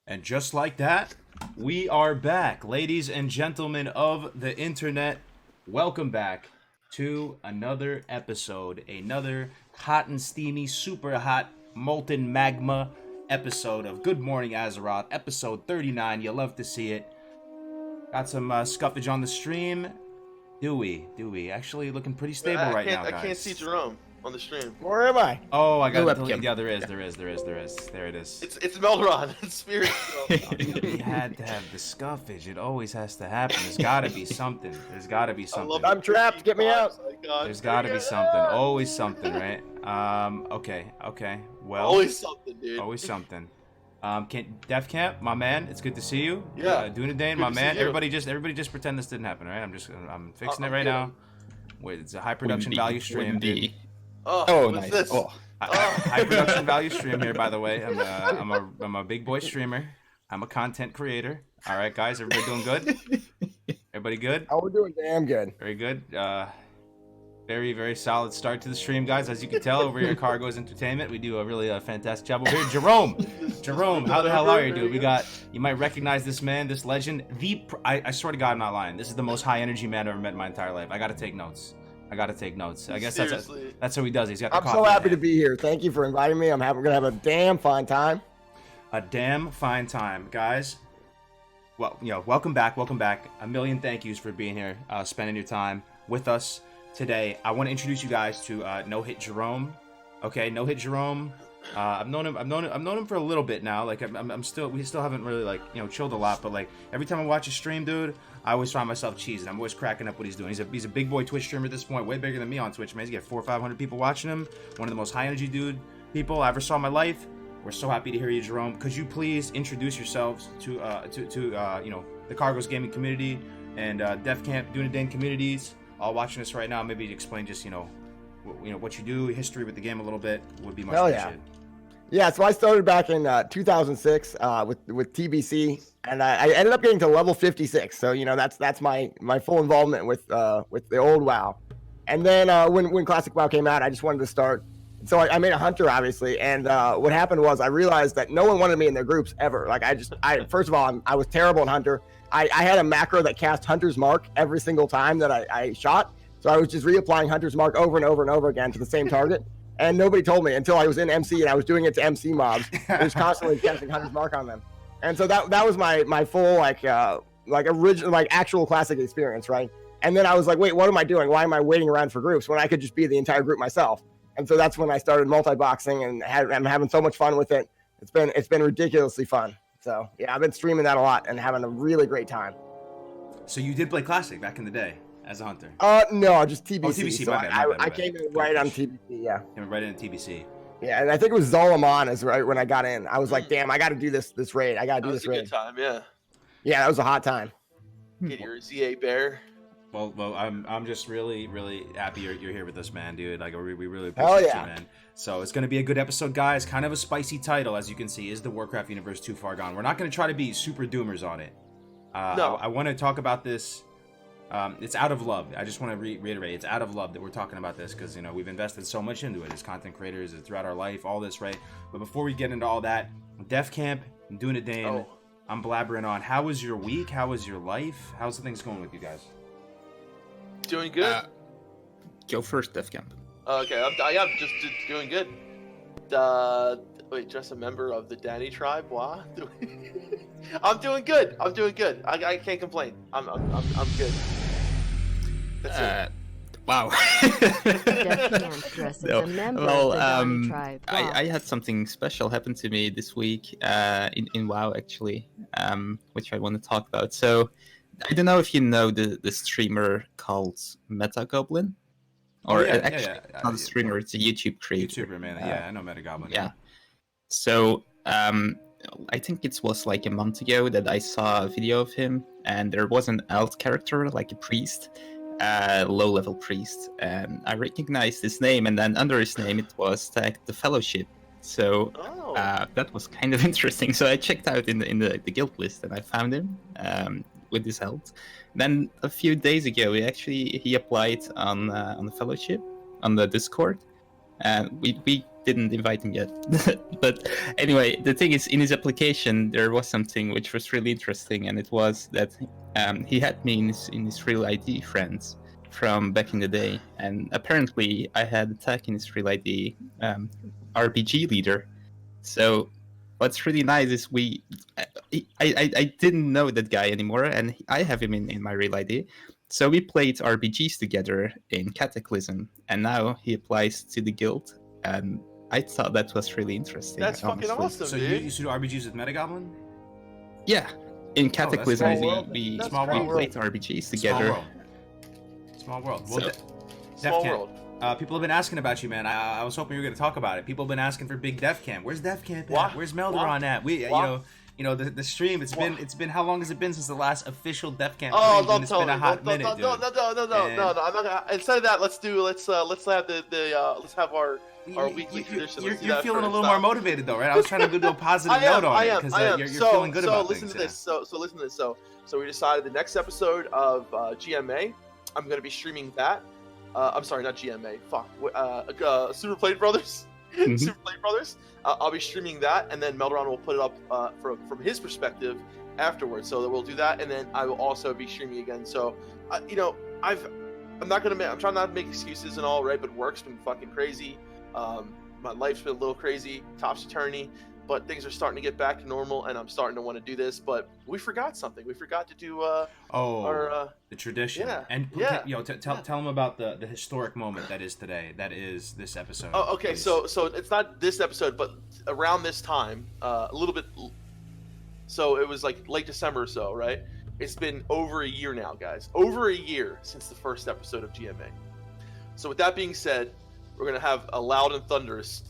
And just like that, we are back. Ladies and gentlemen of the internet, welcome back to another episode. Another hot and steamy, super hot, molten magma episode of Good Morning Azeroth, episode 39. You love to see it. Got some scuffage on the stream. Do we? Actually looking pretty stable right now, guys. I can't see Jerome on the stream. Where am I? Oh, I got No it. webcam. Yeah, there is. There it is. It's Melderon and Spirit. We had to have the scuffage. It always has to happen. There's gotta be something. I'm trapped. Get me out. There's gotta be something. Always something, right? Okay. Well, Always something, dude. always something. Defcamp, my man, it's good to see you. Yeah. Dunedain, Good my to man. see you. Everybody just pretend this didn't happen, right? I'm fixing it I'm right good. now. Wait, it's a high production value stream. dude. Oh, nice. This? Oh, High production value stream here, by the way. I'm a big boy streamer. I'm a content creator. All right, guys, everybody doing good? Everybody good? Oh, we're doing damn good. Very good. Very, very solid start to the stream, guys. As you can tell, over here at Kargoz Entertainment, we do a really fantastic job over here. Jerome, how the hell are you, dude? You might recognize this man, this legend. I swear to God, I'm not lying. This is the most high energy man I've ever met in my entire life. I gotta take notes. I guess Seriously. that's how he does. He's got the I'm coffee so in happy to hand. be here. Thank you for inviting me. We're gonna have a damn fine time. A damn fine time, guys. Well, welcome back. A million thank yous for being here, spending your time with us today. I want to introduce you guys to No Hit Jerome. Okay, No Hit Jerome. I've known him for a little bit now. Like we still haven't really chilled a lot. But like every time I watch a stream, dude, I always find myself cheesing. I'm always cracking up what he's doing. He's a big boy Twitch streamer at this point, way bigger than me on Twitch, man. He's got 400 or 500 people watching him. One of the most high energy people I ever saw in my life. We're so happy to hear you, Jerome. Could you please introduce yourselves to the Kargoz gaming community and Defcamp, Dunedain communities, all watching us right now? Maybe explain just what you do, history with the game a little bit would be much Hell appreciated. Yeah, so I started back in 2006 with TBC, and I ended up getting to level 56. So that's my full involvement with the old WoW. And then when Classic WoW came out, I just wanted to start. So I made a hunter, obviously, and what happened was I realized that no one wanted me in their groups ever. Like first of all, I was terrible in hunter. I had a macro that cast Hunter's Mark every single time that I shot. So I was just reapplying Hunter's Mark over and over and over again to the same target. And nobody told me until I was in MC and I was doing it to MC mobs. I was constantly casting Hunter's Mark on them. And so that was my full original actual classic experience, right? And then I was like, wait, what am I doing? Why am I waiting around for groups when I could just be the entire group myself? And so that's when I started multi-boxing, and I'm having so much fun with it. It's been ridiculously fun. So yeah, I've been streaming that a lot and having a really great time. So you did play Classic back in the day as a hunter? No, just TBC. Oh, TBC, so my bad. I came in right on TBC, yeah. Came right into TBC. Yeah, and I think it was Zolaman is right when I got in. I was like, damn, I got to do this raid. I got to do this That was a raid. good time, yeah. Yeah, that was a hot time. Get your ZA bear. Well, I'm just really, really happy you're here with us, man, dude. Like, we really Hell appreciate yeah. you, man. So it's gonna be a good episode, guys. Kind of a spicy title, as you can see. Is the Warcraft universe too far gone? We're not gonna try to be super doomers on it. No. I want to talk about this. It's out of love. I just want to reiterate, it's out of love that we're talking about this because we've invested so much into it as content creators throughout our life, all this, right? But before we get into all that, Defcamp, Dunedain, Oh. I'm blabbering on. How was your week? How was your life? How's the things going with you guys? Doing good? Go first, Defcamp. Okay, I'm just doing good. Wait, just a member of the Danny tribe? What? I'm doing good. I can't complain. I'm good. That's it. Wow. Defcamp dresses No. a member Well, of the Donny tribe. Wow. I had something special happen to me this week in WoW, actually, which I want to talk about. So, I don't know if you know the streamer called Metagoblin. Or actually, it's not a streamer, it's a YouTube creator. YouTuber, man. Yeah, I know Metagoblin. Yeah. So, I think it was like a month ago that I saw a video of him, and there was an alt character, like a priest, low-level priest, and I recognized his name, and then under his name it was tagged the Fellowship. So that was kind of interesting. So I checked out in the guild list, and I found him with his help. Then a few days ago, he applied on the Fellowship on the Discord, and we didn't invite him yet. But anyway, the thing is, in his application, there was something which was really interesting, and it was that he had me in his real ID friends from back in the day, and apparently I had a tag in his real ID, RPG leader. So what's really nice is I didn't know that guy anymore, and I have him in my real ID. So we played RPGs together in Cataclysm, and now he applies to the guild, and I thought that was really interesting. That's fucking honestly. awesome, So dude. you used to do RPGs with Metagoblin? Yeah, in Cataclysm small world. we Small world. played RPGs together. Small world. So- Well, Small Defcamp. world. People have been asking about you, man. I was hoping you were going to talk about it. People have been asking for big Defcamp. Where's Defcamp at? Wah. Where's Melderon Wah. at? We, Wah. the stream. It's been how long has it been since the last official Defcamp? Oh, stream? don't It's tell been me. a hot No, minute, dude. no. I'm not gonna. Instead of that, let's have let's have our weekly tradition. You're Let's do that feeling a first. little more motivated though, right? I was trying to do a positive I am. note on I it am. because I am. you're So feeling good about listen things. to this. So listen to this. So we decided the next episode of GMA, I'm gonna be streaming that. I'm sorry, not GMA. Fuck. Super Plate Brothers. Mhm. Super Plate Brothers. I'll be streaming that, and then Melderon will put it up from his perspective afterwards. So we'll do that, and then I will also be streaming again. So, I'm trying not to make excuses and all, right? But work's been fucking crazy. My life's been a little crazy, topsy-turvy. But things are starting to get back to normal, and I'm starting to want to do this. But we forgot something. We forgot to do our the tradition. yeah, And yeah, tell them about the historic moment that is today. That is this episode. Oh, okay. please. So it's not this episode, but around this time, a little bit. So it was like late December or so, right? It's been over a year now, guys. Over a year since the first episode of GMA. So with that being said, we're gonna have a loud and thunderous,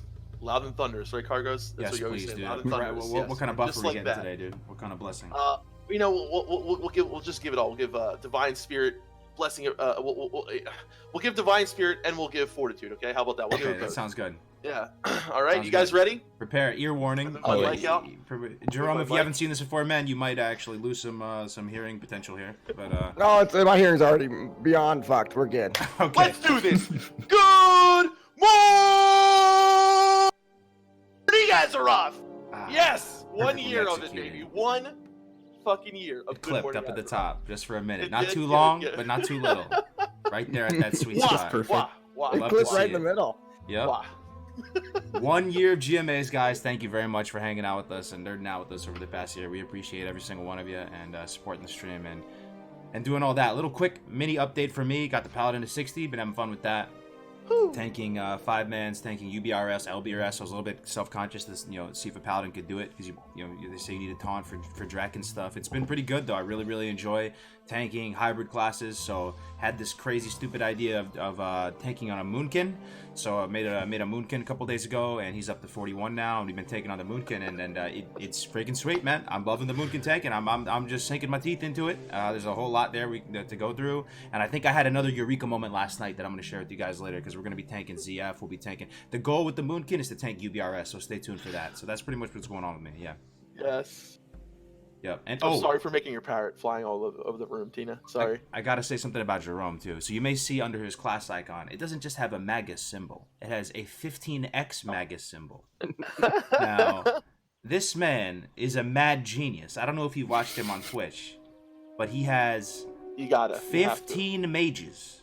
right, Kargoz? That's Yes, what you always please, say. dude. Loud and Right, thunderous. what Yes. kind of buff Just are we like getting that. today, dude? What kind of blessing? We'll just give it all. We'll give divine spirit blessing. We'll give divine spirit and we'll give fortitude. Okay, how about that? We'll give Okay, it that both. sounds good. Yeah. All right, Sounds you guys good. ready? Prepare ear warning. Oh, But, mic out. Jerome, my if you mic. haven't seen this before, man, you might actually lose some hearing potential here. But No, my hearing's already beyond fucked. We're good. okay. Let's do this. Good morning, Azeroth. Ah, Yes, 1 perfectly year of it, executed. baby. 1 fucking year of It Good clipped Morning up at the Azeroth. top just for a minute. It Not did, too yeah, long, yeah. but not too little. Right there at that sweet Wah, spot. perfect. wah, Love Clip to see right in the it. middle. Yep. wah. 1 year of GMAs, guys. Thank you very much for hanging out with us and nerding out with us over the past year. We appreciate every single one of you and supporting the stream and doing all that. Little quick mini update for me. Got the Paladin to 60. Been having fun with that. Tanking 5-mans, tanking UBRS, LBRS. I was a little bit self-conscious to see if a Paladin could do it because they say you need a taunt for Drac and stuff. It's been pretty good though. I really enjoy tanking hybrid classes. So had this crazy stupid idea of tanking on a Moonkin. So I made a Moonkin a couple days ago, and he's up to 41 now, and we've been taking on the Moonkin, and it's freaking sweet, man. I'm loving the Moonkin tank, and I'm just sinking my teeth into it. There's a whole lot there to go through, and I think I had another Eureka moment last night that I'm going to share with you guys later, because we're going to be tanking ZF. We'll be tanking. The goal with the Moonkin is to tank UBRS, so stay tuned for that. So that's pretty much what's going on with me. Yeah. Yes. Yep. And I'm sorry for making your parrot flying all over the room, Tina. Sorry. I gotta say something about Jerome too. So you may see under his class icon, it doesn't just have a Magus symbol. It has a 15x Magus symbol. Now, this man is a mad genius. I don't know if you watched him on Twitch, but he has You gotta. You have to. 15 mages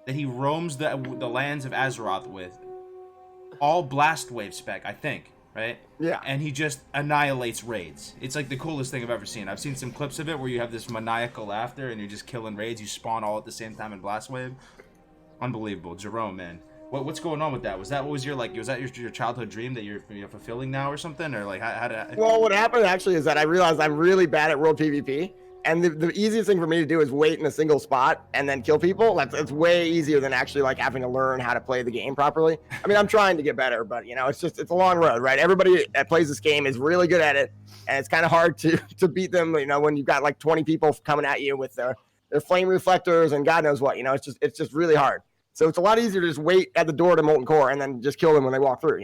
that he roams the lands of Azeroth with. All blast wave spec, I think. Right? Yeah. And he just annihilates raids. It's like the coolest thing I've ever seen. I've seen some clips of it where you have this maniacal laughter and you're just killing raids. You spawn all at the same time in Blast Wave. Unbelievable. Jerome, man. What's going on with that? Was that your childhood dream that you're fulfilling now or something? Or like how did I... Well, what happened actually is that I realized I'm really bad at world PvP. And the easiest thing for me to do is wait in a single spot and then kill people. It's way easier than actually like having to learn how to play the game properly. I mean, I'm trying to get better, but it's a long road, right? Everybody that plays this game is really good at it, and it's kind of hard to beat them. When you've got like 20 people coming at you with their flame reflectors and God knows what. It's just really hard. So it's a lot easier to just wait at the door to Molten Core and then just kill them when they walk through.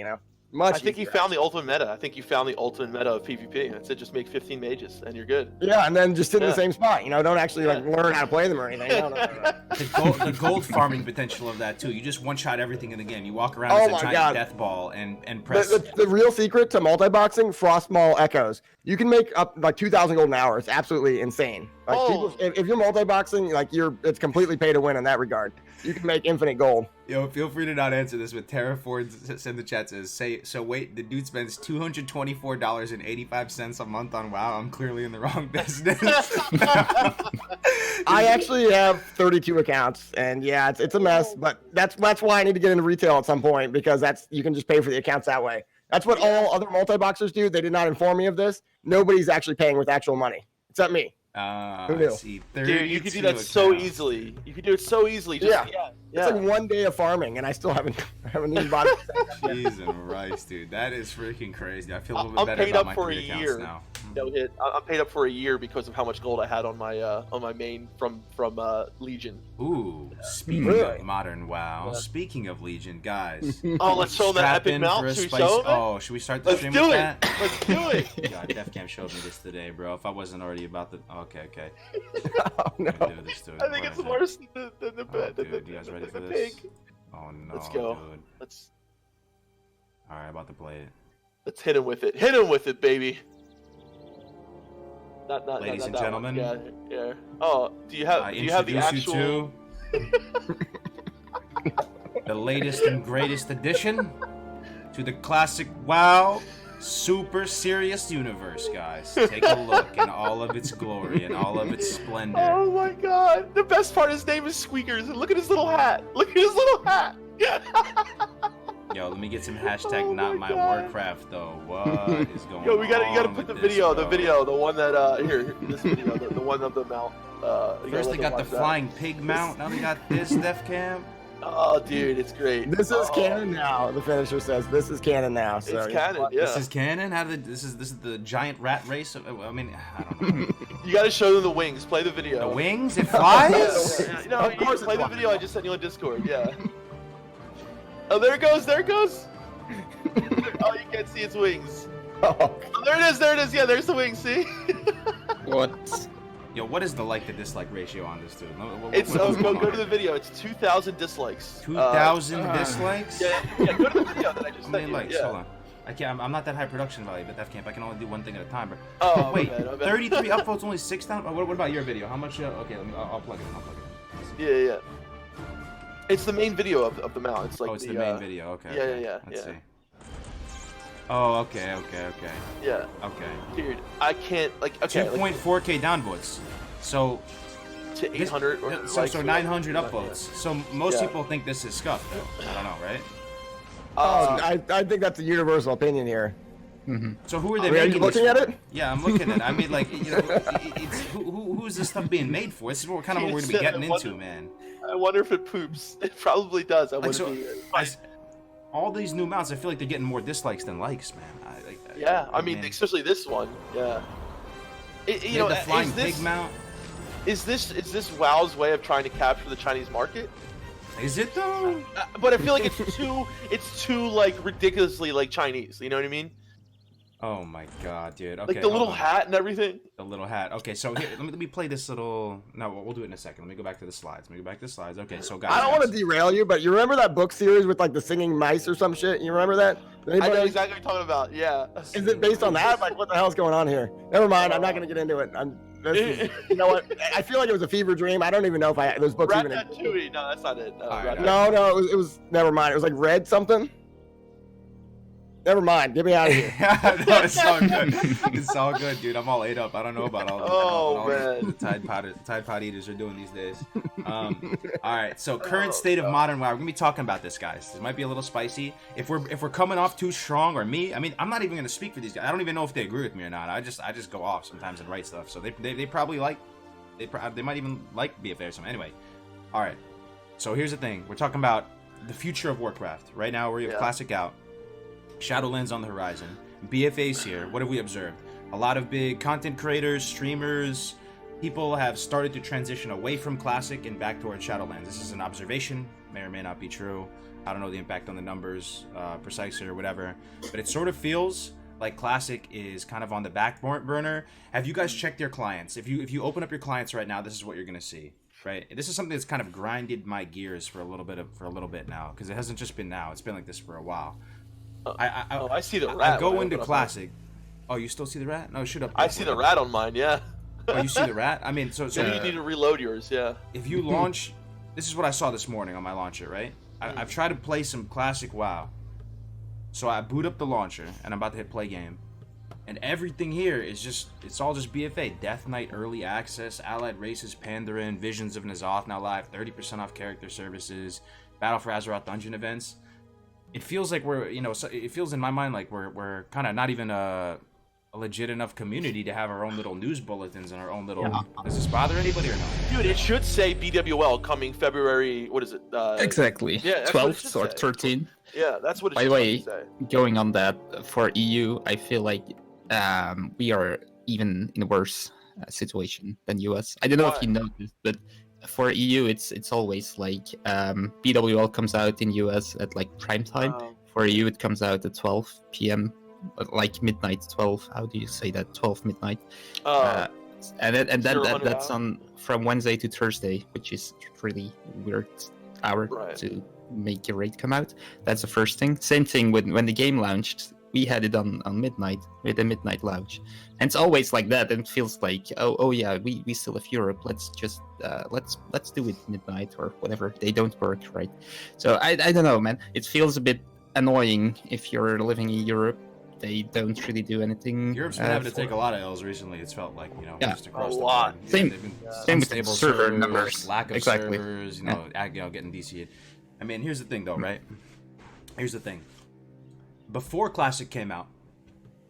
Much I think you easier. found the ultimate meta. I think you found the ultimate meta of PvP. That's it. Just make 15 mages and you're good. Yeah, and then just sit in Yeah. the same spot. You know, don't actually like learn how to play them or anything. No. The gold farming potential of that too. You just one shot everything in the game. You walk around Oh as a my giant God. death ball and press. The real secret to multi-boxing, Frostmaul Echoes. You can make up like 2,000 gold an hour. It's absolutely insane. Like Oh. if you're multi-boxing, like it's completely pay to win in that regard. You can make infinite gold. Yo, feel free to not answer this, but Terraford in the chat says, so wait, the dude spends $224.85 a month on WoW. I'm clearly in the wrong business. I actually have 32 accounts, and yeah, it's a mess. But that's why I need to get into retail at some point, because you can just pay for the accounts that way. That's what all other multi-boxers do. They did not inform me of this. Nobody's actually paying with actual money, except me. Who knew? I see. Dude, you could do 32 that so accounts. easily. You could do it so easily. Just, Yeah. yeah. It's like 1 day of farming, and I still haven't even bought it. Jesus Christ, dude, that is freaking crazy. I feel a little bit I'm better paid about up my for a 3 accounts year. now. No hit. I'm paid up for a year because of how much gold I had on my main from Legion. Ooh, speaking Really? of modern WoW, Yeah. speaking of Legion, guys. Oh, let's show them that strap epic in mount. for a Should we spicy- show them? Oh, should we start the Let's stream do with it. that? Let's do it. God, Defcamp showed me this today, bro. If I wasn't already about the... Okay. Oh, no. Let me do this to it. I think Where it's is it? worse than the Oh, than dude, you guys ready the for this? pig. Oh no, Let's go. dude. Let's Alright, about to play it. hit him with it. Hit him with it, baby. Not Ladies and that one. gentlemen. Yeah. Oh, do you have I the actual? you to the latest and greatest addition to the classic WoW Super Serious Universe, guys. Take a look in all of its glory and all of its splendor. Oh my God! The best part, his name is Squeakers, and look at his little hat. Look at his little hat. Yo, let me get some hashtag Oh not my my God. Warcraft though. What is going on? Yo, you gotta put with the this, video, bro? the one that here, this video, the one of the mount. First they got the flying pig mount, now they got this Defcamp. Oh, dude, it's great. This is Oh, canon now. The finisher says this is canon now. So It's canon, yeah. This is canon. How did this is the giant rat race? I mean, I don't know. You gotta show them the wings. Play the video. The wings? It flies? Yeah, no, Of course play it's the flying. video I just sent you on Discord. Yeah. Oh, there it goes. There it goes. Oh, you can't see its wings. Oh, Oh, there it is. There it is. Yeah, there's the wings. See? What? Yo, what is the like to dislike ratio on this dude? It's What is go going to on? the video. It's 2,000 dislikes. 2,000 dislikes? Yeah, go to the video that I just How sent many you. likes? Yeah. Hold on. I can't. I'm not that high production value, but Defcamp, I can only do one thing at a time, bro. Oh, Wait, my bad. 33 upvotes, only 6,000. What about your video? How much? Okay, I'll plug it in. I'll plug it in. Yeah. It's the main video of the mount. It's like Oh, it's the main video. Okay. yeah, okay. yeah, Let's yeah. see. Oh, okay. Yeah, Okay. dude, I can't like. Okay, like, 2.4k downvotes. So to this- 800 or so, like, so 900 yeah. upvotes. So most Yeah. people think this is scuffed, though. I don't know, right? I think that's a universal opinion here. So who are they Are you making this looking at for? it? Yeah, I'm looking at it. I mean, like, you know, it's who is this stuff being made for? This is what kind of what we're gonna be getting into, man. I wonder if it poops. It probably does. I Like, wouldn't so, be. all these new mounts, I feel like they're getting more dislikes than likes, man. Yeah, I mean, man. especially this one. Yeah. You They know, had the flying is this pig mount. is this WoW's way of trying to capture the Chinese market? Is it though? But I feel like it's too like ridiculously like Chinese. You know what I mean? Oh my god, dude. Okay, Like the little hold on. hat and everything. The little hat. Okay, so here, let me play this little. No, we'll do it in a second. Let me go back to the slides. Okay, so guys. I don't want to derail you, but you remember that book series with like the singing mice or some shit? You remember that? I know Anybody- exactly what you're talking about. Yeah. Is it based on that? Like, what the hell's going on here? Never mind. I'm not gonna get into it. You know what? I feel like it was a fever dream. I don't even know if those books even. Ratatouille. No, that's not it. No, All right, Ratatouille. No, it was. Never mind. It was like red something. Never mind. Get me out of here. No, it's all good. It's all good, dude. I'm all ate up. I don't know about all man. the Tide Pod eaters are doing these days. All right, so current state of modern WoW. We're gonna be talking about this, guys. This might be a little spicy. If we're coming off too strong, or me, I mean, I'm not even gonna speak for these guys. I don't even know if they agree with me or not. I just go off sometimes and write stuff. So they probably like, they might even like BFA or something. Anyway, all right. So here's the thing. We're talking about the future of Warcraft. Right now, we have Classic out. Shadowlands on the horizon. BFA's here. What have we observed? A lot of big content creators, streamers, people have started to transition away from Classic and back towards Shadowlands. This is an observation. may or may not be true. I don't know the impact on the numbers precisely or whatever, but it sort of feels like Classic is kind of on the back burner. Have you guys checked your clients? If you open up your clients right now, this is what you're gonna see, right? This is something that's kind of grinded my gears for a little bit now, because it hasn't just been now; it's been like this for a while. I see the rat. I go into Classic. Oh, you still see the rat? No, shoot up. I see the rat on mine. Yeah. Oh, you see the rat? I mean, so Maybe you need to reload yours. Yeah. if you launch, this is what I saw this morning on my launcher, right? I've tried to play some Classic WoW. So I boot up the launcher, and I'm about to hit play game. And everything here is it's all just BFA. Death Knight Early Access, Allied Races, Pandaren, Visions of N'Zoth now live, 30% off character services, Battle for Azeroth dungeon events. It feels like we're, it feels in my mind like we're kind of not even a legit enough community to have our own little news bulletins and our own little... Yeah. Does this bother anybody or not? Dude, it should say BWL coming February. What is it? Exactly. Yeah, that's what it 12th should or say. 13th. Yeah, that's what it By should the way, say. going on that, for EU, I feel like we are even in a worse situation than US. I don't know if Why? you noticed, but for EU, it's always like BWL comes out in US at like prime time. For EU, it comes out at 12 p.m. like midnight 12. How do you say that? 12 midnight. And that's on from Wednesday to Thursday, which is really weird hour Right. to make a raid come out. That's the first thing. Same thing when the game launched. We had it on midnight with a midnight launch, and it's always like that. And it feels like oh yeah, we still have Europe. Let's just let's do it midnight or whatever. They don't work, right? So I don't know, man. It feels a bit annoying if you're living in Europe. They don't really do anything. Europe's been having to take a lot of L's recently. It's felt like, Yeah. just across A the lot. board. Same- They've been same with unstable server servers, numbers. lack of Exactly. servers, getting DC'd. I mean, here's the thing though, right? Here's the thing. Before Classic came out,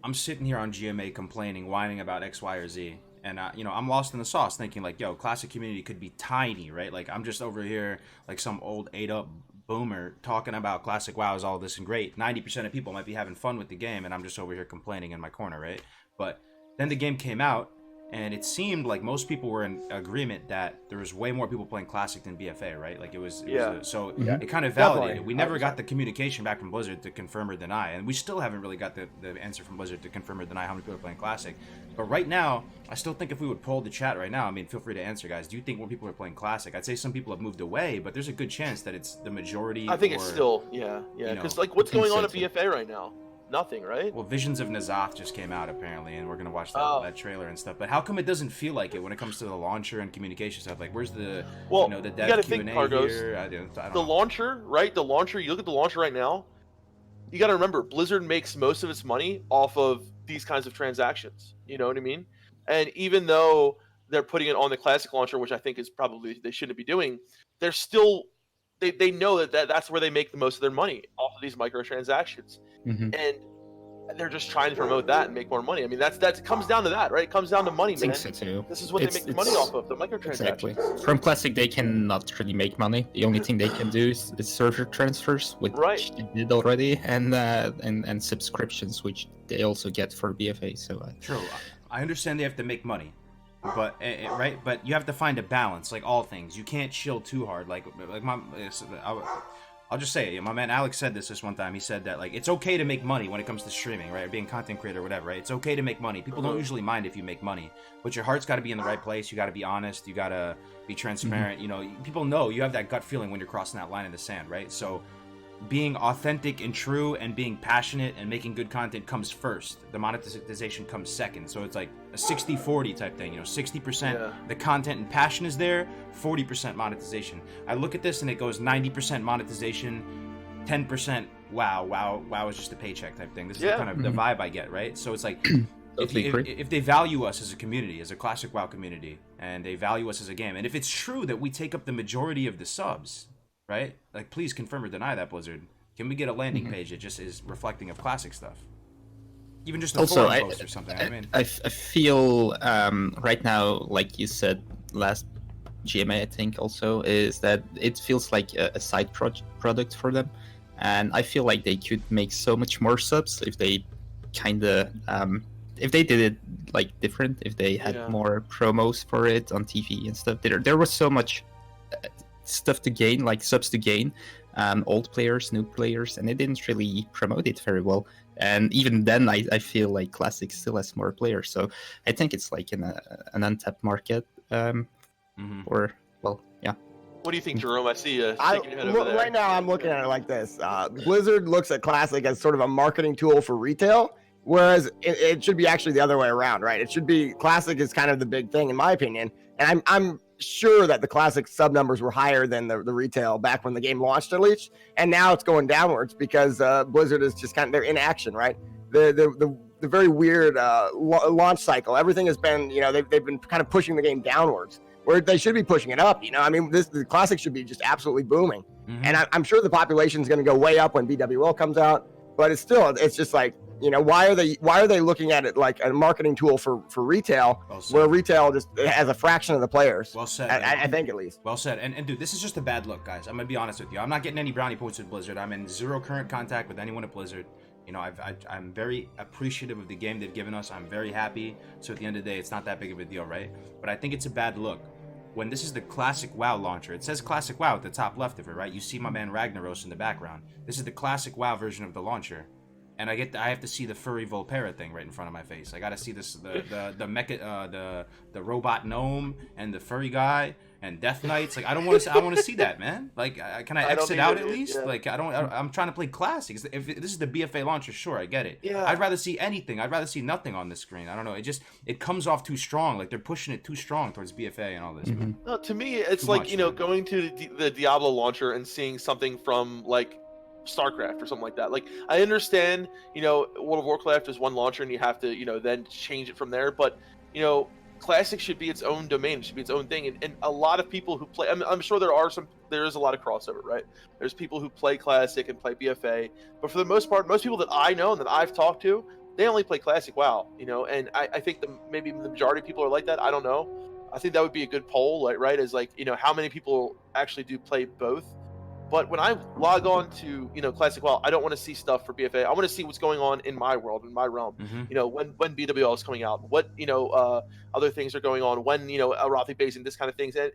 I'm sitting here on GMA complaining, whining about X, Y, or Z. And, I'm lost in the sauce thinking like, Classic community could be tiny, right? Like, I'm just over here like some old ate-up boomer talking about Classic WoW is all this and great. 90% of people might be having fun with the game, and I'm just over here complaining in my corner, right? But then the game came out, and it seemed like most people were in agreement that there was way more people playing Classic than BFA, right? Like it was so it kind of validated. Definitely. We never got the communication back from Blizzard to confirm or deny, and we still haven't really got the answer from Blizzard to confirm or deny how many people are playing Classic. But right now, I still think if we would poll the chat right now, I mean, feel free to answer, guys. Do you think more people are playing Classic? I'd say some people have moved away, but there's a good chance that it's the majority. I think it's or- still because like what's I think going on so, at too. BFA right now? Nothing, right? Well, Visions of N'Zoth just came out apparently, and we're gonna watch that, Oh. that trailer and stuff. But how come it doesn't feel like it when it comes to the launcher and communication stuff? Like, where's the Well, the you dev gotta Q&A think, Kargoz, here? I don't The know. launcher, right? The launcher. You look at the launcher right now. You got to remember, Blizzard makes most of its money off of these kinds of transactions. You know what I mean? And even though they're putting it on the classic launcher, which I think is probably they shouldn't be doing, they're still they know that's where they make the most of their money off of these microtransactions, Mhm. and they're just trying to promote that and make more money. I mean, that comes down to that, right? It comes down to money, I think man. so too. This is what It's- they make the money it's- off of, the microtransactions. Exactly. From Classic, they cannot really make money. The only thing they can do is server transfers, which Right. they did already, and subscriptions, which they also get for BFA. So True. I understand they have to make money, but right. But you have to find a balance, like all things. You can't chill too hard. Like I'll just say it. My man Alex said this one time. He said that like it's okay to make money when it comes to streaming, right? Or being a content creator or whatever, right? It's okay to make money. People don't usually mind if you make money, but your heart's got to be in the right place. You got to be honest. You got to be transparent. You know, people know you have that gut feeling when you're crossing that line in the sand, right? So being authentic and true and being passionate and making good content comes first. The monetization comes second. So it's like a 60-40 type thing, 60% the content and passion is there, 40% monetization. I look at this and it goes 90% monetization, 10% wow is just a paycheck type thing. This is kind of the vibe I get, right? So it's like if they value us as a community, as a classic WoW community, and they value us as a game, and if it's true that we take up the majority of the subs, right? Like, please confirm or deny that, Blizzard. Can we get a landing page that just is reflecting of classic stuff? Even just a forum post or something. I feel right now, like you said last GMA, I think also, is that it feels like a side product for them. And I feel like they could make so much more subs if they kind of... if they did it like different, if they had more promos for it on TV and stuff. There was so much stuff to gain, like subs to gain, old players, new players, and it didn't really promote it very well. And even then, I feel like Classic still has more players. So I think it's like in an untapped market. Or, well, yeah. What do you think, Jerome? I see you shaking your head over there. Right now, I'm looking at it like this. Blizzard looks at Classic as sort of a marketing tool for retail, whereas it should be actually the other way around, right? It should be Classic is kind of the big thing, in my opinion. And I'm sure that the Classic sub numbers were higher than the retail back when the game launched, at least. And now it's going downwards because Blizzard is just kind of, they're in action, right? The very weird launch cycle. Everything has been, they've been kind of pushing the game downwards, where they should be pushing it up. I mean, the Classic should be just absolutely booming. And I'm sure the population is going to go way up when BWL comes out, but it's just like, why are they looking at it like a marketing tool for retail, where retail just has a fraction of the players? Well said. I think, at least. Well said. And dude, this is just a bad look, guys. I'm gonna be honest with you. I'm not getting any brownie points with Blizzard. I'm in zero current contact with anyone at Blizzard. I'm very appreciative of the game they've given us. I'm very happy. So at the end of the day, it's not that big of a deal, right? But I think it's a bad look when this is the Classic WoW launcher. It says Classic WoW at the top left of it, right? You see my man Ragnaros in the background. This is the Classic WoW version of the launcher. And I have to see the furry Volpera thing right in front of my face. I gotta see this, the mecha, the robot gnome and the furry guy and Death Knights. Like, I want to see that, man. Like, can I exit out at least? Yeah. Like, I'm trying to play classics. If this is the BFA launcher, sure, I get it. Yeah. I'd rather see anything. I'd rather see nothing on the screen. I don't know. It comes off too strong. Like, they're pushing it too strong towards BFA and all this. No, to me, it's Too like, much, going to the Diablo launcher and seeing something from, like, StarCraft or something like that. Like, I understand, World of Warcraft is one launcher and you have to, then change it from there. But, Classic should be its own domain. It should be its own thing. And a lot of people who play, I'm sure there is a lot of crossover, right? There's people who play Classic and play BFA. But for the most part, most people that I know and that I've talked to, they only play Classic WoW, And I think maybe the majority of people are like that. I don't know. I think that would be a good poll, right? Is like, how many people actually do play both? But when I log on to, Classic WoW, I don't want to see stuff for BFA. I want to see what's going on in my world, in my realm. When BWL is coming out, what, other things are going on, when, Arathi Basin, this kind of things. And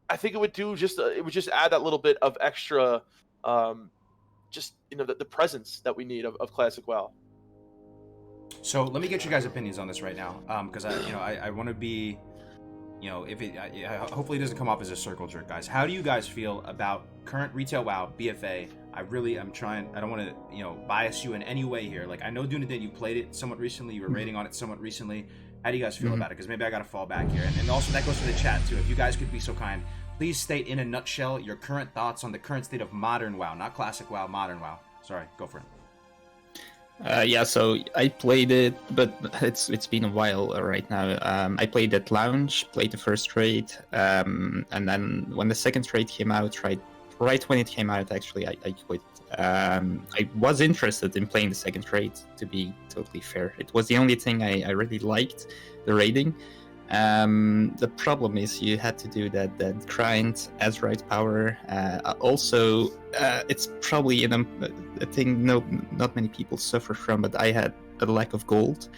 I think it would just add that little bit of extra, the presence that we need of Classic WoW. So let me get you guys' opinions on this right now, because I want to be, hopefully it doesn't come off as a circle jerk, guys. How do you guys feel about current retail WoW, BFA? I don't want to, bias you in any way here. Like, I know Dunedain, you played it somewhat recently, you were rating on it somewhat recently. How do you guys feel about it? Because maybe I got to fall back here. And also that goes for the chat too. If you guys could be so kind, please state in a nutshell your current thoughts on the current state of modern WoW, not classic WoW, modern WoW. Sorry, go for it. So I played it, but it's been a while right now. I played at launch, played the first raid, and then when the second raid came out, right when it came out, actually, I quit. I was interested in playing the second raid, to be totally fair. It was the only thing I really liked, the raiding. The problem is you had to do that grind, Azerite power. Also, it's probably a thing not many people suffer from, but I had a lack of gold.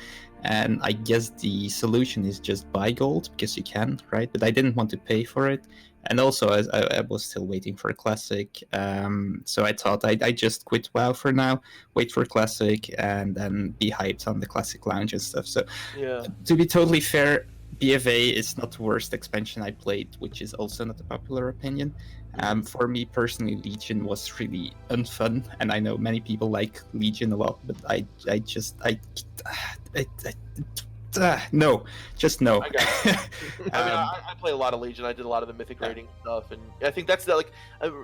And I guess the solution is just buy gold, because you can, right? But I didn't want to pay for it. And also, I was still waiting for a Classic. So I thought I'd just quit WoW for now, wait for Classic, and then be hyped on the Classic Lounge and stuff. So, yeah. To be totally fair, BFA is not the worst expansion I played, which is also not a popular opinion. For me personally, Legion was really unfun, and I know many people like Legion a lot, but no, just no. I got it. I play a lot of Legion. I did a lot of the mythic rating stuff, and I think that's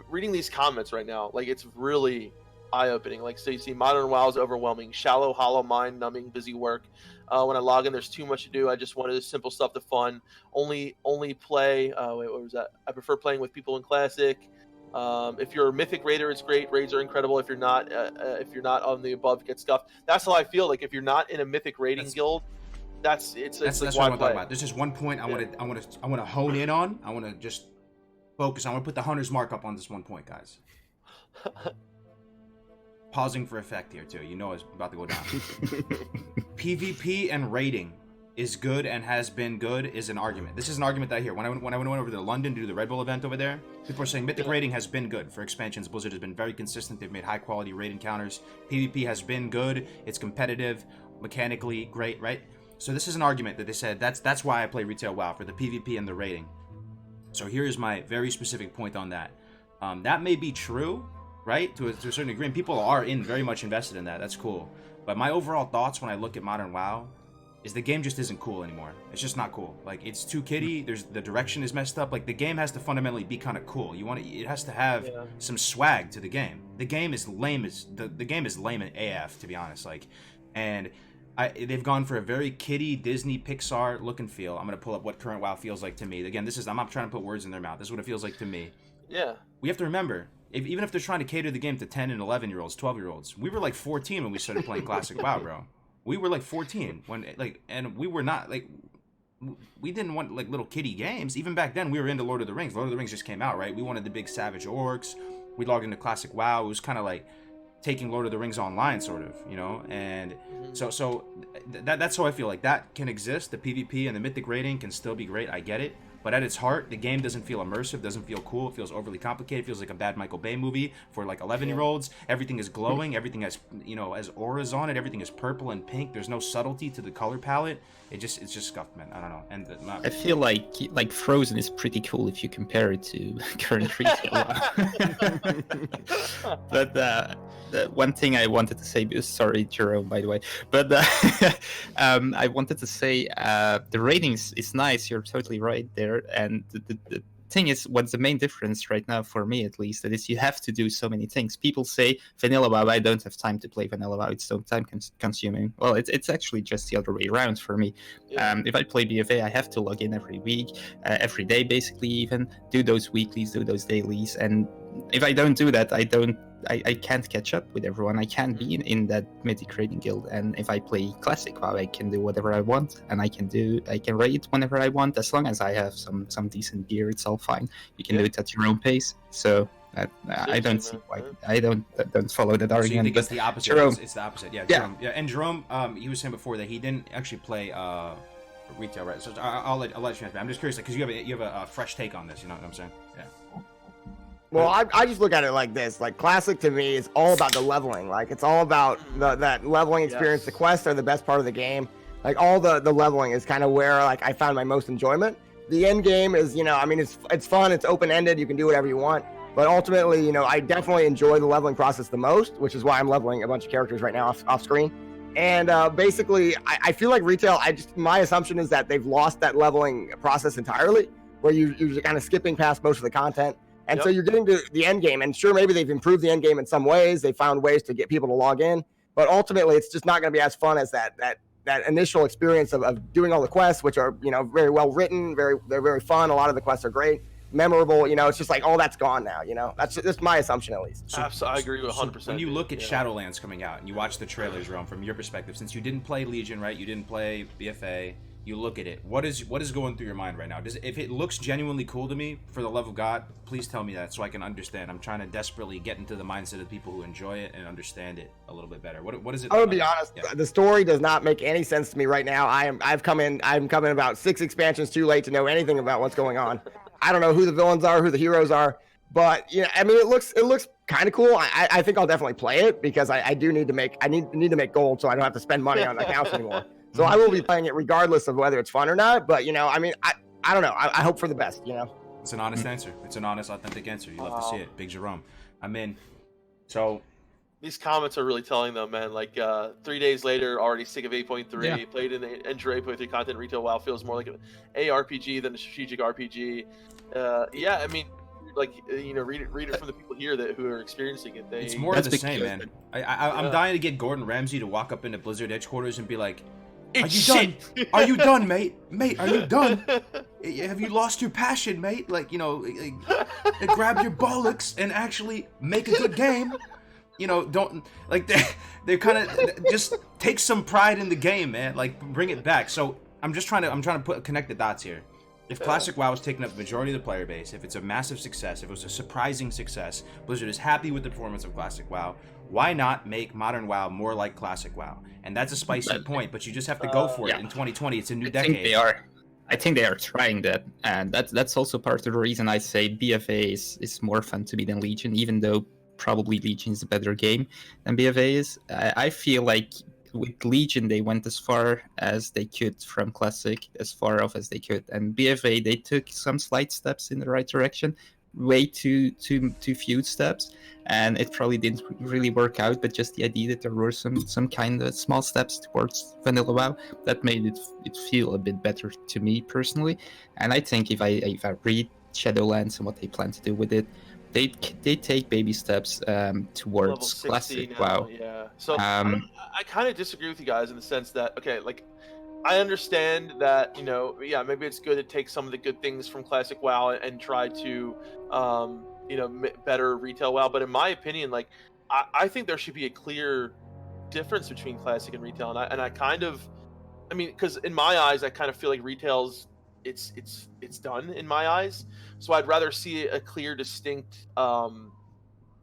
reading these comments right now. Like, it's really eye-opening. Like, so you see modern WoW is overwhelming, shallow, hollow, mind-numbing, busy work. When I log in, there's too much to do. I just wanted the simple stuff to fun. Only play. What was that? I prefer playing with people in Classic. If you're a mythic raider, it's great. Raids are incredible. If you're not on the above, get scuffed. That's how I feel. Like, if you're not in a mythic raiding guild, that's like, what I'm talking about. There's just one point I want to hone in on. I want to just focus. I want to put the hunter's mark up on this one point, guys. Pausing for effect here too. It's about to go down. PvP and raiding is good and has been good is an argument. This is an argument that I hear. When I went over to London to do the Red Bull event over there, people are saying Mythic rating has been good for expansions. Blizzard has been very consistent. They've made high quality raid encounters. PvP has been good. It's competitive, mechanically great, right? So this is an argument that they said that's why I play retail WoW, for the PvP and the rating. So here's my very specific point on that. That may be true, right, to a certain degree, and people are very much invested in that. That's cool. But my overall thoughts when I look at modern WoW is the game just isn't cool anymore. It's just not cool. Like, it's too kiddie. The direction is messed up. Like, the game has to fundamentally be kind of cool. It has to have some swag to the game. The game is lame the game is lame AF, to be honest. Like, and they've gone for a very kiddie Disney Pixar look and feel. I'm gonna pull up what current WoW feels like to me. Again, I'm not trying to put words in their mouth. This is what it feels like to me. Yeah. We have to remember, even if they're trying to cater the game to 10 and 11-year-olds, 12-year-olds, we were like 14 when we started playing classic WoW, bro. We were like 14 and we were not like, we didn't want like little kiddie games. Even back then, we were into Lord of the Rings. Lord of the Rings just came out, right? We wanted the big savage orcs. We logged into classic WoW. It was kind of like taking Lord of the Rings online, sort of, you know. And so that's how I feel like that can exist. The PvP and the mythic rating can still be great. I get it. But at its heart, the game doesn't feel immersive, doesn't feel cool. It feels overly complicated. It feels like a bad Michael Bay movie for like 11-year-olds. Everything is glowing. Everything has, has auras on it. Everything is purple and pink. There's no subtlety to the color palette. It's just scuffed, man. I don't know. And I feel like Frozen is pretty cool if you compare it to current retail. But the one thing I wanted to say, sorry, Jerome, by the way, but I wanted to say the ratings is nice. You're totally right there. And the thing is, what's the main difference right now, for me at least, that is you have to do so many things. People say vanilla WoW, I don't have time to play vanilla WoW, it's so time consuming. Well, it's actually just the other way around for me. If I play BFA, I have to log in every week, every day basically, even do those weeklies, do those dailies, and if I don't do that, I can't catch up with everyone. I can't be in that mythic raiding guild. And if I play classic WoW, I can do whatever I want, and I can raid whenever I want, as long as I have some decent gear. It's all fine. You can do it at your own pace. So I don't see why I don't follow that argument. So you think it's the opposite? Jerome, it's the opposite. Yeah, Jerome. Yeah, and Jerome, he was saying before that he didn't actually play retail, right? So I'll let you answer. I'm just curious because you have a fresh take on this. You know what I'm saying? Yeah. Well, I just look at it like this. Like, classic to me is all about the leveling. Like, it's all about that leveling experience. Yes. The quests are the best part of the game. Like, all the leveling is kind of where, like, I found my most enjoyment. The end game is, I mean, it's fun. It's open-ended. You can do whatever you want. But ultimately, I definitely enjoy the leveling process the most, which is why I'm leveling a bunch of characters right now off screen. And basically, I feel like retail, my assumption is that they've lost that leveling process entirely, where you're kind of skipping past most of the content. And so you're getting to the end game, and sure, maybe they've improved the end game in some ways. They found ways to get people to log in, but ultimately, it's just not going to be as fun as that initial experience of doing all the quests, which are very well written, they're very fun. A lot of the quests are great, memorable. It's just like all that's gone now. That's my assumption at least. So I agree with 100%. When you look at Shadowlands coming out and you watch the trailers, Rome, from your perspective, since you didn't play Legion, right? You didn't play BFA. You look at it. What is going through your mind right now? If it looks genuinely cool to me, for the love of God, please tell me that so I can understand. I'm trying to desperately get into the mindset of people who enjoy it and understand it a little bit better. What is it? I'm gonna be honest. Yeah. The story does not make any sense to me right now. I'm coming about 6 expansions too late to know anything about what's going on. I don't know who the villains are, who the heroes are, but I mean, it looks kind of cool. I think I'll definitely play it because I need to make gold so I don't have to spend money on accounts anymore. So I will be playing it regardless of whether it's fun or not. But I mean, I don't know. I hope for the best. It's an honest answer. It's an honest, authentic answer. You love to see it, Big Jerome. I'm in. So these comments are really telling them, man. Like 3 days later, already sick of 8.3. Yeah. Played in the Enter 8.3 content. Retail WoW feels more like an ARPG than a strategic RPG. Yeah, I mean, like read it from the people here who are experiencing it. It's more of the same, man. I'm dying to get Gordon Ramsay to walk up into Blizzard headquarters and be like, "Are you done? Are you done, mate? Mate, are you done? Have you lost your passion, mate? Like, grab your bollocks and actually make a good game. Don't like they kind of just take some pride in the game, man. Like, bring it back." So I'm trying to connect the dots here. If Classic WoW is taking up the majority of the player base, if it's a massive success, if it was a surprising success, Blizzard is happy with the performance of Classic WoW, why not make Modern WoW more like Classic WoW? And that's a spicy point, but you just have to go for it. In 2020, it's a new decade. I think they are. I think they are trying that, and that's also part of the reason I say BFA is more fun to me than Legion, even though probably Legion is a better game than BFA is. I feel like with Legion they went as far as they could from Classic, as far off as they could, and BFA they took some slight steps in the right direction, way too few steps, and it probably didn't really work out. But just the idea that there were some kind of small steps towards vanilla WoW, that made it feel a bit better to me personally. And I think if I read Shadowlands and what they plan to do with it, they take baby steps towards Classic now, WoW. Yeah. So I kind of disagree with you guys in the sense that, okay, like, I understand that, you know, yeah, maybe it's good to take some of the good things from Classic WoW and try to, you know, better retail WoW. But in my opinion, like, I think there should be a clear difference between Classic and retail. And I kind of, I mean, because in my eyes, I kind of feel like retail's it's done in my eyes. So I'd rather see a clear, distinct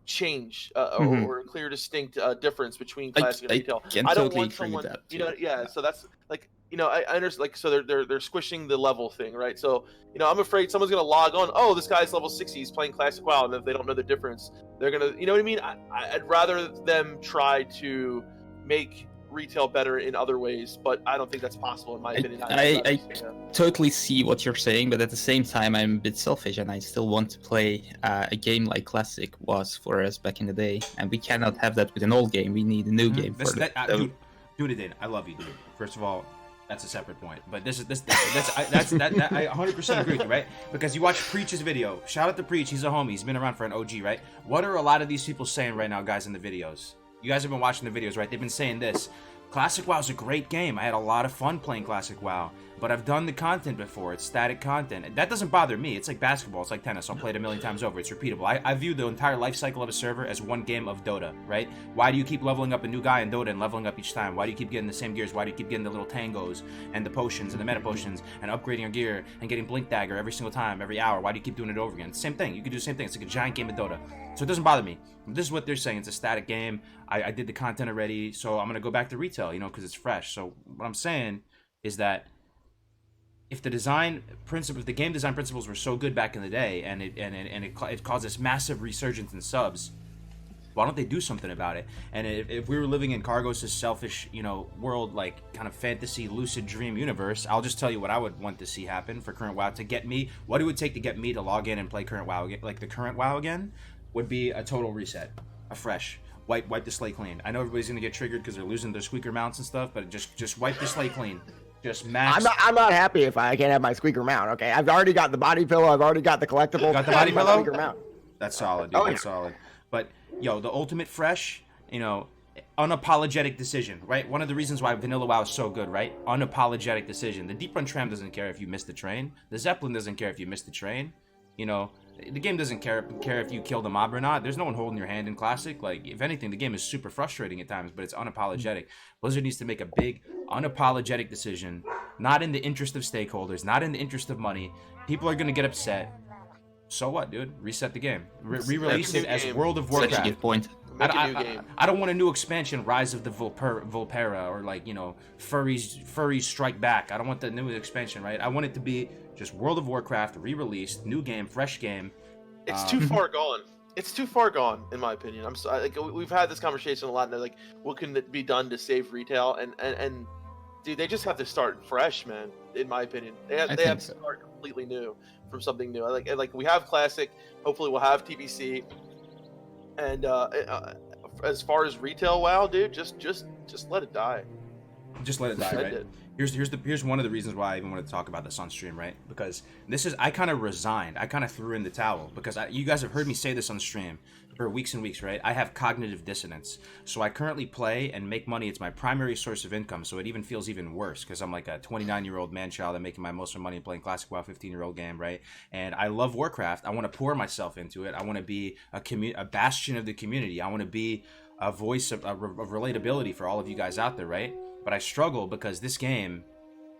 change or a clear, distinct difference between Classic and retail. I don't totally want someone, that, you know, yeah. So that's like, you know, I understand, like, so they're squishing the level thing, right? So, you know, I'm afraid someone's gonna log on. Oh, this guy's level 60. He's playing Classic WoW, and if they don't know the difference, they're gonna, you know what I mean? I'd rather them try to make retail better in other ways, but I don't think that's possible in my opinion. I totally see what you're saying, but at the same time, I'm a bit selfish, and I still want to play a game like Classic was for us back in the day, and we cannot have that with an old game. We need a new game for that. Dunedain, I love you, dude. First of all, that's a separate point, but I 100% agree with you, right? Because you watch Preach's video. Shout out to Preach, he's a homie. He's been around for an OG, right? What are a lot of these people saying right now, guys, in the videos? You guys have been watching the videos, right? They've been saying this. Classic WoW is a great game. I had a lot of fun playing Classic WoW, but I've done the content before. It's static content. That doesn't bother me. It's like basketball. It's like tennis. I'll play it a million times over. It's repeatable. I view the entire life cycle of a server as one game of Dota, right? Why do you keep leveling up a new guy in Dota and leveling up each time? Why do you keep getting the same gears? Why do you keep getting the little tangos and the potions and the meta potions and upgrading your gear and getting Blink Dagger every single time, every hour? Why do you keep doing it over again? It's the same thing. You can do the same thing. It's like a giant game of Dota. So it doesn't bother me. This is what they're saying. It's a static game. I did the content already, so I'm going to go back to retail, you know, because it's fresh. So what I'm saying is that if the game design principles were so good back in the day, and it caused this massive resurgence in subs, why don't they do something about it? And if we were living in Kargoz' selfish, you know, world, like kind of fantasy, lucid dream universe, I'll just tell you what I would want to see happen for current WoW to get me. What it would take to get me to log in and play current WoW, like the current WoW again, would be a total reset, a fresh. Wipe the slate clean. I know everybody's gonna get triggered because they're losing their squeaker mounts and stuff, but just wipe the slate clean. Just max. I'm not happy if I can't have my squeaker mount. Okay, I've already got the body pillow. I've already got the collectible. Got the body pillow? Squeaker mount. That's solid, dude. That's solid. But yo, the ultimate fresh, you know, unapologetic decision, right? One of the reasons why Vanilla WoW is so good, right? Unapologetic decision. The Deep Run Tram doesn't care if you miss the train. The Zeppelin doesn't care if you miss the train. You know, the game doesn't care if you kill the mob or not. There's no one holding your hand in Classic. Like, if anything, the game is super frustrating at times, but it's unapologetic. Blizzard needs to make a big, unapologetic decision, not in the interest of stakeholders, not in the interest of money. People are gonna get upset. So what, dude? Reset the game. Re-release it as World of Warcraft. Such a good point. I don't want a new expansion, Rise of the Volpera, or like, you know, Furries Strike Back. I don't want the new expansion, right? I want it to be just World of Warcraft, re-released, new game, fresh game. It's too far gone. It's too far gone, in my opinion. I'm sorry. Like, we've had this conversation a lot, and they're like, what can be done to save retail? And dude, they just have to start fresh, man. In my opinion, they have to start completely new from something new. Like we have Classic. Hopefully, we'll have TBC. And as far as retail WoW, dude, just let it die. Just let it die, right? Here's one of the reasons why I even wanted to talk about this on stream, right? Because I kind of resigned. I kind of threw in the towel because you guys have heard me say this on stream for weeks and weeks, right? I have cognitive dissonance. So I currently play and make money. It's my primary source of income. So it even feels even worse because I'm like a 29-year-old man-child. I'm making my most of my money playing Classic WoW 15-year-old game, right? And I love Warcraft. I want to pour myself into it. I want to be a bastion of the community. I want to be a voice of relatability for all of you guys out there, right? But I struggle because this game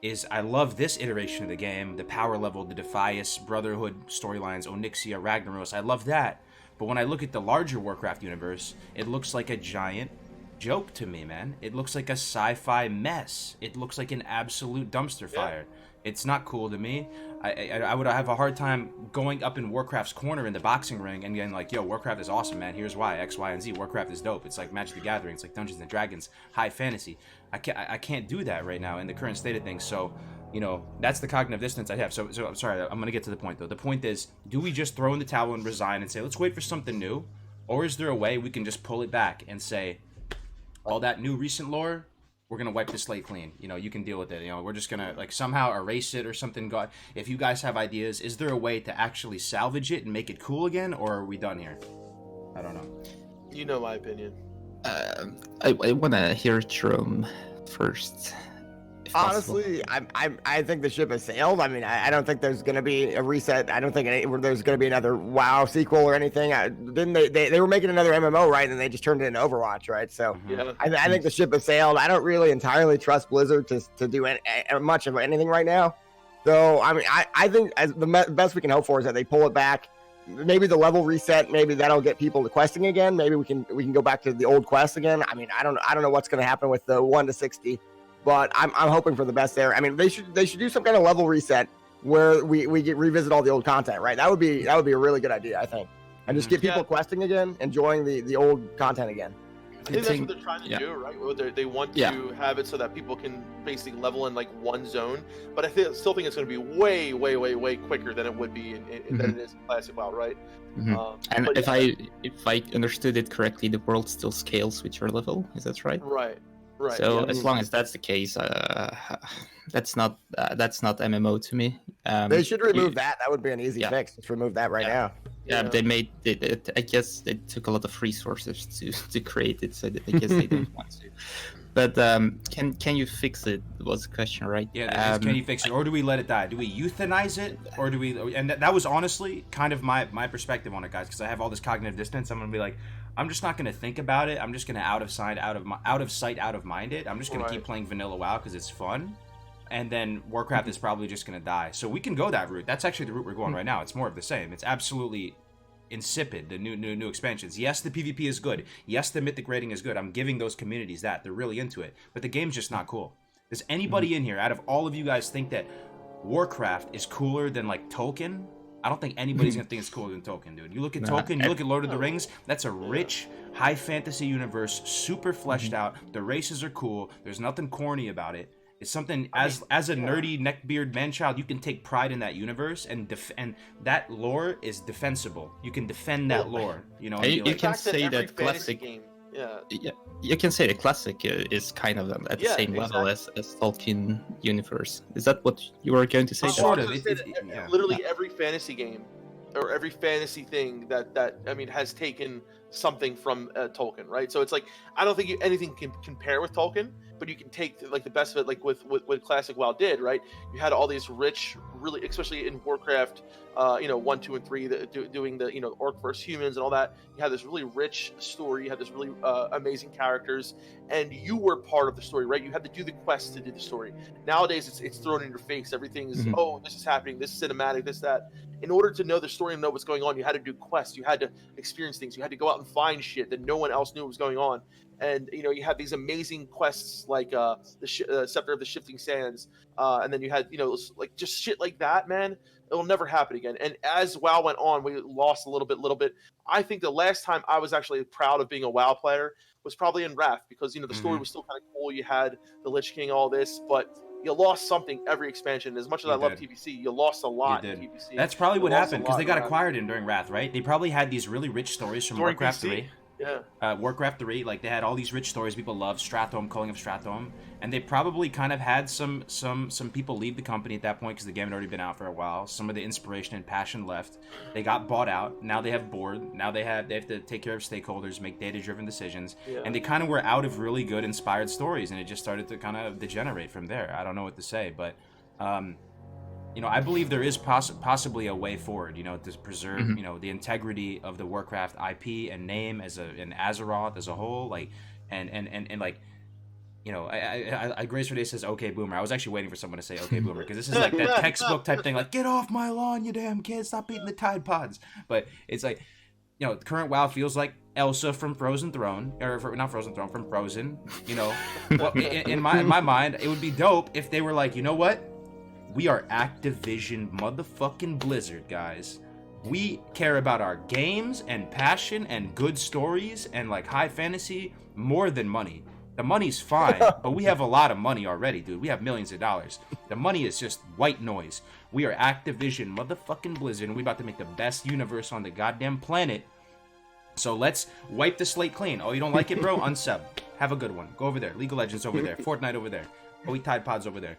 is I love this iteration of the game, the power level, the Defias, Brotherhood storylines, Onyxia, Ragnaros. I love that. But when I look at the larger Warcraft universe, it looks like a giant joke to me, man. It looks like a sci-fi mess. It looks like an absolute dumpster fire. It's not cool to me. I would have a hard time going up in Warcraft's corner in the boxing ring and getting like, yo, Warcraft is awesome, man. Here's why, X, Y, and Z. Warcraft is dope. It's like Magic the Gathering. It's like Dungeons and Dragons, high fantasy. I can't do that right now in the current state of things. So, you know, that's the cognitive dissonance I have. So I'm sorry, I'm going to get to the point, though. The point is, do we just throw in the towel and resign and say, let's wait for something new? Or is there a way we can just pull it back and say, all that new recent lore, we're gonna wipe the slate clean. You know, you can deal with it. You know, we're just gonna like somehow erase it or something. God, if you guys have ideas, is there a way to actually salvage it and make it cool again, or are we done here? I don't know. You know my opinion. I want to hear Jerome first. if possible. Honestly, I think the ship has sailed. I mean, I don't think there's going to be a reset. I don't think there's going to be another WoW sequel or anything. Didn't they were making another MMO, right? And they just turned it into Overwatch, right? So Yeah. I think the ship has sailed. I don't really entirely trust Blizzard to do much of anything right now. So I mean, I think as the best we can hope for is that they pull it back. Maybe the level reset. Maybe that'll get people to questing again. Maybe we can go back to the old quest again. I mean, I don't know what's going to happen with the 1 to 60, but I'm hoping for the best there. I mean, they should do some kind of level reset where we revisit all the old content, right? That would be a really good idea, I think, and just get people questing again, enjoying the old content again. I think that's what they're trying to do, right? They want to have it so that people can basically level in like one zone, but I still think it's going to be way, way, way, way quicker than it would be than it is in Classic WoW, right? And if I understood it correctly, the world still scales with your level. Is that right? Right. So as long as that's the case, that's not MMO to me. They should remove that. That would be an easy fix. Just remove that right now. Yeah, they made it. I guess they took a lot of resources to create it, so I guess they didn't want to. But can you fix it? Was the question, right? Yeah, can you fix it, or do we let it die? Do we euthanize it, or do we? And that was honestly kind of my perspective on it, guys, because I have all this cognitive dissonance. I'm gonna be like, I'm just not gonna think about it. I'm just gonna out of sight, out of mind it. I'm just gonna keep playing vanilla WoW because it's fun. And then Warcraft is probably just going to die. So we can go that route. That's actually the route we're going right now. It's more of the same. It's absolutely insipid, the new expansions. Yes, the PvP is good. Yes, the mythic rating is good. I'm giving those communities that. They're really into it. But the game's just not cool. Does anybody in here, out of all of you guys, think that Warcraft is cooler than, like, Tolkien? I don't think anybody's going to think it's cooler than Tolkien, dude. You look at Tolkien, you look at Lord of the Rings, that's a rich, high fantasy universe, super fleshed out. The races are cool. There's nothing corny about it. It's something as a nerdy neckbeard man-child, you can take pride in that universe, and that lore is defensible. You can defend that lore. You know, you can say that classic. Game. You can say the classic is kind of at the same level as Tolkien universe. Is that what you were going to say? Sort of. Literally every fantasy game or every fantasy thing that I mean has taken something from Tolkien, right? So it's like I don't think anything can compare with Tolkien, but you can take like the best of it, like with Classic WoW did, right? You had all these rich, really, especially in Warcraft, 1, 2, and 3, doing the orc versus humans and all that. You had this really rich story. You had this really amazing characters, and you were part of the story, right? You had to do the quest to do the story. Nowadays, it's thrown in your face. Everything's this is happening, this is cinematic, this that. In order to know the story and know what's going on, you had to do quests. You had to experience things. You had to go out and find shit that no one else knew was going on. And you had these amazing quests like the Scepter of the Shifting Sands, and then you had like just shit like that, man. It'll never happen again. And as WoW went on, we lost a little bit. I think the last time I was actually proud of being a WoW player was probably in Wrath, because the story was still kind of cool. You had the Lich King, all this, but you lost something every expansion. As much as I love TBC, you lost a lot in TBC. That's probably what happened, because they got acquired during Wrath, right? They probably had these really rich stories from Warcraft 3. Yeah. Warcraft 3, like they had all these rich stories people loved, Stratholme, Calling of Stratholme, and they probably kind of had some people leave the company at that point because the game had already been out for a while. Some of the inspiration and passion left. They got bought out. Now they have board. Now they have to take care of stakeholders, make data-driven decisions, and they kind of were out of really good inspired stories, and it just started to kind of degenerate from there. I don't know what to say, but I believe there is possibly a way forward, to preserve, the integrity of the Warcraft IP and name and Azeroth as a whole, like, and like, Grace Renee says, "Okay, Boomer." I was actually waiting for someone to say, "Okay, Boomer," because this is like that textbook type thing, like, "Get off my lawn, you damn kid! Stop eating the Tide Pods." But it's like, the current WoW feels like Elsa from Frozen Throne, not Frozen Throne, from Frozen. Well, in my mind, it would be dope if they were like, you know what? We are Activision motherfucking Blizzard, guys. We care about our games and passion and good stories and like high fantasy more than money. The money's fine, but we have a lot of money already, dude. We have millions of dollars. The money is just white noise. We are Activision motherfucking Blizzard, and we about to make the best universe on the goddamn planet. So let's wipe the slate clean. Oh, you don't like it, bro? Unsub. Have a good one. Go over there. League of Legends over there. Fortnite over there. Oh, we Tide Pods over there.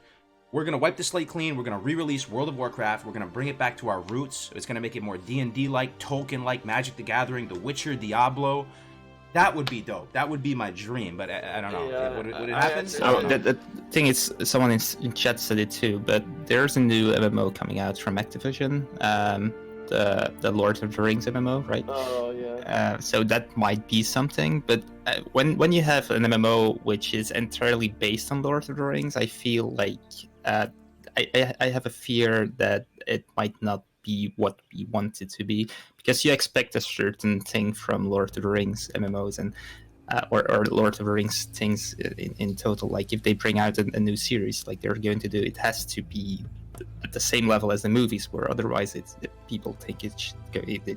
We're going to wipe the slate clean. We're going to re-release World of Warcraft. We're going to bring it back to our roots. It's going to make it more D&D-like, Tolkien-like, Magic the Gathering, The Witcher, Diablo. That would be dope. That would be my dream, but I don't know. Yeah, would it happen? The thing is, someone in chat said it too, but there's a new MMO coming out from Activision, the Lord of the Rings MMO, right? Oh yeah. So that might be something, but when you have an MMO which is entirely based on Lord of the Rings, I feel like I have a fear that it might not be what we want it to be, because you expect a certain thing from Lord of the Rings MMOs and or Lord of the Rings things in total. Like if they bring out a new series like they're going to do, it has to be at the same level as the movies were, otherwise people think it's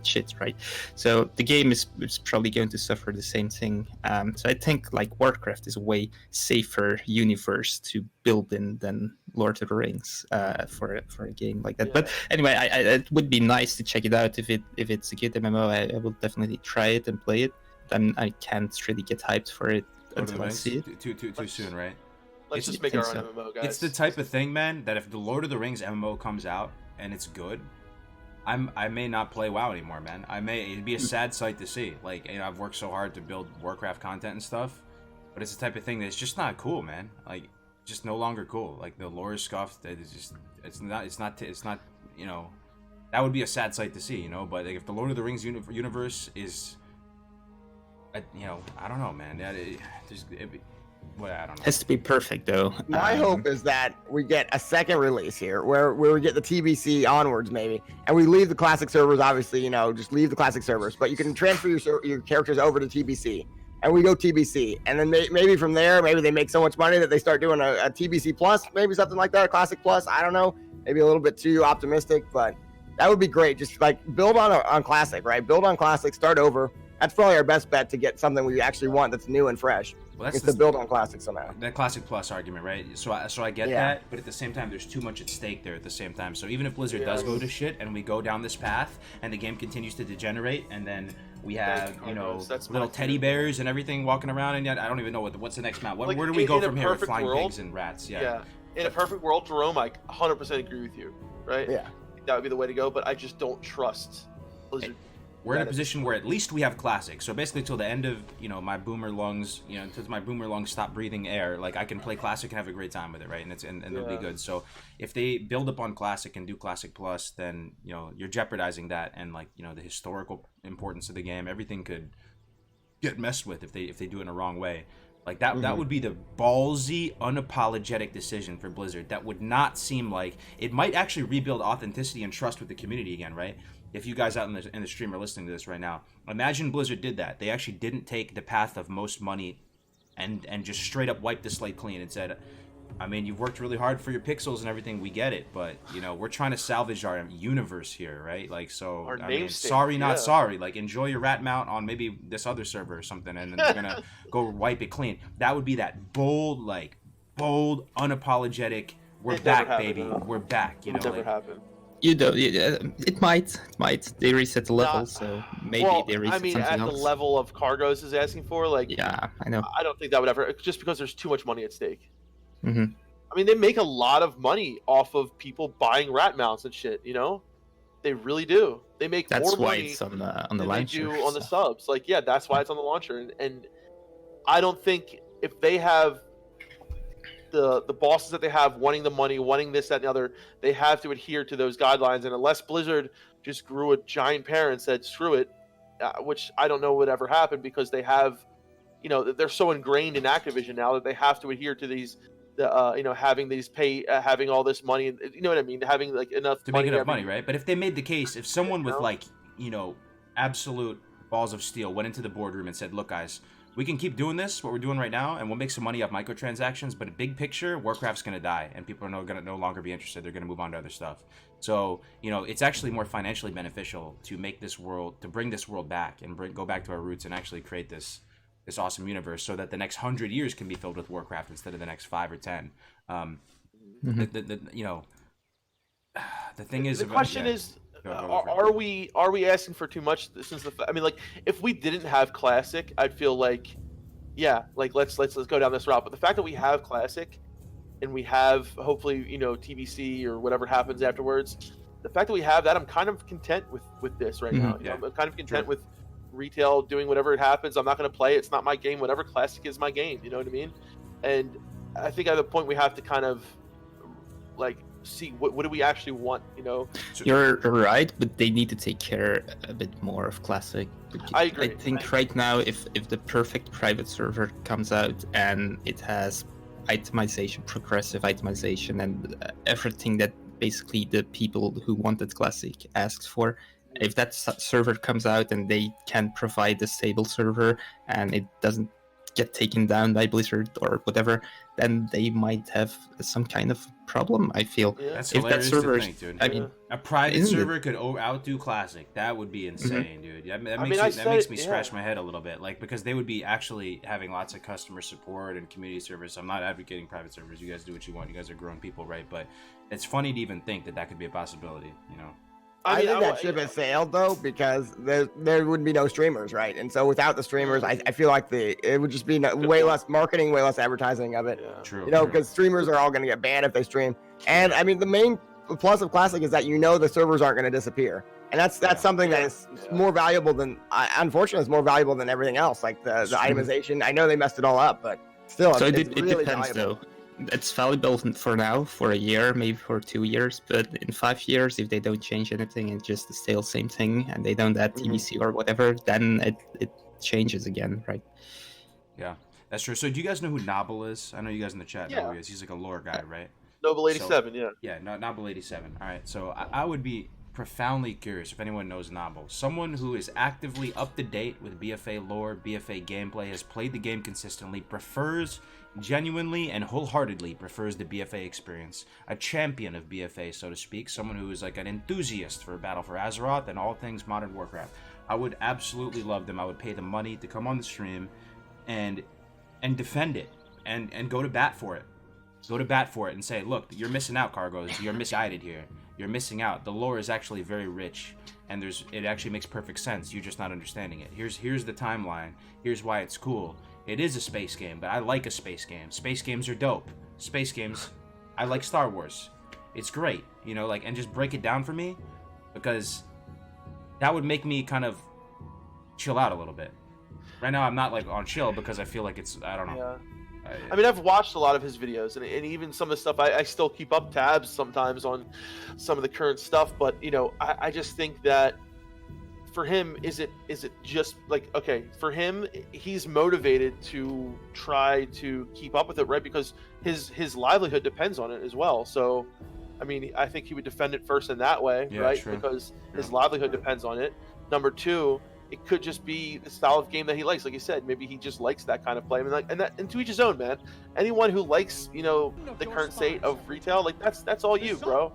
shit, right? So the game is probably going to suffer the same thing. So I think like Warcraft is a way safer universe to build in than Lord of the Rings for a game like that. Yeah. But anyway, it would be nice to check it out. If it's a good MMO, I will definitely try it and play it. I can't really get hyped for it until I see it. Too soon, right? Let's just make our own MMO, guys. It's the type of thing, man, that if the Lord of the Rings MMO comes out and it's good, I may not play WoW anymore, man. It'd be a sad sight to see. Like, I've worked so hard to build Warcraft content and stuff, but it's the type of thing that's just not cool, man. Like, just no longer cool. Like, the lore is scuffed. It's not. That would be a sad sight to see, But like, if the Lord of the Rings universe is, I don't know, man. Well, I don't know. It has to be perfect, though. My hope is that we get a second release here, where we get the TBC onwards, maybe, and we leave the classic servers. Obviously, just leave the classic servers, but you can transfer your characters over to TBC, and we go TBC, and then maybe from there, maybe they make so much money that they start doing a TBC plus, maybe something like that, a classic plus. I don't know, maybe a little bit too optimistic, but that would be great. Just like build on classic, right? Build on classic, start over. That's probably our best bet to get something we actually want that's new and fresh. Well, that's to build on classic somehow. That classic plus argument, right? So I get that, but at the same time, there's too much at stake there at the same time. So even if Blizzard does go to shit and we go down this path and the game continues to degenerate, and then we have little teddy bears and everything walking around, and I don't even know what's the next map. Where do we go from here with flying pigs and rats? Yeah. In a perfect world, Jerome, I 100% agree with you, right? Yeah. That would be the way to go, but I just don't trust Blizzard. We're in a position where at least we have classic. So basically, till the end of my boomer lungs, until my boomer lungs stop breathing air, like I can play classic and have a great time with it, right? And it'll be good. So if they build up on classic and do classic plus, then you're jeopardizing that, and the historical importance of the game, everything could get messed with if they do it in a wrong way. Like that would be the ballsy, unapologetic decision for Blizzard. That would not seem like it might actually rebuild authenticity and trust with the community again, right? If you guys out in the stream are listening to this right now, imagine Blizzard did that. They actually didn't take the path of most money and just straight up wiped the slate clean and said, I mean, you've worked really hard for your pixels and everything, we get it, but we're trying to salvage our universe here, right? Like, so sorry, not sorry. Like, enjoy your rat mount on maybe this other server or something, and then they're gonna go wipe it clean. That would be that bold, unapologetic. We're back, baby. We're back. It never happened. It might. They reset the level, so maybe they reset something else. At the level of Kargoz is asking for, yeah, I know. I don't think that would ever, just because there's too much money at stake. Mm-hmm. I mean, they make a lot of money off of people buying rat mounts and shit. They really do. They make more money it's on the than launcher, they do on the subs. That's why it's on the launcher. And I don't think if they have the bosses that they have wanting the money, wanting this, that, and the other, they have to adhere to those guidelines. And unless Blizzard just grew a giant pair and said, screw it, which I don't know would ever happen, because they have they're so ingrained in Activision now that they have to adhere to these, having these having all this money, and you know what I mean, having like enough to money make enough money, right? But if they made the case, if someone with like, absolute balls of steel went into the boardroom and said, look guys, we can keep doing this, what we're doing right now, and we'll make some money off microtransactions, but a big picture, Warcraft's going to die, and people are going to no longer be interested. They're going to move on to other stuff. So, it's actually more financially beneficial to make this world, to bring this world back and go back to our roots and actually create this awesome universe so that the next 100 years can be filled with Warcraft instead of the next 5 or 10. The thing is... The question is... Are we asking for too much? If we didn't have Classic, I'd feel like, let's go down this route. But the fact that we have Classic, and we have hopefully TBC or whatever happens afterwards, the fact that we have that, I'm kind of content with this right now. I'm kind of content with retail doing whatever it happens. I'm not going to play. It's not my game. Whatever Classic is my game. You know what I mean? And I think at the point we have to kind of see what do we actually want, You're right, but they need to take care a bit more of Classic. I agree. I think right now, if the perfect private server comes out and it has itemization, progressive itemization, and everything that basically the people who wanted Classic asks for, if that server comes out and they can provide a stable server and it doesn't get taken down by Blizzard or whatever, then they might have some kind of problem, I feel. That's if that server, to think, dude. A private server could outdo Classic. That would be insane, dude. That makes me scratch my head a little bit, because they would be actually having lots of customer support and community service. I'm not advocating private servers. You guys do what you want. You guys are grown people, right? But it's funny to even think that could be a possibility, I think that ship has sailed though, because there would be no streamers, right? And so without the streamers, I feel like it would just be way less marketing, way less advertising of it. Yeah. True. Because streamers are all going to get banned if they stream. And I mean, the main plus of Classic is that the servers aren't going to disappear, and that's something that is more valuable than, unfortunately, it's more valuable than everything else. Like the itemization. I know they messed it all up, but still, so it's it really depends valuable. though. It's valuable for now, for a year, maybe for 2 years, but in 5 years, if they don't change anything and just still same thing, and they don't add TBC or whatever, then it changes again, right? Yeah, that's true. So do you guys know who Noble is? I know you guys in the chat know who he is. He's like a lore guy, right? Noble 87, Yeah, Noble 87. All right, so I would be profoundly curious if anyone knows Noble. Someone who is actively up to date with BFA lore, BFA gameplay, has played the game consistently, genuinely and wholeheartedly prefers the BFA experience, a champion of BFA, so to speak, someone who is like an enthusiast for Battle for Azeroth and all things modern Warcraft. I would absolutely love them. I would pay them money to come on the stream and defend it and go to bat for it. Go to bat for it and say, look, you're missing out, Kargoz. You're misguided here. You're missing out. The lore is actually very rich, and it actually makes perfect sense. You're just not understanding it. Here's the timeline. Here's why it's cool. It is a space game, but I like a space game. Space games are dope. Space games, I like Star Wars. It's great, and just break it down for me, because that would make me kind of chill out a little bit. Right now, I'm not on chill because I feel like I don't know. Yeah. I mean, I've watched a lot of his videos, and even some of the stuff, I still keep up tabs sometimes on some of the current stuff, but, I just think that for him, is it just for him, he's motivated to try to keep up with it, right? Because his livelihood depends on it as well. So, I mean, I think he would defend it first in that way, right? True. Because his livelihood depends on it. Number two, it could just be the style of game that he likes. Like you said, maybe he just likes that kind of play. I mean, and to each his own, man. Anyone who likes, the current state of retail, that's all you, bro.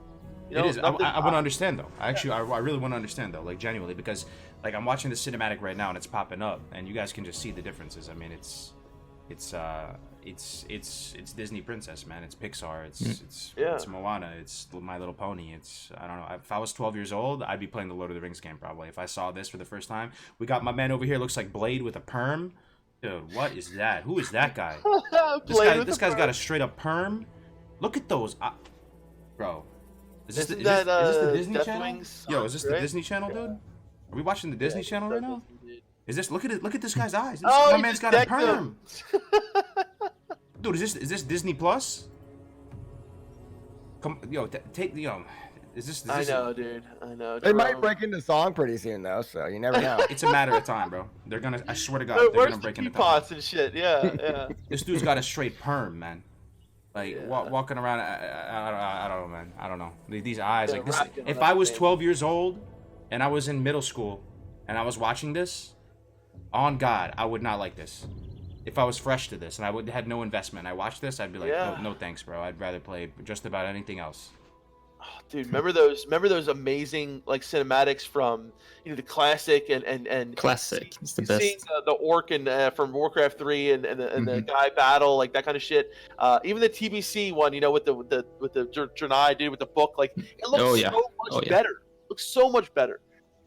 It is. I want to understand though. I really want to understand though, genuinely, because I'm watching the cinematic right now and it's popping up, and you guys can just see the differences. I mean, it's Disney Princess, man. It's Pixar. It's Moana. It's My Little Pony. I don't know. If I was 12 years old, I'd be playing the Lord of the Rings game probably. If I saw this for the first time, we got my man over here. Looks like Blade with a perm. Dude, what is that? Who is that guy? This guy's got a straight up perm. Look at those, bro. Is this the Disney Channel? Wings, Yo, is this the Disney Channel, dude? Are we watching the Disney Channel right now? Is this? Look at this guy's eyes. My man's got a perm. Dude, is this Disney Plus? Come, take Is this? I know, dude. I know. They might Jerome. break into song pretty soon, though, so you never know. It's a matter of time, bro. They're gonna. I swear to God, Where- they're Where's gonna break the into teapots and shit? Yeah, yeah. This dude's got a straight perm, man. Like Yeah. walking around, I don't know, man. I don't know. These eyes, Yeah, like this. rocking If on I that was thing. 12 years old and I was in middle school and I was watching this, on God, I would not like this. If I was fresh to this and I would had no investment, and I watched this, I'd be like, Yeah. no, thanks, bro. I'd rather play just about anything else. Oh, dude, remember those amazing like cinematics from the classic and Classic. It's the seeing best. the orc and from Warcraft 3 and the Mhm. guy battle, like that kind of shit. Even the TBC one, with the Janai dude with the book, like it looks Oh, yeah. so much Oh, yeah. better. Looks so much better.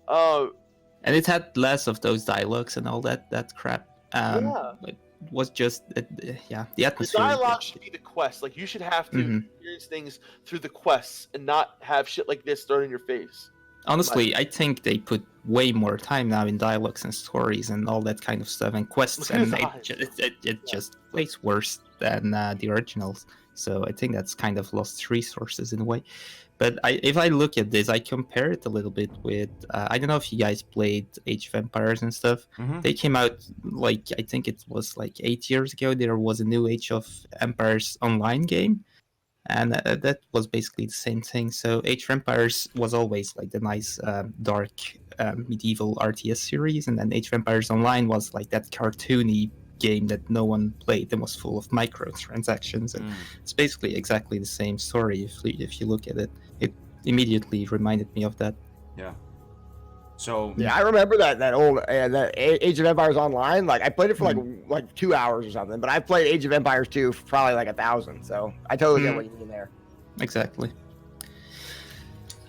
And it had less of those dialogues and all that crap. Yeah. It was just yeah, the The atmosphere. dialogue should be the quest. Like you should have to Mhm. experience things through the quests and not have shit like this thrown in your face. Honestly, I think they put way more time now in dialogues and stories and all that kind of stuff and quests, Look at and his it, eyes. it just plays worse than the originals. So I think that's kind of lost resources in a way. But if I look at this, I compare it a little bit with I don't know if you guys played Age of Empires and stuff. Mhm. They came out like I think it was like 8 years ago. There was a new Age of Empires online game, and that was basically the same thing. So Age of Empires was always like the nice dark medieval RTS series, and then Age of Empires Online was like that cartoony game that no one played and was full of microtransactions, and it's basically exactly the same story. If you look at it, it immediately reminded me of that. Yeah. So Yeah, I remember that old that Age of Empires Online. Like I played it for like 2 hours or something, but I played Age of Empires 2 for probably like 1,000. So I totally get what you mean there. Exactly.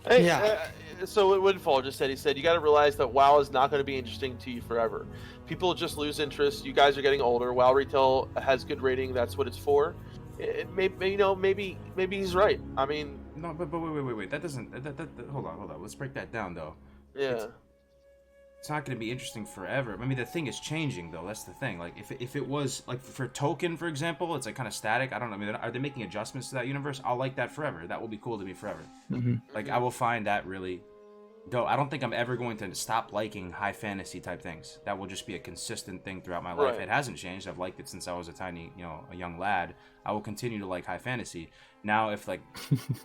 Hey, Yeah. So Windfall just said, he said, you got to realize that WoW is not going to be interesting to you forever. People just lose interest. You guys are getting older. WoW retail has good rating. That's what it's for. Maybe he's right. I mean, no, but wait. That doesn't. Hold on. Let's break that down though. yeah. It's not going to be interesting forever. I mean, the thing is changing, though. That's the thing. Like, if it was, like, for Token, for example, it's, like, kind of static. I don't know. I mean, are they making adjustments to that universe? I'll like that forever. That will be cool to me forever. Mm-hmm. Like, I will find that really dope. I don't think I'm ever going to stop liking high fantasy type things. That will just be a consistent thing throughout my life. Right. It hasn't changed. I've liked it since I was a young lad. I will continue to like high fantasy. Now, if, like,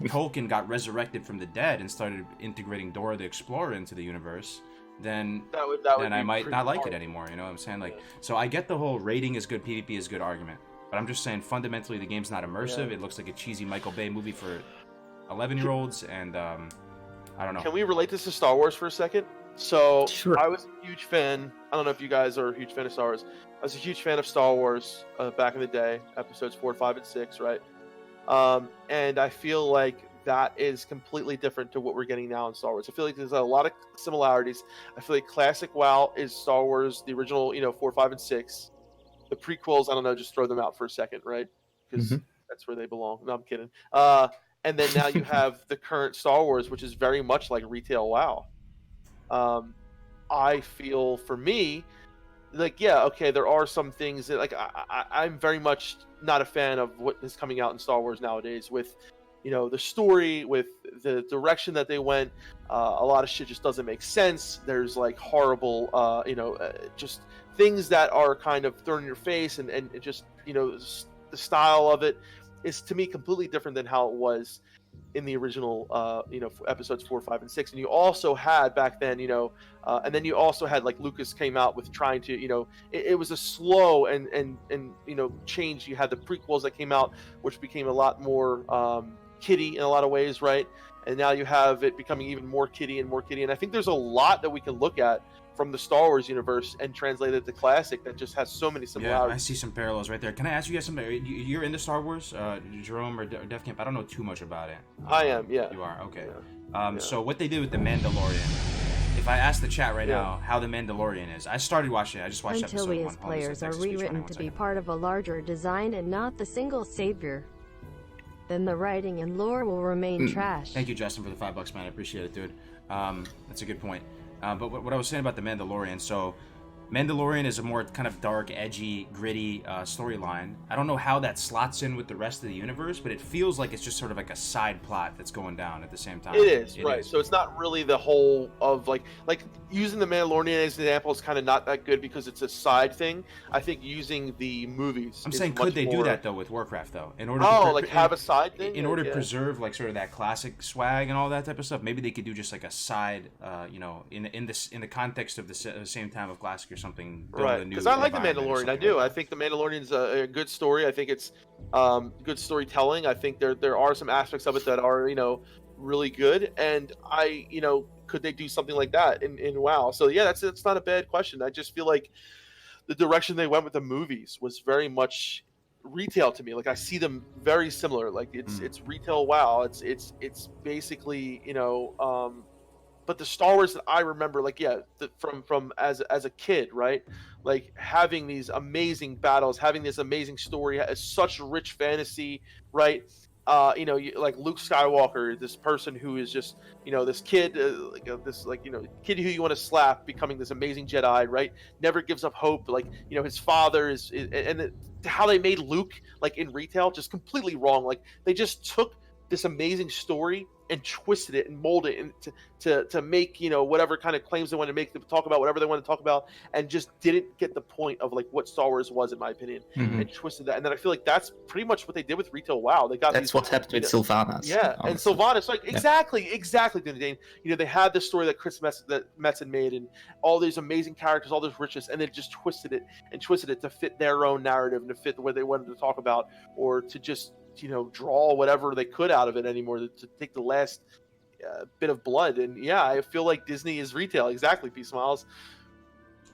Tolkien got resurrected from the dead and started integrating Dora the Explorer into the universe, then That I be might pretty not like hard. it anymore. You know what I'm saying? Like, Yeah. so I get the whole rating is good, PvP is good argument, but I'm just saying fundamentally the game's not immersive. Yeah. It looks like a cheesy Michael Bay movie for 11-year-olds, and I don't know. Can we relate this to Star Wars for a second? So Sure. I was a huge fan. I don't know if you guys are a huge fan of Star Wars. I was a huge fan of Star Wars back in the day, episodes 4, 5, and 6, right? And I feel like that is completely different to what we're getting now in Star Wars. I feel like there's a lot of similarities. I feel like classic WoW is Star Wars, the original, 4, 5, and 6. The prequels, I don't know, just throw them out for a second, right? Because Mhm. that's where they belong. No, I'm kidding. And then now you have the current Star Wars, which is very much like retail WoW. I feel, for me, like, yeah, okay, there are some things that, like, I'm very much not a fan of what is coming out in Star Wars nowadays with, the story, with the direction that they went. A lot of shit just doesn't make sense. There's, like, horrible, just things that are kind of thrown in your face, and it just, the style of it is, to me, completely different than how it was in the original, episodes 4, 5, and 6. And you also had back then, and then you also had, like, Lucas came out with trying to, it was a slow and change. You had the prequels that came out, which became a lot more kiddie in a lot of ways, right? And now you have it becoming even more kiddie and more kiddie. And I think there's a lot that we can look at from the Star Wars universe and translate it to classic that just has so many Yeah, I similarities. see some parallels right there. Can I ask you guys something? You're into Star Wars, Jerome or Defcamp? I don't know too much about it. I am, yeah. You are, okay. Yeah. So what they did with the Mandalorian? If I ask the chat right Yeah. now how the Mandalorian is, I started watching it. I just watched Until episode we 1. as Hold on a players second, are text-to-speech rewritten running, to one be second. part of a larger design and not the single savior, then the writing and lore will remain trash. Thank you, Justin, for the $5, man. I appreciate it, dude. That's a good point. But what I was saying about the Mandalorian, so Mandalorian is a more kind of dark, edgy, gritty storyline. I don't know how that slots in with the rest of the universe, but it feels like it's just sort of like a side plot that's going down at the same time. It is, right. So it's not really the whole of like using the Mandalorian as an example is kind of not that good because it's a side thing. I think using the movies. I'm saying, could they do that though with Warcraft though? In order to have a side thing. In order to preserve like sort of that classic swag and all that type of stuff, maybe they could do just like a side, in the context of the same time of classic or something. Right. Because I like the Mandalorian. I do. I think the Mandalorian's a good story. I think it's good storytelling. I think there are some aspects of it that are really good, and could they do something like that in WoW? So yeah, that's not a bad question. I just feel like the direction they went with the movies was very much retail to me. Like I see them very similar. Like it's retail WoW. It's basically but the Star Wars that I remember, from as a kid, right? Like having these amazing battles, having this amazing story, such rich fantasy, right? Like Luke Skywalker, this person who is just, this kid, kid who you want to slap, becoming this amazing Jedi, right? Never gives up hope. Like, his father and how they made Luke, like in retail, just completely wrong. Like they just took this amazing story and twisted it and molded it to make whatever kind of claims they want to make, to talk about whatever they want to talk about, and just didn't get the point of like what Star Wars was, in my opinion, and twisted that. And then I feel like that's pretty much what they did with retail WoW. They got that's what happened with Sylvanas. Yeah, honestly. And Sylvanas, like exactly, Dunedain. They had this story that Chris Metzen made, and all these amazing characters, all this richness, and they just twisted it to fit their own narrative and to fit what they wanted to talk about, or to just draw whatever they could out of it anymore, to take the last bit of blood. And yeah, I feel like Disney is retail. Exactly, P Smiles.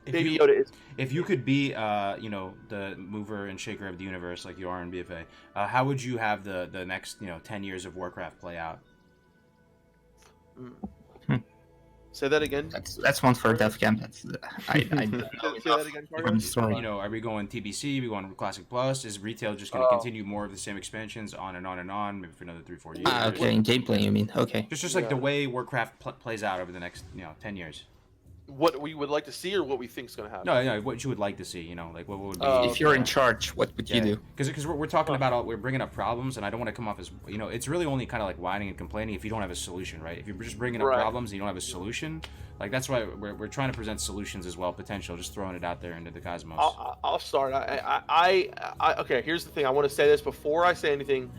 Baby Yoda is. If you could be, the mover and shaker of the universe like you are in BFA, how would you have the next 10 years of Warcraft play out? Say that again. That's one for Defcamp. I don't know Say that again, Kargoz. Are we going TBC? Are we going Classic Plus? Is retail just going to continue more of the same expansions on and on and on, maybe for another 3-4 years? Okay, in gameplay, you mean? Okay. Just like the way Warcraft plays out over the next 10 years. What we would like to see, or what we think is going to happen? No, what you would like to see. Like what would be? If you're in charge, what would you do? Because we're talking about we're bringing up problems, and I don't want to come off as it's really only kind of like whining and complaining if you don't have a solution, right? If you're just bringing up problems and you don't have a solution, like that's why we're trying to present solutions as well, potential, just throwing it out there into the cosmos. I'll start. Okay. Here's the thing. I want to say this before I say anything.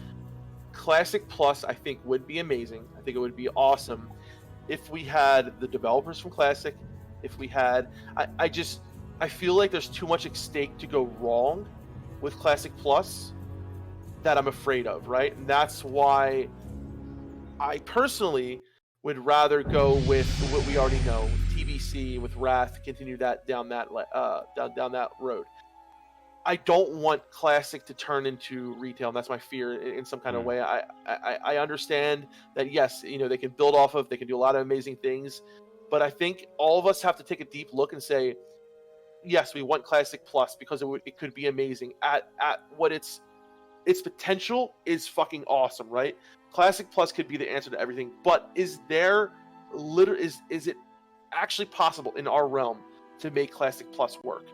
Classic Plus, I think, would be amazing. I think it would be awesome if we had the developers from Classic. If we had, I feel like there's too much at stake to go wrong with Classic Plus that I'm afraid of, right? And that's why I personally would rather go with what we already know, with TBC, with Wrath, continue that down that road. I don't want Classic to turn into retail, and that's my fear in some kind of way. I understand that, yes, they can build off of, they can do a lot of amazing things. But I think all of us have to take a deep look and say, yes, we want Classic Plus because it could be amazing at what its potential is fucking awesome, right? Classic Plus could be the answer to everything, but is it actually possible in our realm to make Classic Plus work?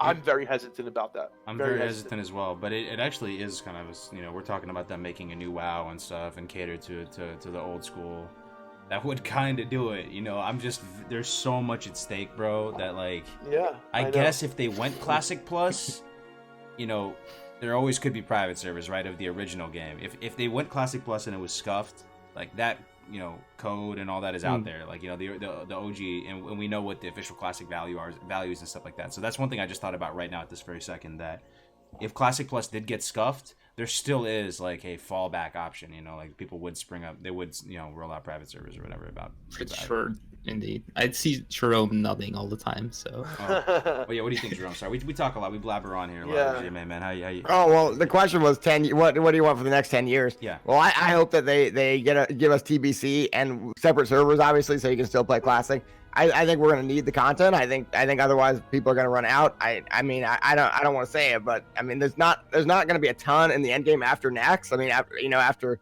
I'm very hesitant about that. I'm very hesitant as well, but it actually is kind of we're talking about them making a new WoW and stuff and cater to the old school. That would kind of do it, there's so much at stake, bro, that I guess if they went Classic Plus, there always could be private servers, right, of the original game. If they went Classic Plus and it was scuffed, like that, code and all that is out there, like, the OG, and we know what the official Classic values and stuff like that. So that's one thing I just thought about right now at this very second, that if Classic Plus did get scuffed, there still is like a fallback option, like people would spring up, they would, roll out private servers or whatever about. Pretty sure, indeed. I'd see Jerome nodding all the time, so. Well, yeah, what do you think, Jerome? Sorry, we talk a lot, we blabber on here a lot. Yeah, man, how you? Oh, well, the question was what do you want for the next 10 years? Yeah. Well, I hope that they give us TBC and separate servers, obviously, so you can still play Classic. I think we're going to need the content. I think otherwise people are going to run out. I don't want to say it, but I mean, there's not going to be a ton in the end game after next. I mean, after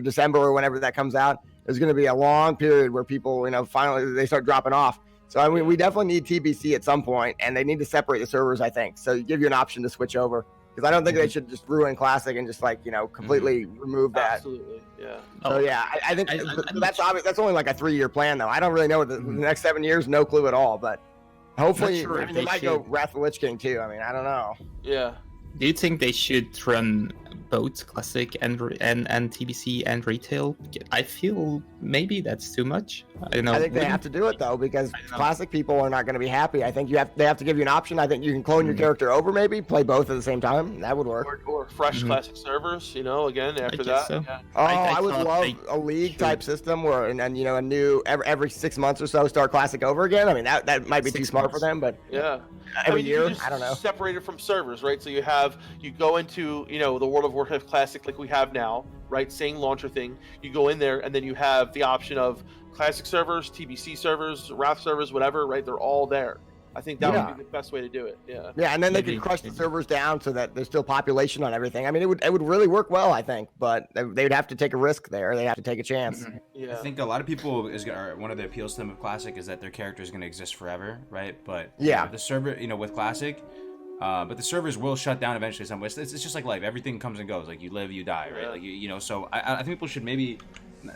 December or whenever that comes out, there's going to be a long period where people, finally they start dropping off. So I mean, we definitely need TBC at some point, and they need to separate the servers, I think. So give you an option to switch over, because I don't think they should just ruin Classic and just like completely remove that. Absolutely, yeah. So yeah, I think that's obvious. That's only like a 3-year plan, though. I don't really know what the next 7 years. No clue at all. But hopefully, Sure they might go Wrath of the Lich King too. I mean, I don't know. Yeah. Do you think they should run both classic and TBC and retail? I feel maybe that's too much. I don't know. I think they have to do it though, because Classic people are not going to be happy. I think they have to give you an option. I think you can clone your character over, maybe play both at the same time. That would work. Or fresh classic servers, again after that. So. Yeah. Oh, I would love a league type system where and a new every 6 months or so start Classic over again. I mean that might be too smart for them, but yeah. every you year, just I don't know. Separate it from servers, right? So you go into the World of Warcraft Classic like we have now, right? Same launcher thing. You go in there, and then you have the option of Classic servers, TBC servers, Wrath servers, whatever, right? They're all there. I think that would be the best way to do it. Yeah. Yeah, and then they could crush the servers down so that there's still population on everything. I mean, it would really work well, I think, but they would have to take a risk there. They'd have to take a chance. Yeah. I think a lot of people one of the appeals to them of Classic is that their character is going to exist forever, right? But the server, with Classic, but the servers will shut down eventually. Somewhere, it's just like life. Everything comes and goes. Like you live, you die, right? Like So I think people should maybe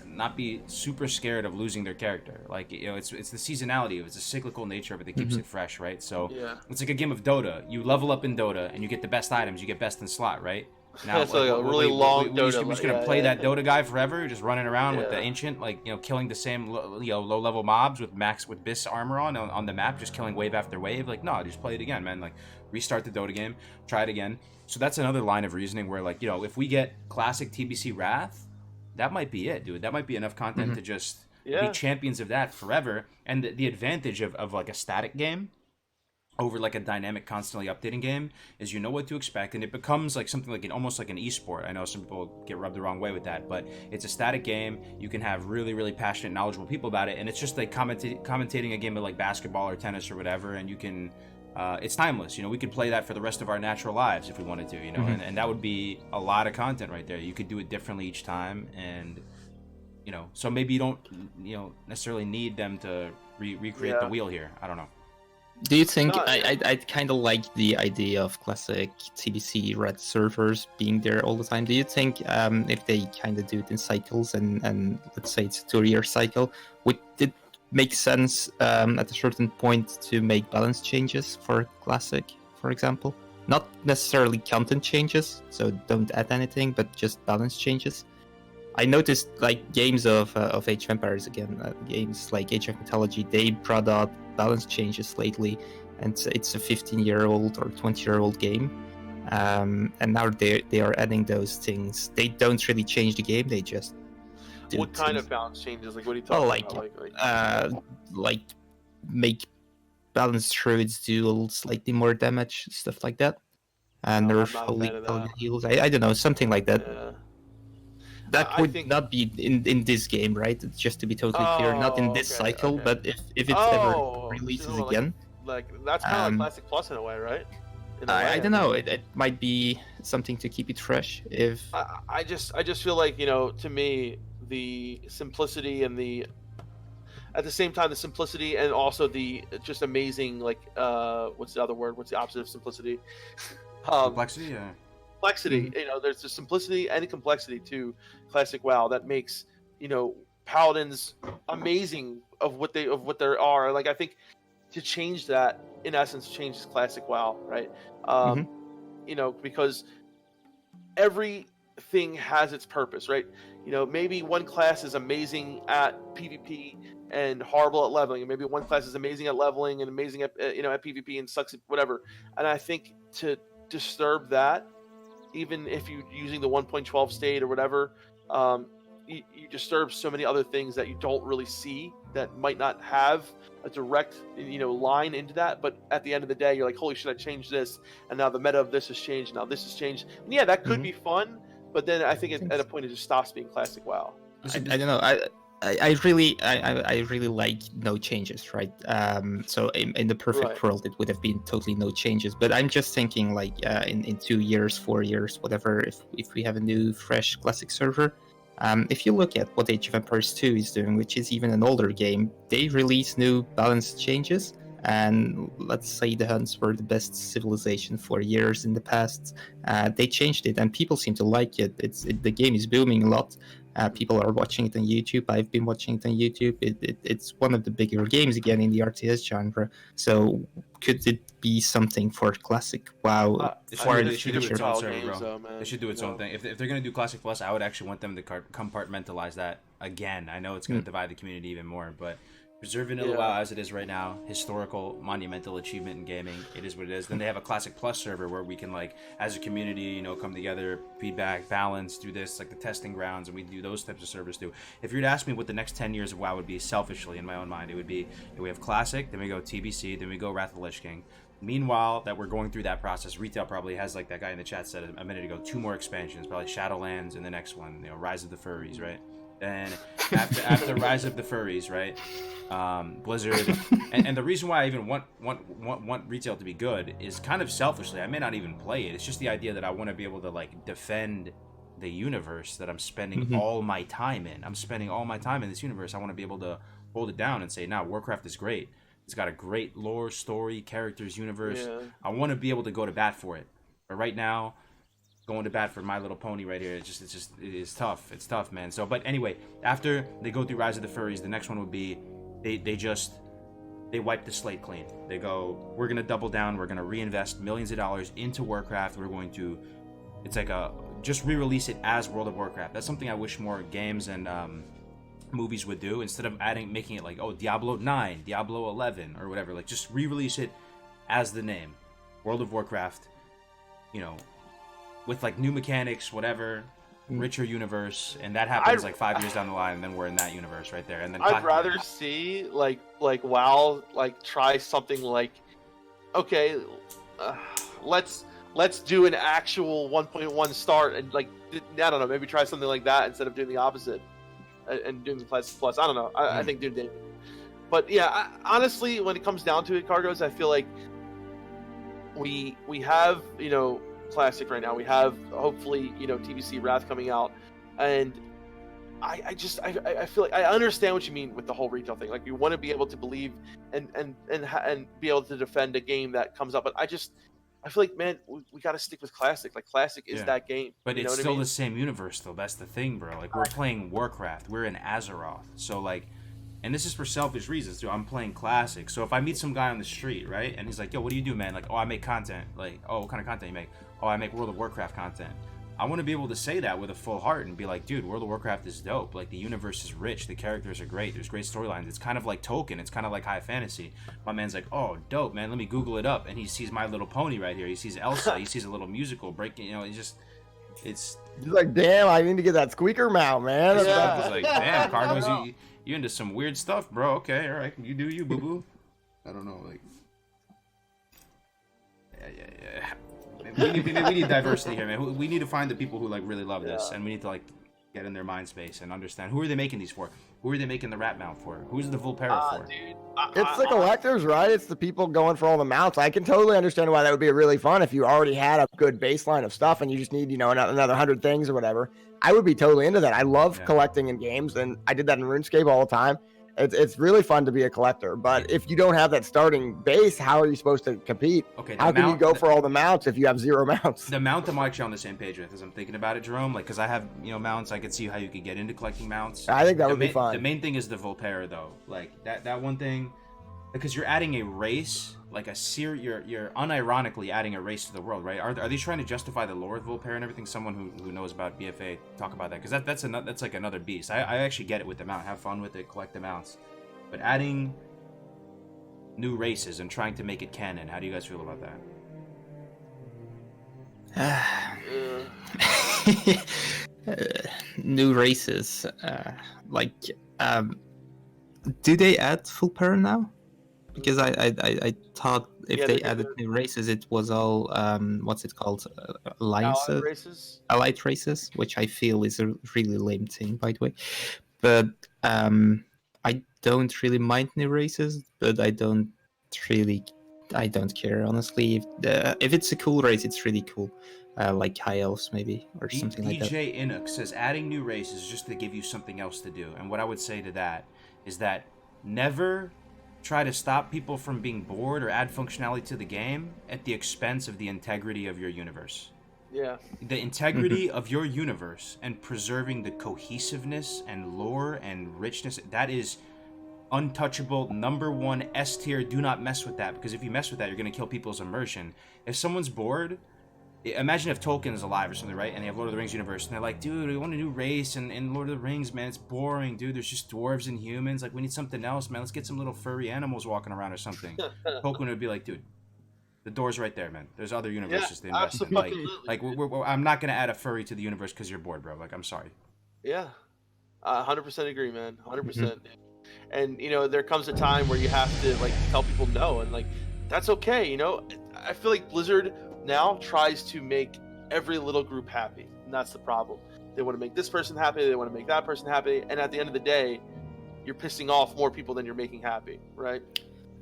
not be super scared of losing their character. Like it's the seasonality, it's the cyclical nature of it that keeps it fresh, right? So it's like a game of Dota. You level up in Dota and you get the best items. You get best in slot, right? Now it's like a really long Dota. We're just gonna play that Dota guy forever, just running around with the ancient, killing the same low level mobs with Bis armor on the map, just killing wave after wave. Like no, just play it again, man. Like restart the Dota game, try it again. So that's another line of reasoning where if we get classic TBC Wrath, that might be it, dude. That might be enough content to just be champions of that forever. And the advantage of like a static game over like a dynamic, constantly updating game is you know what to expect, and it becomes like something like almost like an esport. I know some people get rubbed the wrong way with that, but it's a static game. You can have really, really passionate, knowledgeable people about it, and it's just like commentating a game of like basketball or tennis or whatever, and you can. It's timeless, we could play that for the rest of our natural lives if we wanted to, and that would be a lot of content right there. You could do it differently each time, and so maybe you don't necessarily need them to recreate the wheel here. I don't know. Do you think I kind of like the idea of classic TBC red servers being there all the time? Do you think if they kind of do it in cycles and let's say it's a 2-year cycle, would it make sense at a certain point to make balance changes for classic, for example? Not necessarily content changes, so don't add anything, but just balance changes. I noticed like games of Age of Empires again, games like Age of Mythology, they brought out balance changes lately, and it's a 15-year-old or 20-year-old game, and now they are adding those things. They don't really change the game; they just do what kind of balance changes? Like what are you talking about? Like make balance druids do slightly more damage, stuff like that, and nerf holy heals. I don't know, something like that. Yeah. That would not be in this game, right? Just to be totally clear, not in this cycle, but if it ever releases again. Like that's kind of like Classic Plus in a way, right? I don't know. It might be something to keep it fresh. If I just feel like to me the simplicity and at the same time the simplicity and also the just amazing what's the other word? What's the opposite of simplicity? Complexity. Yeah. Complexity. There's the simplicity and the complexity to Classic WoW that makes Paladins amazing of what they are. Like I think to change that in essence changes Classic WoW, right? Because everything has its purpose, right? Maybe one class is amazing at PvP and horrible at leveling, and maybe one class is amazing at leveling and amazing at at PvP and sucks at whatever. And I think to disturb that, even if you're using the 1.12 state or whatever, you disturb so many other things that you don't really see that might not have a direct line into that, but at the end of the day you're like, holy shit, I changed this, and now the meta of this has changed, now this has changed, and yeah, that could be fun, but then I think at a point it just stops being Classic WoW. I don't know. I really like no changes, right? So in the perfect world, it would have been totally no changes. But I'm just thinking, like, in 2 years, 4 years, whatever, if we have a new, fresh classic server, If you look at what Age of Empires 2 is doing, which is even an older game, they release new balance changes. And let's say the Huns were the best civilization for years in the past. They changed it, and people seem to like it. The game is booming a lot. People are watching it on YouTube. I've been watching it on YouTube. It's one of the bigger games again in the RTS genre. So could it be something for classic WoW for the They should do its future? own Wild server, games, bro. though, man. They should do its own thing. If they're gonna do Classic Plus, I would actually want them to compartmentalize that again. I know it's gonna divide the community even more, but preserve vanilla WoW as it is right now, historical, monumental achievement in gaming. It is what it is. Then they have a Classic Plus server where we can, like, as a community, you know, come together, feedback, balance, do this, like the testing grounds, and we do those types of servers too. If you were to ask me what the next 10 years of WoW would be, selfishly in my own mind, it would be we have Classic, then we go TBC, then we go Wrath of the Lich King. Meanwhile, that we're going through that process, retail probably has, like that guy in the chat said a minute ago, 2 more expansions, probably Shadowlands and the next one, you know, Rise of the Furries, right? Then after Rise of the Furries, right? Blizzard, and the reason why I even want retail to be good is kind of selfishly. I may not even play it. It's just the idea that I want to be able to, like, defend the universe that I'm spending all my time in. I'm spending all my time in this universe. I want to be able to hold it down and say, "Nah, Warcraft is great. It's got a great lore, story, characters, universe. Yeah. I want to be able to go to bat for it." But right now, going to bat for My Little Pony right here, it is tough. It's tough, man. So, but anyway, after they go through Rise of the Furries, the next one would be they wipe the slate clean. They go, we're gonna double down. We're gonna reinvest millions of dollars into Warcraft. We're going to, it's like just re-release it as World of Warcraft. That's something I wish more games and movies would do, instead of making it like, oh, Diablo 9, Diablo 11, or whatever. Like, just re-release it as the name, World of Warcraft. You know, with like new mechanics, whatever, richer universe, and that happens like 5 years down the line, and then we're in that universe right there. And then I'd rather see like WoW like try something like, okay, let's do an actual 1.1 start, and like, I don't know, maybe try something like that instead of doing the opposite and doing the plus. I don't know. I think Dunedain. But yeah, honestly, when it comes down to it, Kargoz, I feel like we have, you know, Classic right now. We have, hopefully, you know, TBC Wrath coming out, and I feel like I understand what you mean with the whole retail thing. Like, you want to be able to believe and be able to defend a game that comes up, but I feel like, man, we got to stick with Classic. Like, Classic is that game. But you know it's what still I mean? the same universe, though. That's the thing, bro. Like, we're playing Warcraft. We're in Azeroth. So, like, and this is for selfish reasons, too. I'm playing Classic. So if I meet some guy on the street, right, and he's like, yo, what do you do, man? Like, oh, I make content. Like, oh, what kind of content you make? Oh, I make World of Warcraft content. I want to be able to say that with a full heart and be like, dude, World of Warcraft is dope. Like, the universe is rich. The characters are great. There's great storylines. It's kind of like Tolkien. It's kind of like high fantasy. My man's like, oh, dope, man. Let me Google it up. And he sees My Little Pony right here. He sees Elsa. He sees a little musical breaking. You know, it's He's like, damn, I need to get that squeaker mount, man. Yeah. it's like, damn, Kargoz, you into some weird stuff, bro. Okay, all right. You do you, boo-boo. I don't know, like... Yeah. We need diversity here, man. We need to find the people who, like, really love this, and we need to, like, get in their mind space and understand, who are they making these for? Who are they making the rat mount for? Who's the Vulpera for? Dude, It's the collectors, right? It's the people going for all the mounts. I can totally understand why that would be really fun if you already had a good baseline of stuff and you just need, you know, another 100 things or whatever. I would be totally into that. I love collecting in games, and I did that in RuneScape all the time. It's really fun to be a collector, but if you don't have that starting base, how are you supposed to compete? Okay, how can you go for all the mounts if you have 0 mounts? The mount I'm actually on the same page with, as I'm thinking about it, Jerome. Like, because I have, you know, mounts, I could see how you could get into collecting mounts. I think that would be fun. The main thing is the Vulpera, though. Like, that one thing, because you're adding a race, like you're unironically adding a race to the world, right? Are they trying to justify the lore of Vulpera and everything? Someone who knows about BFA, talk about that, because that's like another beast. I actually get it with the mount. Have fun with it, collect the mounts. But adding new races and trying to make it canon, how do you guys feel about that? New races, do they add Vulpera now? Because I thought if they added new races, it was all what's it called, alliances, allied races, which I feel is a really lame thing, by the way. But I don't really mind new races, but I don't care, honestly. If it's a cool race, it's really cool. like high elves maybe or something like that. DJ Inuk says adding new races is just to give you something else to do. And what I would say to that is that never try to stop people from being bored or add functionality to the game at the expense of the integrity of your universe. Yeah. The integrity of your universe and preserving the cohesiveness and lore and richness, that is untouchable, number one, S tier. Do not mess with that, because if you mess with that, you're going to kill people's immersion. If someone's bored, imagine if Tolkien is alive or something, right? And they have Lord of the Rings universe, and they're like, dude, we want a new race, and Lord of the Rings, man, it's boring, dude. There's just dwarves and humans. Like, we need something else, man. Let's get some little furry animals walking around or something. Tolkien would be like, dude, the door's right there, man. There's other universes to invest in. Like I'm not gonna add a furry to the universe because you're bored, bro. Like, I'm sorry. Yeah, 100% agree, man. 100%. And there comes a time where you have to like tell people no, and like that's okay. I feel like Blizzard now tries to make every little group happy, and that's the problem. They want to make this person happy, they want to make that person happy, and at the end of the day, you're pissing off more people than you're making happy, right?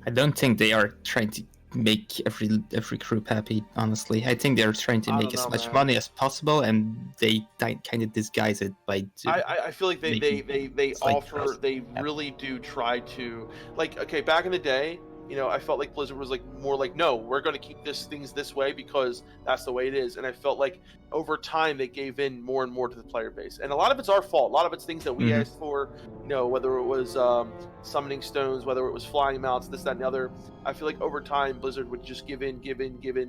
I don't think they are trying to make every group happy, honestly. I think they're trying to make as much money as possible, and they kind of disguise it by I feel like they offer, they really do try to, like, okay, back in the day, I felt like Blizzard was like more like, no, we're going to keep things this way because that's the way it is. And I felt like over time they gave in more and more to the player base, and a lot of it's our fault. A lot of it's things that we asked for, whether it was summoning stones, whether it was flying mounts, this, that, and the other. I feel like over time Blizzard would just give in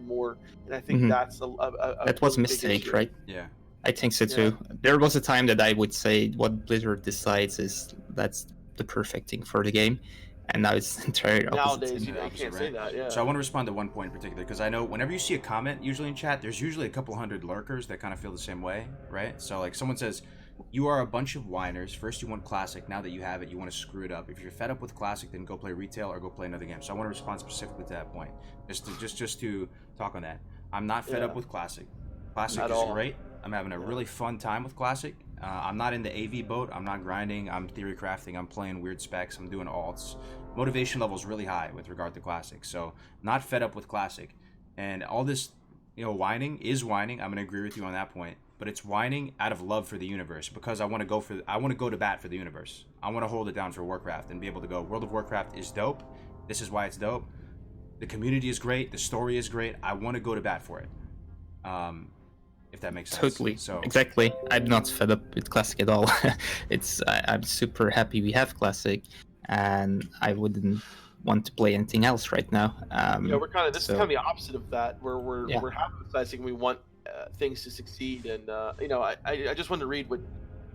more, and I think that's that was a mistake, right? Yeah, I think so too. Yeah. There was a time that I would say what Blizzard decides that's the perfect thing for the game. And now it's entirely opposite. Nowadays, you can't say that, yeah. So I want to respond to one point in particular, because I know whenever you see a comment, usually in chat, there's usually a couple hundred lurkers that kind of feel the same way, right? So, like, someone says, you are a bunch of whiners. First you want Classic. Now that you have it, you want to screw it up. If you're fed up with Classic, then go play Retail or go play another game. So I want to respond specifically to that point, just to talk on that. I'm not fed up with Classic. Classic is great. I'm having a really fun time with Classic. I'm not in the AV boat. I'm not grinding. I'm theory crafting. I'm playing weird specs. I'm doing alts. Motivation level is really high with regard to Classic. So not fed up with Classic. And all this, whining is whining. I'm going to agree with you on that point. But it's whining out of love for the universe, because I want to go to bat for the universe. I want to hold it down for Warcraft and be able to go, World of Warcraft is dope. This is why it's dope. The community is great. The story is great. I want to go to bat for it. If that makes sense. Totally. So exactly. I'm not fed up with Classic at all. I'm super happy we have Classic, and I wouldn't want to play anything else right now. We're kind of, this is kind of the opposite of that, where we're happy with Classic and we want things to succeed. And I just wanted to read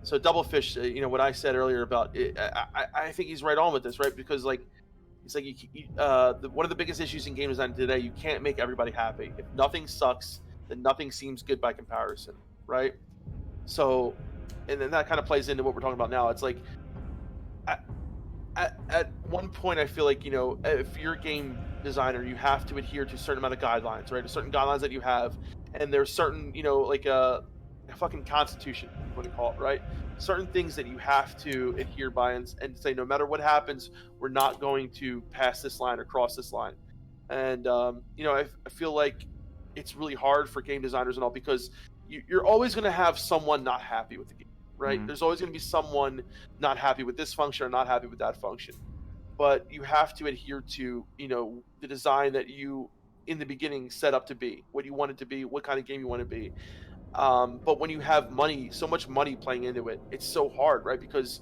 so Doublefish, what I said earlier about it, I think he's right on with this, right? Because like it's like one of the biggest issues in game design today, you can't make everybody happy. If nothing sucks, then nothing seems good by comparison, right? So, and then that kind of plays into what we're talking about now. It's like at one point, I feel like, if you're a game designer, you have to adhere to a certain amount of guidelines, right? Certain guidelines that you have, and there's certain, like a fucking constitution, what do you call it, right? Certain things that you have to adhere by and say, no matter what happens, we're not going to pass this line or cross this line. And I feel like it's really hard for game designers and all, because you're always going to have someone not happy with the game, right? There's always going to be someone not happy with this function or not happy with that function. But you have to adhere to, the design that you, in the beginning, set up to be, what you want it to be, what kind of game you want to be. But when you have so much money playing into it, it's so hard, right? Because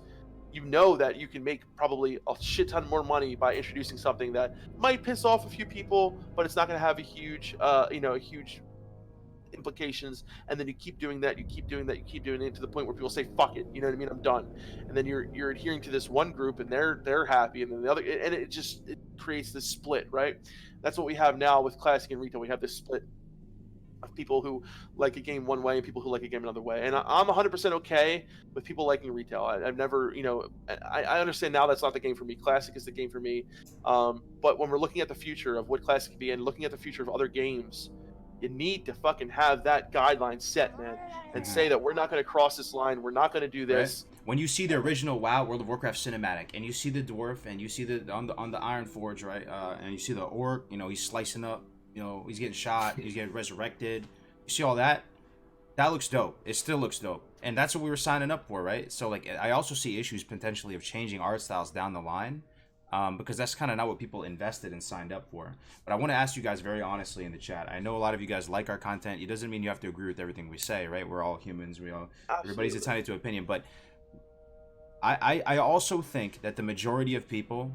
that you can make probably a shit ton more money by introducing something that might piss off a few people, but it's not going to have a huge implications. And then you keep doing that, you keep doing it to the point where people say, fuck it, you know what I mean, I'm done. And then you're adhering to this one group, and they're happy, and then the other, and it creates this split, right? That's what we have now with Classic and Retail. We have this split of people who like a game one way and people who like a game another way. And I'm 100% okay with people liking Retail. I've never, I understand now that's not the game for me. Classic is the game for me. But when we're looking at the future of what Classic can be and looking at the future of other games, you need to fucking have that guideline set, man, and say that we're not going to cross this line. We're not going to do this. Right. When you see the original WoW World of Warcraft cinematic, and you see the dwarf, and you see on the Iron Forge, right, and you see the orc, he's slicing up, he's getting shot, he's getting resurrected. You see all that? That looks dope. It still looks dope. And that's what we were signing up for, right? So, like, I also see issues potentially of changing art styles down the line, because that's kind of not what people invested and signed up for. But I want to ask you guys very honestly in the chat. I know a lot of you guys like our content. It doesn't mean you have to agree with everything we say, right? We're all humans. Everybody's entitled to opinion. But I also think that the majority of people...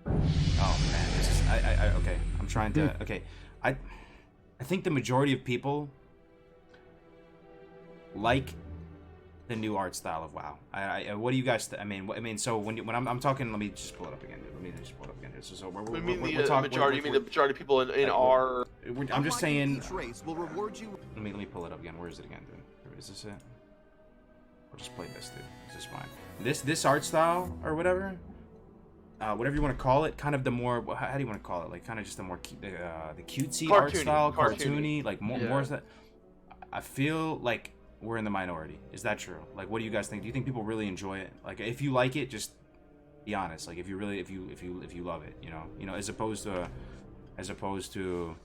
Oh, man. This is, okay. I'm trying to... Okay. I think the majority of people like the new art style of WoW. What do you guys? I mean, so when I'm talking, let me just pull it up again. So we're talking. Majority. You mean the majority of people in our? I'm just saying. Will reward you. Let me pull it up again. Where is it again, dude? Is this it? I'll just play this, dude. This is fine. This art style or whatever. Whatever you want to call it, kind of the more, how do you want to call it? Like kind of just the more the cutesy art style, cartoony, like more. I feel like we're in the minority. Is that true? Like, what do you guys think? Do you think people really enjoy it? Like, if you like it, just be honest. Like, if you love it, you know, as opposed to,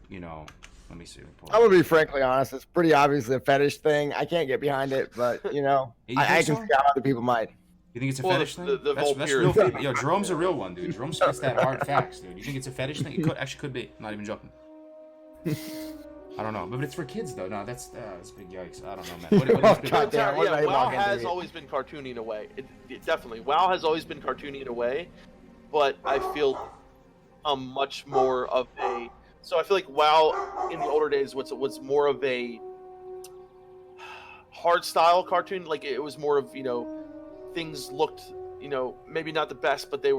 you know, let me see. I'm gonna be frankly honest. It's pretty obviously a fetish thing. I can't get behind it, but you know, I can see how other people might. You think it's a fetish thing? That's real. Yo, Jerome's a real one, dude. Jerome spits that hard facts, dude. You think it's a fetish thing? It could be. I'm not even joking. I don't know, but it's for kids though. No, that's big yikes. I don't know, man. WoW has always been cartoony in a way. It definitely. WoW has always been cartoony in a way, but I feel much more of a. So I feel like WoW in the older days was more of a hard style cartoon. Like it was more of, you know, things looked, you know, maybe not the best, but it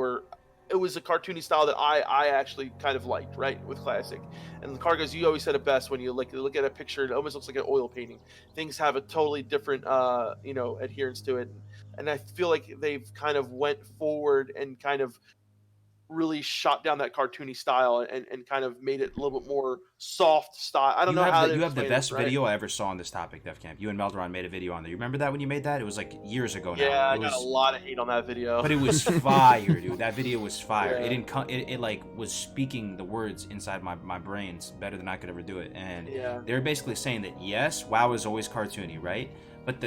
was a cartoony style that I actually kind of liked, right, with Classic. And Kargoz, you always said it best when you look at a picture, it almost looks like an oil painting. Things have a totally different, you know, adherence to it. And I feel like they've kind of went forward and kind of really shot down that cartoony style and kind of made it a little bit more soft style. I don't know how you have the best video I ever saw on this topic, Defcamp. You and Melderon made a video on there. You remember that when you made that? It was like years ago now. Yeah, I got a lot of hate on that video. But it was fire, dude. That video was fire. Yeah. It didn't come. It like was speaking the words inside my brains better than I could ever do it. And they were basically saying that yes, WoW is always cartoony, right? But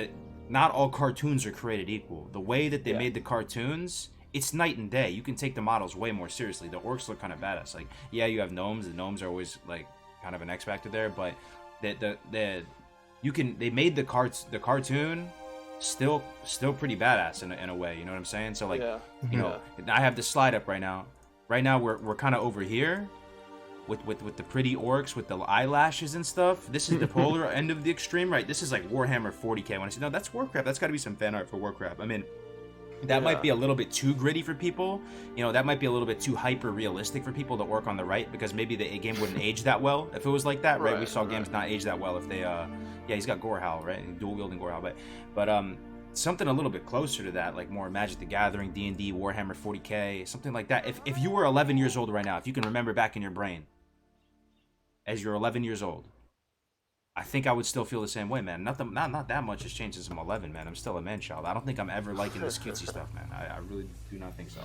not all cartoons are created equal. The way that they made the cartoons. It's night and day. You can take the models way more seriously. The orcs look kind of badass. Like, yeah, you have gnomes. The gnomes are always like kind of an X factor there, but they made the cartoon still pretty badass in a way. You know what I'm saying? So like, you know, I have the slide up right now. Right now we're kind of over here with the pretty orcs with the eyelashes and stuff. This is the polar end of the extreme, right? This is like Warhammer 40k. When I say no, that's Warcraft. That's got to be some fan art for Warcraft. I mean. That might be a little bit too gritty for people. You know, that might be a little bit too hyper realistic for people that work on the right, because maybe the game wouldn't age that well if it was like that, right? We saw games not age that well if they yeah, he's got Gorehowl, right? Dual wielding Gorehowl, but something a little bit closer to that, like more Magic the Gathering, D&D, Warhammer 40k, something like that. If you were 11 years old right now, if you can remember back in your brain as you're 11 years old, I think I would still feel the same way, man. Not that much has changed since I'm 11, man. I'm still a man-child. I don't think I'm ever liking this cutesy stuff, man. I really do not think so.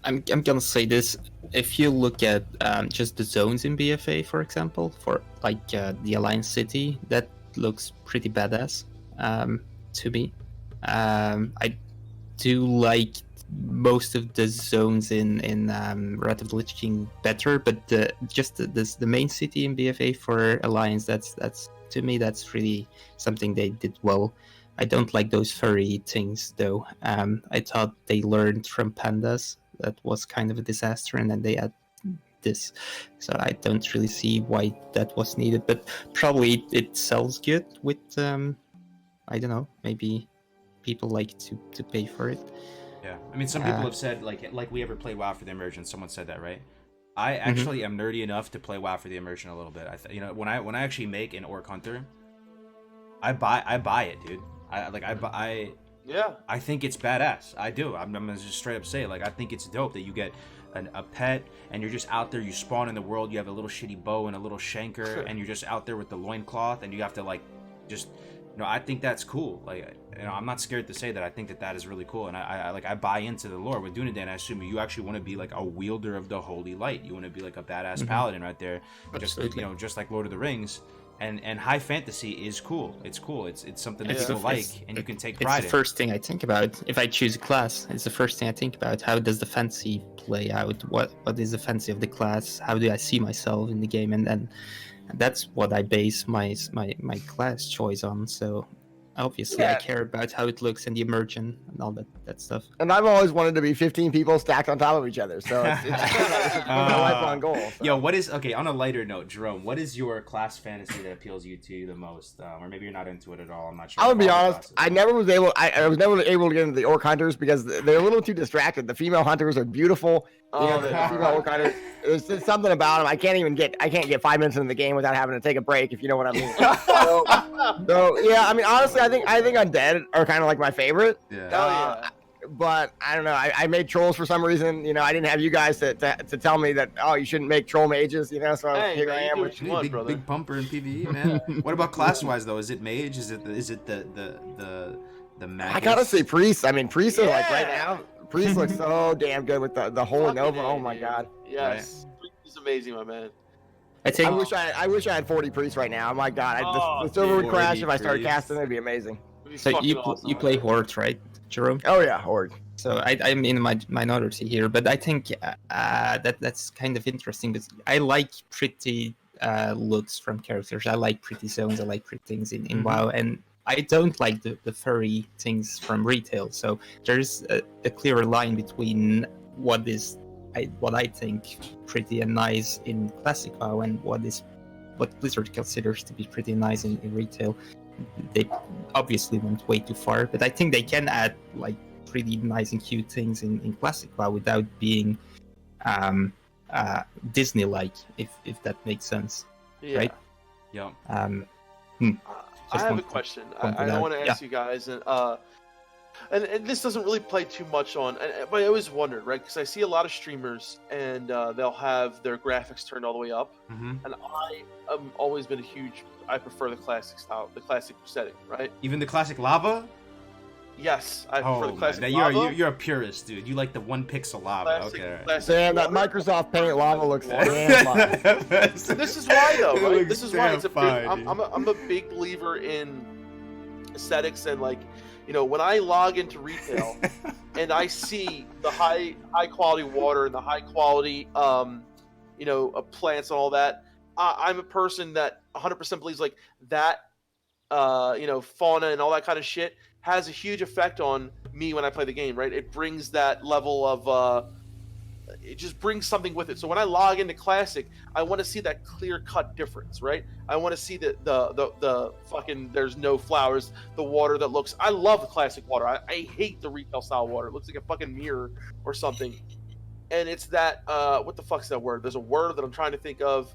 I'm gonna say this. If you look at just the zones in BFA, for example, for like the Alliance City, that looks pretty badass to me. I do like most of the zones in Wrath of the Lich King better, but just the main city in BFA for Alliance, that's to me that's really something they did well. I don't like those furry things though. I thought they learned from pandas. That was kind of a disaster, and then they add this, so I don't really see why that was needed. But probably it sells good with I don't know, maybe people like to pay for it. Yeah, I mean, some people have said like we ever play WoW for the immersion. Someone said that, right? I actually am nerdy enough to play WoW for the immersion a little bit. You know, when I actually make an Orc Hunter, I buy it, dude. I think it's badass. I do. I'm gonna just straight up say it. Like, I think it's dope that you get a pet and you're just out there. You spawn in the world. You have a little shitty bow and a little shanker, and you're just out there with the loincloth, and you have to like just. You know, I think that's cool. Like, you know, I'm not scared to say that. I think that is really cool, and I buy into the lore with Dunedain. I assume you actually want to be like a wielder of the holy light. You want to be like a badass paladin right there. Just, you know, just like Lord of the Rings. and high fantasy is cool. It's cool. It's something that It's people the like, first- and you can take It's pride the in. first thing I think about if I choose a class. It's the first thing I think about. How does the fantasy play out? What is the fantasy of the class? How do I see myself in the game? And then that's what I base my class choice on. So obviously I Yeah. care about how it looks and the immersion and all that stuff. And I've always wanted to be 15 people stacked on top of each other. So it's a lifelong goal. So. Yo, what is okay? On a lighter note, Jerome, what is your class fantasy that appeals you to the most? Or maybe you're not into it at all. I'm not sure. I would be All the honest. classes. I never was able. I was never able to get into the orc hunters because they're a little too distracted. The female hunters are beautiful. The female orc hunters. There's just something about them. I can't get 5 minutes into the game without having to take a break. If you know what I mean. So yeah, I mean, honestly, I think undead are kind of like my favorite. Yeah. Hell yeah. But I don't know. I made trolls for some reason. You know, I didn't have you guys to tell me that you shouldn't make troll mages. You know, so Hey, here man, I you am. do With, what you want, brother. Big pumper in PvE, man. What about class wise though? Is it mage? Is it the magus? I gotta say priests. I mean, priests are like right Yeah. now. Priests look so damn good with the holy Fucking nova. A, Oh my dude. god. Yes. He's amazing, my man. I think I wish I had 40 priests right now. Oh my god. Oh, The server would dude, crash if I 40 started priests. casting. It'd be amazing. It'd be so. fucking You awesome, you play man. Horde, right, Jerome? Oh yeah, horde. So I'm in my minority here, but I think that's kind of interesting. Because I like pretty looks from characters. I like pretty zones. I like pretty things in Mhm. WoW, and I don't like the furry things from retail. So there's a clearer line between what I think pretty and nice in classic WoW and what Blizzard considers to be pretty nice in retail. They obviously went way too far, but I think they can add like pretty nice and cute things in classic WoW without being Disney-like, if that makes sense. Yeah. Right? Yeah. I have a want to question. point it I out. want to ask you guys, and this doesn't really play too much on, but I always wondered, right? Because I see a lot of streamers, and they'll have their graphics turned all the way up, Mm-hmm. and I have always been I prefer the classic style, the classic setting, right? Even the classic lava. Yes, I prefer the Oh, classic man. lava. You're a purist, dude. You like the 1 pixel lava. Classic- Okay. classic Damn, that water. Microsoft Paint lava looks Water. damn fine. This is why, though, It right? looks This is why damn it's fine, I'm a big believer in aesthetics, and like, you know, when I log into retail and I see the high quality water and the high quality plants and all that, I'm a person that 100% believes like that fauna and all that kind of shit has a huge effect on me when I play the game, right? It brings that level of it just brings something with it. So when I log into Classic, I want to see that clear cut difference, right? I want to see the fucking there's no flowers, the water that looks. I love the Classic water. I hate the retail style water. It looks like a fucking mirror or something. And it's that what the fuck's that word? There's a word that I'm trying to think of,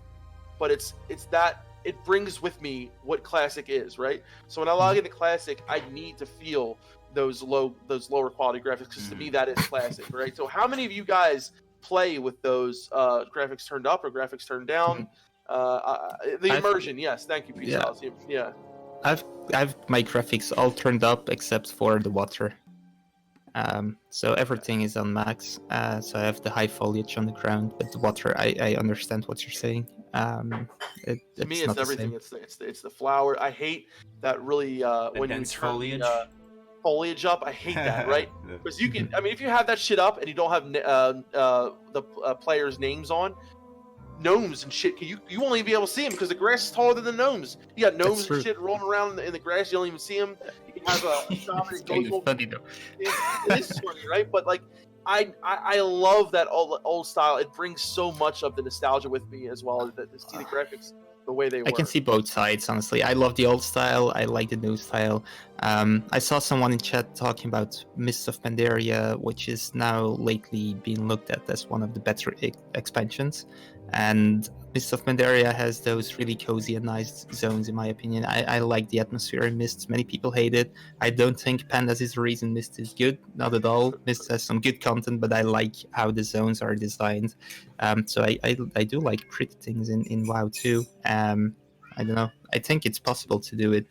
but it's that it brings with me what Classic is, right? So when I log into Classic, I need to feel those lower quality graphics because to me that is Classic, right? So how many of you guys play with those graphics turned up or graphics turned down? The immersion, yes. Thank you, Peace Alice. Yeah. I've my graphics all turned up except for the water. So everything is on max. So I have the high foliage on the ground, but the water, I understand what you're saying. To me, it's not the everything. same. It's the flower. I hate that really when you dense turn foliage? the foliage up. I hate that, right? Because you can. I mean, if you have that shit up and you don't have the players' names on, gnomes and shit, you won't even be able to see them because the grass is taller than the gnomes. You got gnomes true. and shit rolling around in the grass. You don't even see them. You can have a shaman It's that kind goes of over. funny though. It is funny, right? But like, I love that old style. It brings so much of the nostalgia with me as well as to see the graphics the way they were. I can see both sides, honestly. I love the old style. I like the new style. I saw someone in chat talking about Mists of Pandaria, which is now lately being looked at as one of the better expansions. And Mists of Pandaria has those really cozy and nice zones, in my opinion. I like the atmosphere in Mists. Many people hate it. I don't think Pandas is the reason Mist is good. Not at all. Mist has some good content, but I like how the zones are designed. So I do like pretty things in WoW too. I don't know. I think it's possible to do it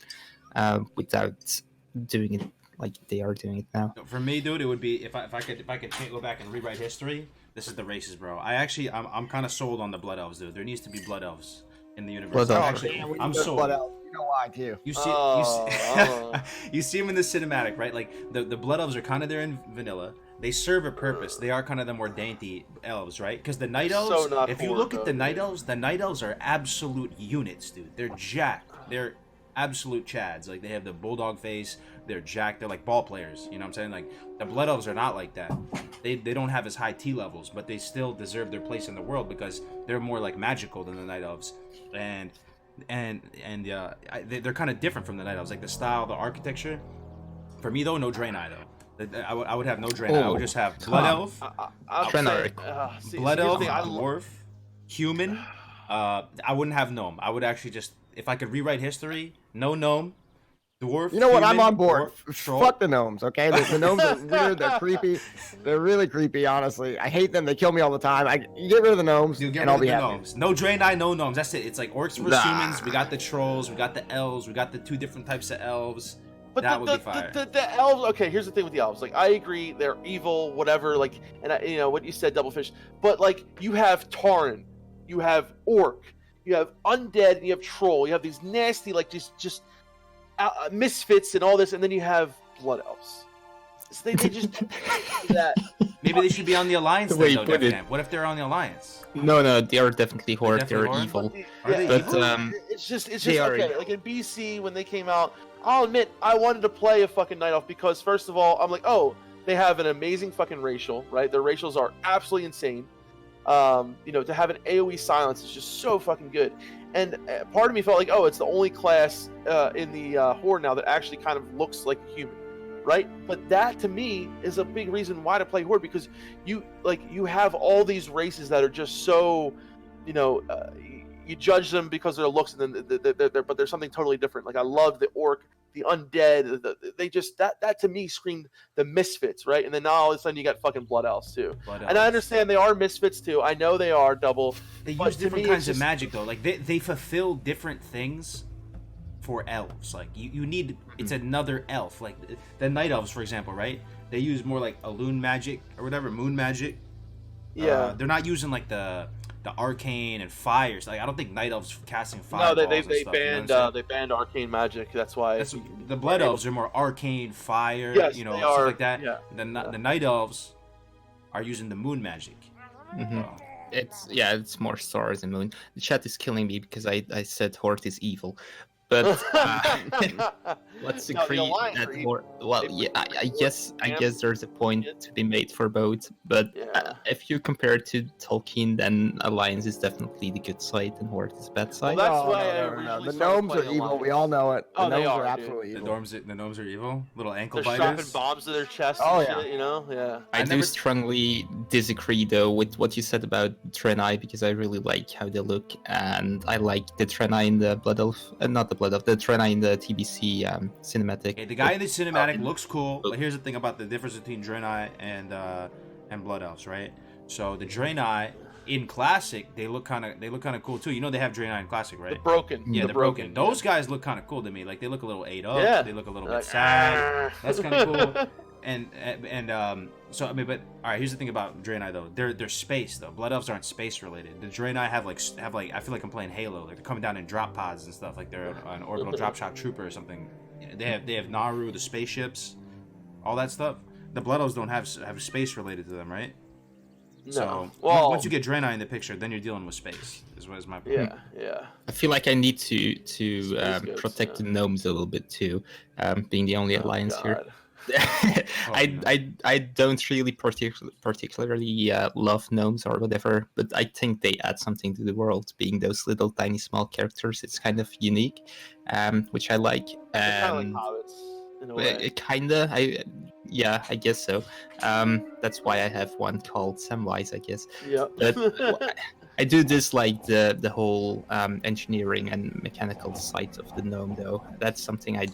without doing it like they are doing it now. For me, dude, it would be if I could go back and rewrite history. This is the races, bro. I'm kind of sold on the blood elves, dude. There needs to be blood elves in the universe. Blood elves. Actually, Damn, we I'm need those sold. blood elves. You know why too? You see, Oh. you see them in the cinematic, right? Like the blood elves are kind of there in vanilla. They serve a purpose. They are kind of the more dainty elves, right? Because the night elves, So not if you horror, look at the though, night dude. elves, the night elves are absolute units, dude. They're jacked. They're absolute chads. Like they have the bulldog face. They're jacked. They're like ball players. You know what I'm saying? Like the blood elves are not like that. They don't have as high T levels, but they still deserve their place in the world because they're more like magical than the night elves, and they're kind of different from the night elves. Like the style, the architecture. For me though, no Draenei though. I would have no Draenei. I would just have blood elf, I'm Draenei. saying, blood elf, I dwarf, human. I wouldn't have gnome. I would actually just, if I could rewrite history, no gnome, dwarf. You know what? I'm human, on board. dwarf, troll. Fuck the gnomes, okay? The gnomes are weird. They're creepy. They're really creepy, honestly. I hate them. They kill me all the time. You get rid of the gnomes, Dude, get and rid I'll of be the happy. gnomes. No Draenei, no gnomes. That's it. It's like orcs versus Nah. humans. We got the trolls. We got the elves. We got the two different types of elves. But That the, would the, be fire. the elves. Okay, here's the thing with the elves. Like, I agree, they're evil, whatever. Like, and you know what you said, Doublefish. But like, you have Tauren, you have orc, you have undead, and you have troll. You have these nasty, like, just misfits and all this, and then you have blood elves. So they just that. Maybe they should be on the alliance The way then, you though, put it. Defcamp. What if they're on the alliance? No, they are definitely horde. definitely They're horde? evil. Are they But evil? It's just they are okay. evil. Like in BC when they came out, I'll admit I wanted to play a fucking night elf because first of all, I'm like, oh, they have an amazing fucking racial, right? Their racials are absolutely insane. You know, to have an AOE silence is just so fucking good. And part of me felt like, oh, it's the only class in the horde now that actually kind of looks like a human, right? But that to me is a big reason why to play horde because you have all these races that are just so, you know, you judge them because of their looks, and then but there's something totally different. Like I love the orc, the undead. They just that to me screamed the misfits, right? And then now all of a sudden you got fucking blood elves too. Blood And I elves. understand they are misfits too. I know they are double. They but use to different me, kinds it's of just- magic though. Like they fulfill different things for elves. Like you need, it's another elf. Like the night elves, for example, right? They use more like a loon magic or whatever, moon magic. Yeah. They're not using like the arcane and fires. Like I don't think night elves casting No, fireballs. they and stuff, you know banned what I'm saying? they banned arcane magic. That's why That's, the blood elves are more arcane fire, Yes, you know, they stuff are, like that. yeah. The night elves are using the moon magic. Mhm. So, It's more stars and moon. The chat is killing me because I said horde is evil, but let's No, the agree Alliance that are evil. horde. Well, They- yeah, I guess Defcamp there's a point shit. to be made for both. But Yeah. if you compare it to Tolkien, then Alliance is definitely the good side and horde is the bad side. Well, that's No, why no, I no, no, originally The started gnomes are playing evil. Alliance. We all know it. The Oh, they gnomes are, are dude. absolutely the evil. gnomes are evil. Little ankle They're strapping biters. bombs to their chests. Oh, and yeah. shit, you know, yeah. I I do never- strongly disagree though with what you said about Draenei because I really like how they look and I like the Draenei in the Blood Elf, not the Blood Elf, the Draenei in the TBC cinematic. Okay, the guy in the cinematic in- looks cool, but here's the thing about the difference between Draenei and Blood Elves, right? So the Draenei in Classic, they look kind of cool too. You know they have Draenei in Classic, The right? broken. Yeah, the the broken. Those guys look kind of cool to me. Like they look a little ate up. Yeah. They look a little Like, bit sad. "Ah." That's kind of cool. And so I mean, but all right. Here's the thing about Draenei though. They're space though. Blood Elves aren't space related. The Draenei have like I feel like I'm playing Halo. Like they're coming down in drop pods and stuff. Like they're an orbital drop shot trooper or something. They have Naru, the spaceships, all that stuff. The Blood Elves don't have space related to them, right? No. So well, once you get Draenei in the picture, then you're dealing with space. Is my point. yeah. I feel like I need to ghosts, protect yeah. the gnomes a little bit too, being the only Oh, alliance here. God. I don't really particularly love gnomes or whatever, but I think they add something to the world, being those little tiny small characters. It's kind of unique, which I like. They're kind of like hobbits in a way. I guess so. That's why I have one called Samwise, I guess. Yep. But I do dislike the whole engineering and mechanical side of the gnome, though. That's something I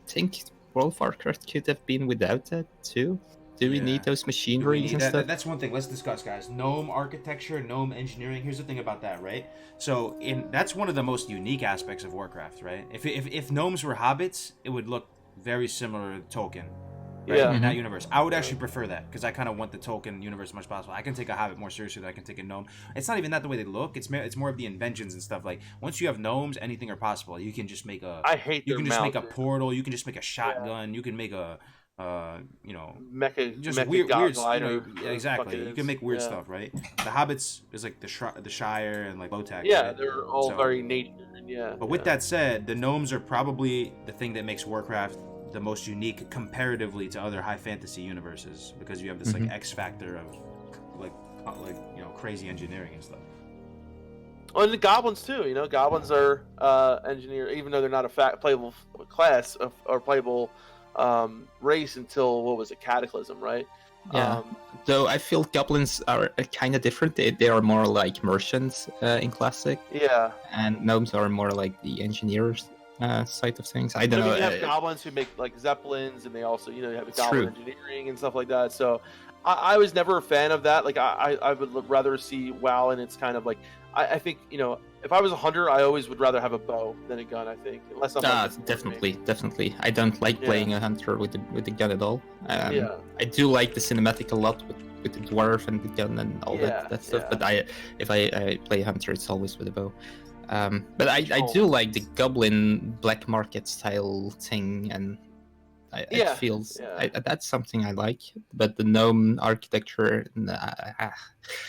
think World of Warcraft could have been without that too. Do we Yeah. need those machineries and stuff? That's one thing. Let's discuss, guys. Gnome architecture, gnome engineering. Here's the thing about that, right? So, that's one of the most unique aspects of Warcraft, right? If gnomes were hobbits, it would look very similar to Tolkien. right? Yeah. In that universe. I would actually prefer that because I kind of want the Tolkien universe as much as possible. I can take a Hobbit more seriously than I can take a gnome. It's not even that the way they look. It's more of the inventions and stuff. Like once you have gnomes, anything are possible. You can just make a. I hate You their can just make a mouth. portal. You can just make a shotgun. You can make a. You know, Mecha, just mecha weird, god you glider, know, whatever yeah, the exactly. fuck it You can is. make weird Yeah. stuff, right? The Hobbits is like the Shire and like Low-Tech. Yeah, right? they're all So- very nature. Yeah. But with yeah. that said, the gnomes are probably the thing that makes Warcraft the most unique comparatively to other high fantasy universes because you have this like X factor of like you know crazy engineering and stuff. Oh, and the goblins too. You know, goblins are engineer, even though they're not a playable class or playable race until what was it, Cataclysm, right? Yeah. Though I feel goblins are kind of different. They are more like merchants in classic, Yeah. and gnomes are more like the engineers side of things. I don't But I know. mean, you have goblins who make like zeppelins, and they also, you know, have It's goblin true. engineering and stuff like that. So I was never a fan of that. Like I would rather see WoW, and it's kind of like I think, you know, if I was a hunter, I always would rather have a bow than a gun. I think, unless I'm like, Definitely. I don't like Yeah. playing a hunter with the gun at all. Yeah. I do like the cinematic a lot with the dwarf and the gun and all Yeah, that stuff. yeah. But if I play hunter, it's always with a bow. But I Control. do like the goblin black market style thing, and Yeah, it feels yeah. that's something I like. But the gnome architecture, nah,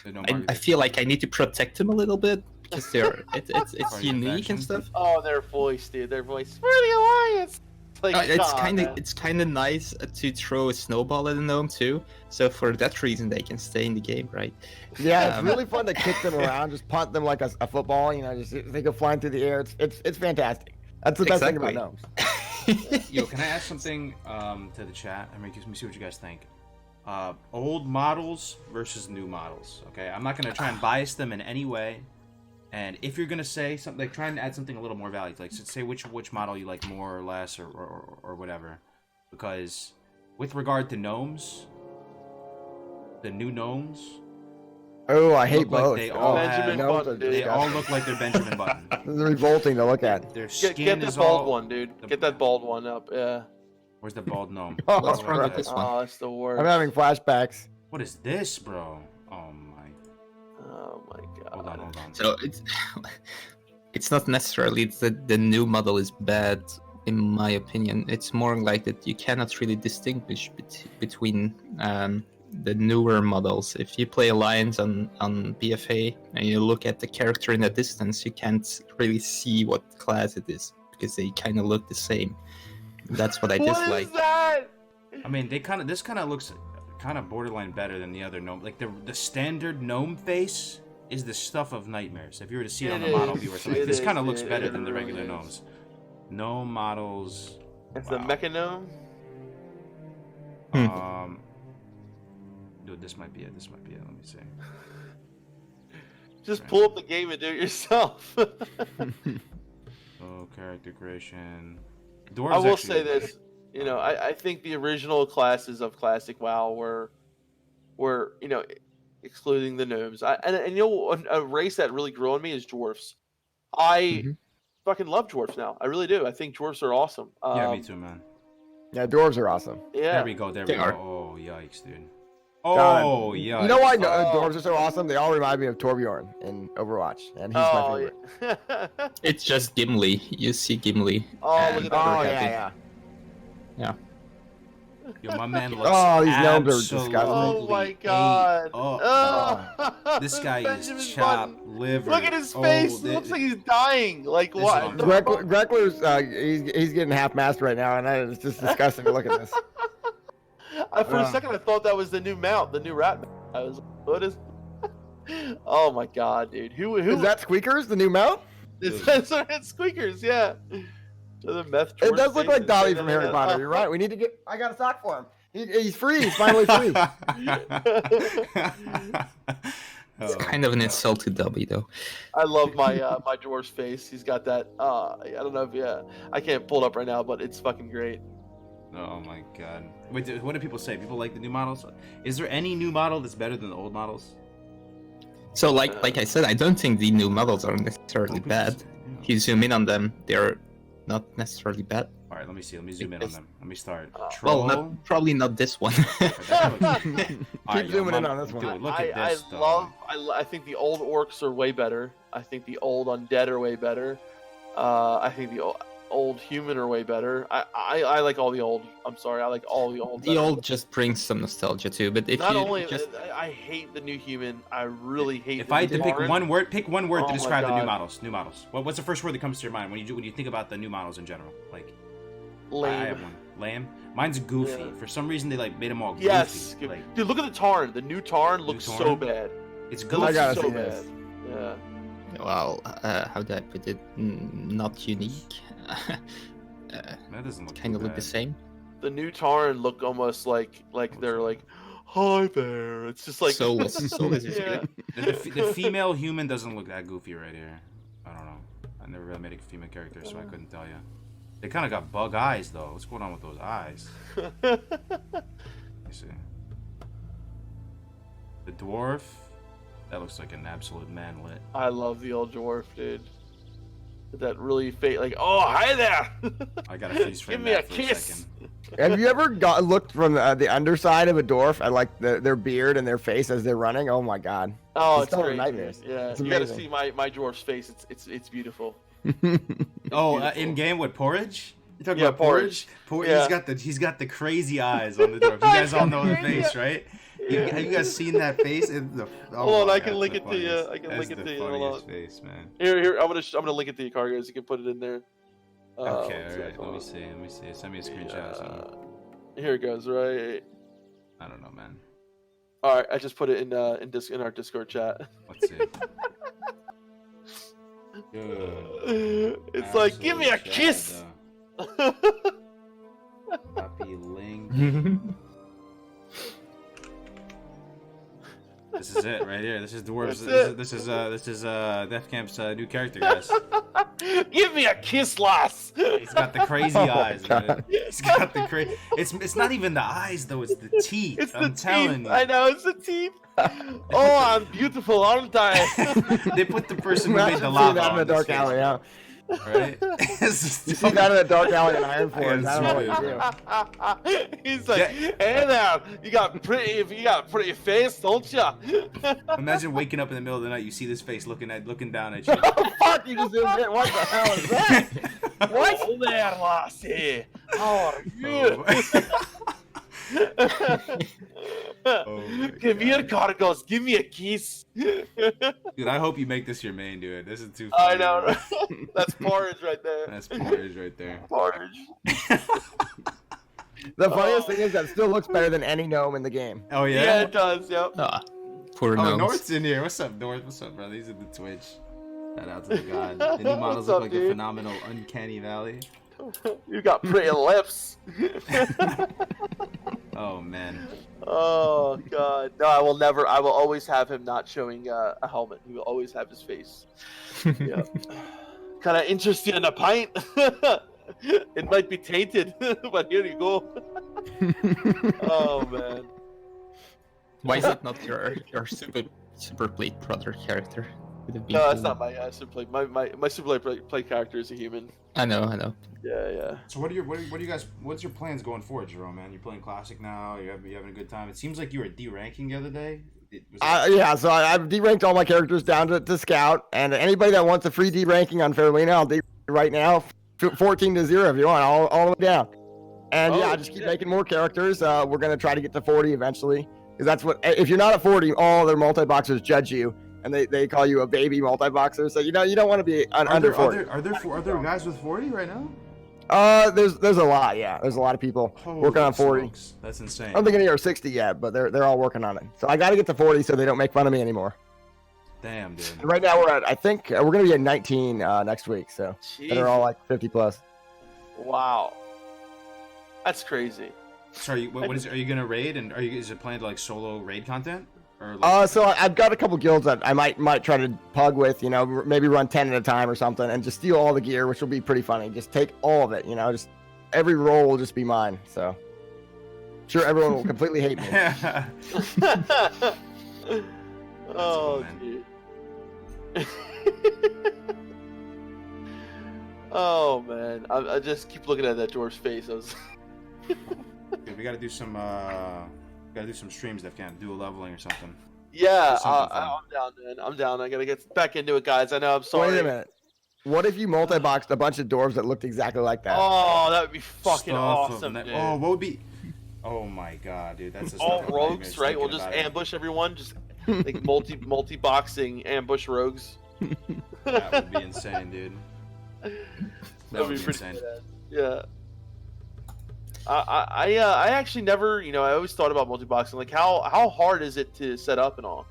The gnome I architecture. feel like I need to protect them a little bit because it's Part of your unique faction. and stuff. Oh, their voice, dude. Their voice. We're the Alliance. Like, It's kind of nice to throw a snowball at a gnome too. So for that reason, they can stay in the game, right? Yeah, it's Um, really fun to kick them around, just punt them like a football. You know, just they go flying through the air. It's fantastic. That's the best thing about Exactly. gnomes. Yo, can I ask something to the chat? I mean, let me see what you guys think. Old models versus new models. Okay, I'm not gonna try and bias them in any way. And if you're gonna say something, like try and add something a little more value, like say which model you like more or less or whatever. Because with regard to gnomes, the new gnomes Oh, I hate look like both. they all Benjamin have, Button, dude. they all look like they're Benjamin Button. It's revolting to look at. Their skin Get the is bald all. one, dude. Get that bald one up. Yeah. Where's the bald gnome? Oh, What's wrong with right. this one? Oh, it's the worst. I'm having flashbacks. What is this, bro? Oh my. Oh my god. Hold on. So it's not necessarily that the new model is bad, in my opinion. It's more like that you cannot really distinguish between the newer models. If you play Alliance on BFA and you look at the character in the distance, you can't really see what class it is because they kind of look the same. That's what I What dislike. is that? I mean, this kind of looks kind of borderline better than the other gnome. Like the standard gnome face is the stuff of nightmares. If you were to see it on the It model is. view or something, It this is, kind of looks it better is, than the it regular is. gnomes. Gnome models. It's Wow. the Mechanome. Dude, this might be it. Let me see. Just pull up the game and do it yourself. Oh, character creation. Dwarves I will actually say look better. this. You know, I think the original classes of Classic WoW were you know, excluding the gnomes. And you know, a race that really grew on me is dwarfs. I fucking love dwarfs now. I really do. I think dwarfs are awesome. Yeah, me too, man. Yeah, dwarves are awesome. Yeah. There we go. There we They go. are. Oh, yikes, dude. God. Oh, yikes. You know why Oh. dwarves are so awesome? They all remind me of Torbjorn in Overwatch, and he's my Oh, favorite. yeah. It's just Gimli. You see Gimli. Oh, look and at that. Oh we're yeah, happy. yeah. Yo, my man looks Oh, these gnomes are disgusting. Oh my absolutely god. ate up. Oh. This guy Benjamin is chopped Button. liver. Look at his face. It looks like he's dying. Like This what? is the Greg, fuck? Greckler's he's getting half mast right now, and it's just disgusting to look at this. For a second, I thought that was the new mount, the new rat mount. I was like, what is? Oh my god, dude! Who? Is that Squeakers, the new mount? It's Squeakers, yeah. To the meth. It does look like Dolly George from faces. Harry Potter. You're right. We need to get. I got a sock for him. He's free. He's finally free. It's kind of an insult to Dobby, though. I love my my dwarf's face. He's got that. I don't know if I can't pull it up right now, but it's fucking great. Oh my god. Wait, what do people say? People like the new models? Is there any new model that's better than the old models? So, like I said, I don't think the new models are necessarily People bad. just- If you zoom in on them, they're not necessarily bad. Alright, right, let me see. Let me zoom in on them. Let me start. Well, Troll. probably not this one. Keep zooming in on this one. Dude, look at this. I think the old orcs are way better. I think the old undead are way better. I think the old human are way better. I like all the old. I'm sorry, I like all the old. The old just brings some nostalgia too, but if Not you only just I hate the new human. I really hate. If I had to pick one word, Oh to my describe the new God. models. New models. What's the first word that comes to your mind when you think about the new models in general? Like, lame. I have one. Lame. Mine's goofy. Yeah. For some reason, they like made them all goofy. Yes, Like, dude. Look at the Tarn. The new Tarn looks so Tarn? bad. it's It goofy. looks gotta so see bad. this. Yeah. well, how do I put it? Not unique. That doesn't look Kind of too look the bad. same. The new Tarn look almost like they're like, hi there. It's just like Soulless. Soulless is Yeah. good. The female human doesn't look that goofy right here. I don't know. I never really made a female character, so I couldn't tell you. They kind of got bug eyes though. What's going on with those eyes? Let me see. The dwarf. That looks like an absolute manlet. I love the old dwarf, dude. That really like, oh, hi there. I got a freeze frame Give me a that for kiss. second. Have you ever looked from the underside of a dwarf at like their beard and their face as they're running? Oh my god. Oh, It's it's still great. nightmares. Yeah, It's you gotta amazing. see my dwarf's face. It's beautiful. Oh, beautiful. in game with porridge? You talking Yeah, about porridge? Yeah. He's got the crazy eyes on the dwarf. You guys all know the face, right? Yeah. Have you guys seen that face? It's the, Hold on, my I can God, link the it to you. funniest- I can that's link it the to you. Hold funniest on. face, man. Here, I'm gonna link it to you, Kargoz. You can put it in there. Okay, one all sec, right. hold Let me on. see. Send me a screenshot or something. Here it goes. Right. I don't know, man. All right, I just put it in our Discord chat. Let's see. Good. It's like, give me a Absolute kiss. Chad, Copy link. This is it right here. This is dwarves. That's This is Defcamp's new character, guys. Give me a kiss, lass. He's got the crazy Oh my eyes, God. man. He's got the crazy. It's not even the eyes though. It's the teeth. It's the I'm telling teeth. you. I know it's the teeth. Oh, I'm beautiful, aren't I? They put the person who made Imagine the seeing lava that in on a this dark face, alley, yeah. right? It's just You see that in a dark alley in Iron Forge. gotta I don't know zoom what in, to do. He's like, hey there, you got a pretty face, don't you? Imagine waking up in the middle of the night. You see this face looking down at you. Oh fuck! You just zoomed in. What the hell is that? What? Oh there, lassie. How are you? Oh my Come here, God. Kargoz. Give me a kiss. Dude, I hope you make this your main, dude. This is too I funny. know, man. right? That's porridge right there. That's porridge right there. Porridge. The funniest thing is that still looks better than any gnome in the game. Oh Yeah, yeah. it does. Yep. Ah, poor Oh, gnomes. North's in here. What's up, North? What's up, brother? He's in the Twitch. Shout out to the god. The new models What's look up, like dude? a phenomenal uncanny valley. You got pretty lips. Oh man. Oh god. No, I will never. I will always have him not showing a helmet. He will always have his face. Yeah. Kind of interested in a pint. It might be tainted, but here you go. Oh man. Why is that not your super plate brother character? Would have been No, that's cool. not my super play. My super play character is a human. I know. Yeah. So what are you guys? What's your plans going forward, Jerome? Man, you're playing classic now. You having a good time. It seems like you were D-ranking the other day. Yeah, so I've D-ranked all my characters down to Scout, and anybody that wants a free D-ranking on Fairlina, I'll D right now, 14-0 if you want, all the way down. And yeah, Oh, I just keep shit. making more characters. We're gonna try to get to 40 eventually, because that's what. If you're not at 40, all other multi-boxers judge you, and they call you a baby multi-boxer. So you don't want to be under 40. Are there guys with 40 right now? There's a lot. Yeah, there's a lot of people working on 40. Smokes. That's insane. I don't think any are 60 yet, but they're all working on it. So I got to get to 40 so they don't make fun of me anymore. Damn, dude. And right now I think we're gonna be at 19 next week. So that are all like 50 plus. Wow. That's crazy. So are you gonna raid and is it planned like solo raid content? Or like, So I've got a couple guilds that I might try to pug with, maybe run 10 at a time or something, and just steal all the gear, which will be pretty funny. Just take all of it, just every roll will just be mine. So sure, everyone will completely hate me. Oh, man. dude. Oh man, I just keep looking at that dwarf's face. I was. Dude, we gotta do some streams that can do a leveling or something. Yeah, Something fun. I'm down, man. I'm down. I gotta get back into it, guys. I know. I'm sorry. Wait a minute. What if you multi-boxed a bunch of dwarves that looked exactly like that? Oh, that would be fucking Stuff of awesome, that- dude. Oh, what would be? Oh my god, dude, that's just All not rogues, right? We'll thinking just about it. ambush everyone. Just like multi-boxing ambush rogues. That would be insane, dude. That That'd would be be pretty insane. good. Yeah. I actually never, I always thought about multi-boxing. Like, how hard is it to set up and all?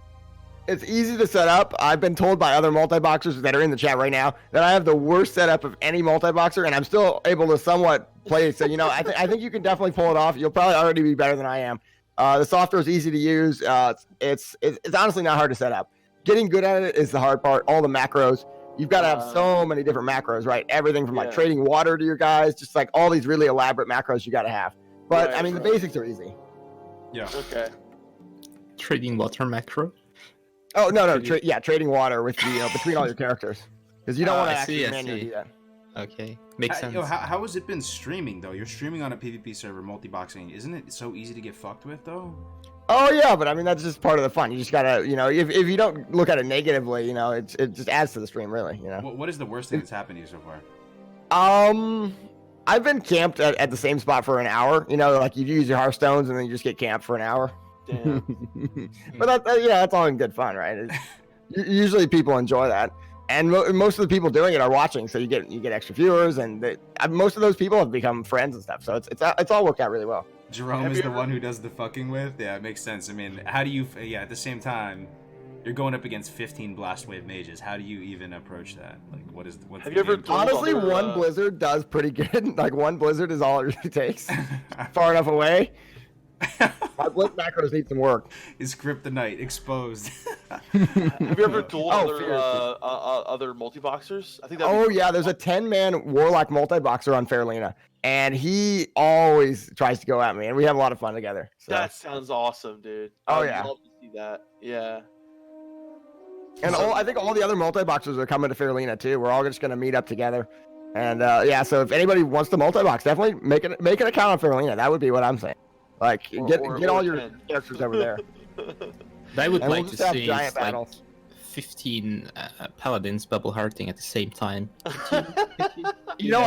It's easy to set up. I've been told by other multi-boxers that are in the chat right now that I have the worst setup of any multi-boxer, and I'm still able to somewhat play. So, I think you can definitely pull it off. You'll probably already be better than I am. The software is easy to use. It's honestly not hard to set up. Getting good at it is the hard part. All the macros. You've got to have so many different macros, right? Everything from like Yeah. trading water to your guys, just like all these really elaborate macros you got to have. But Right, I mean, the right. basics are easy. Yeah. Okay. Trading water macro. Oh no, trading water with between all your characters, because you don't want to I actually see, I manually see. do that. Okay, makes sense. How has it been streaming though? You're streaming on a PvP server, multi-boxing. Isn't it so easy to get fucked with though? Oh yeah, but I mean that's just part of the fun. You just gotta, if you don't look at it negatively, it just adds to the stream, really. What is the worst thing that's happened to you so far? I've been camped at the same spot for an hour. Like you use your Hearthstones and then you just get camped for an hour. Damn. But that's all in good fun, right? Usually people enjoy that, and most of the people doing it are watching, so you get extra viewers, and most of those people have become friends and stuff. So it's all worked out really well. Jerome Have is you the ever- one who does the fucking with. Yeah, it makes sense. I mean, how do you? Yeah, at the same time, you're going up against 15 Blast Wave mages. How do you even approach that? Like, what's Have the you ever game plan? told- Honestly, other, one blizzard does pretty good. Like one blizzard is all it really takes. Far enough away. My blitz macros need some work. Is Kryptonite exposed? Have you ever dueled Oh, other multi-boxers? I think that. Oh yeah, there's a 10-man warlock multi-boxer on Fairlena, and he always tries to go at me, and we have a lot of fun together. So. That sounds awesome, dude. Oh, I'd yeah. love to see that. Yeah. And I think all the other multi-boxers are coming to Fairlena too. We're all just gonna meet up together, and yeah. So if anybody wants to multi-box, definitely make an account on Fairlena. That would be what I'm saying. Like get all or your 10. characters over there. I would And we'll like to just have see giant like battles. 15 paladins bubble hearting at the same time. I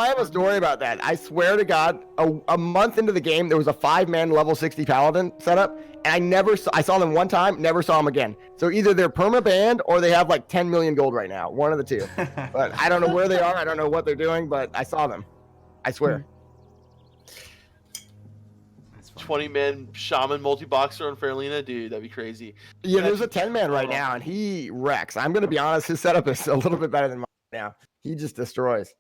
have a story about that. I swear to God, a month into the game, there was a 5-man level 60 paladin setup, and I saw them one time, never saw them again. So either they're perma banned or they have like 10 million gold right now. One of the two. But I don't know where they are. I don't know what they're doing, but I saw them. I swear. 20-man shaman multi-boxer on Fairlena, dude, that'd be crazy. Yeah, there's a 10-man right now, and he wrecks. I'm gonna be honest, his setup is a little bit better than mine now. He just destroys.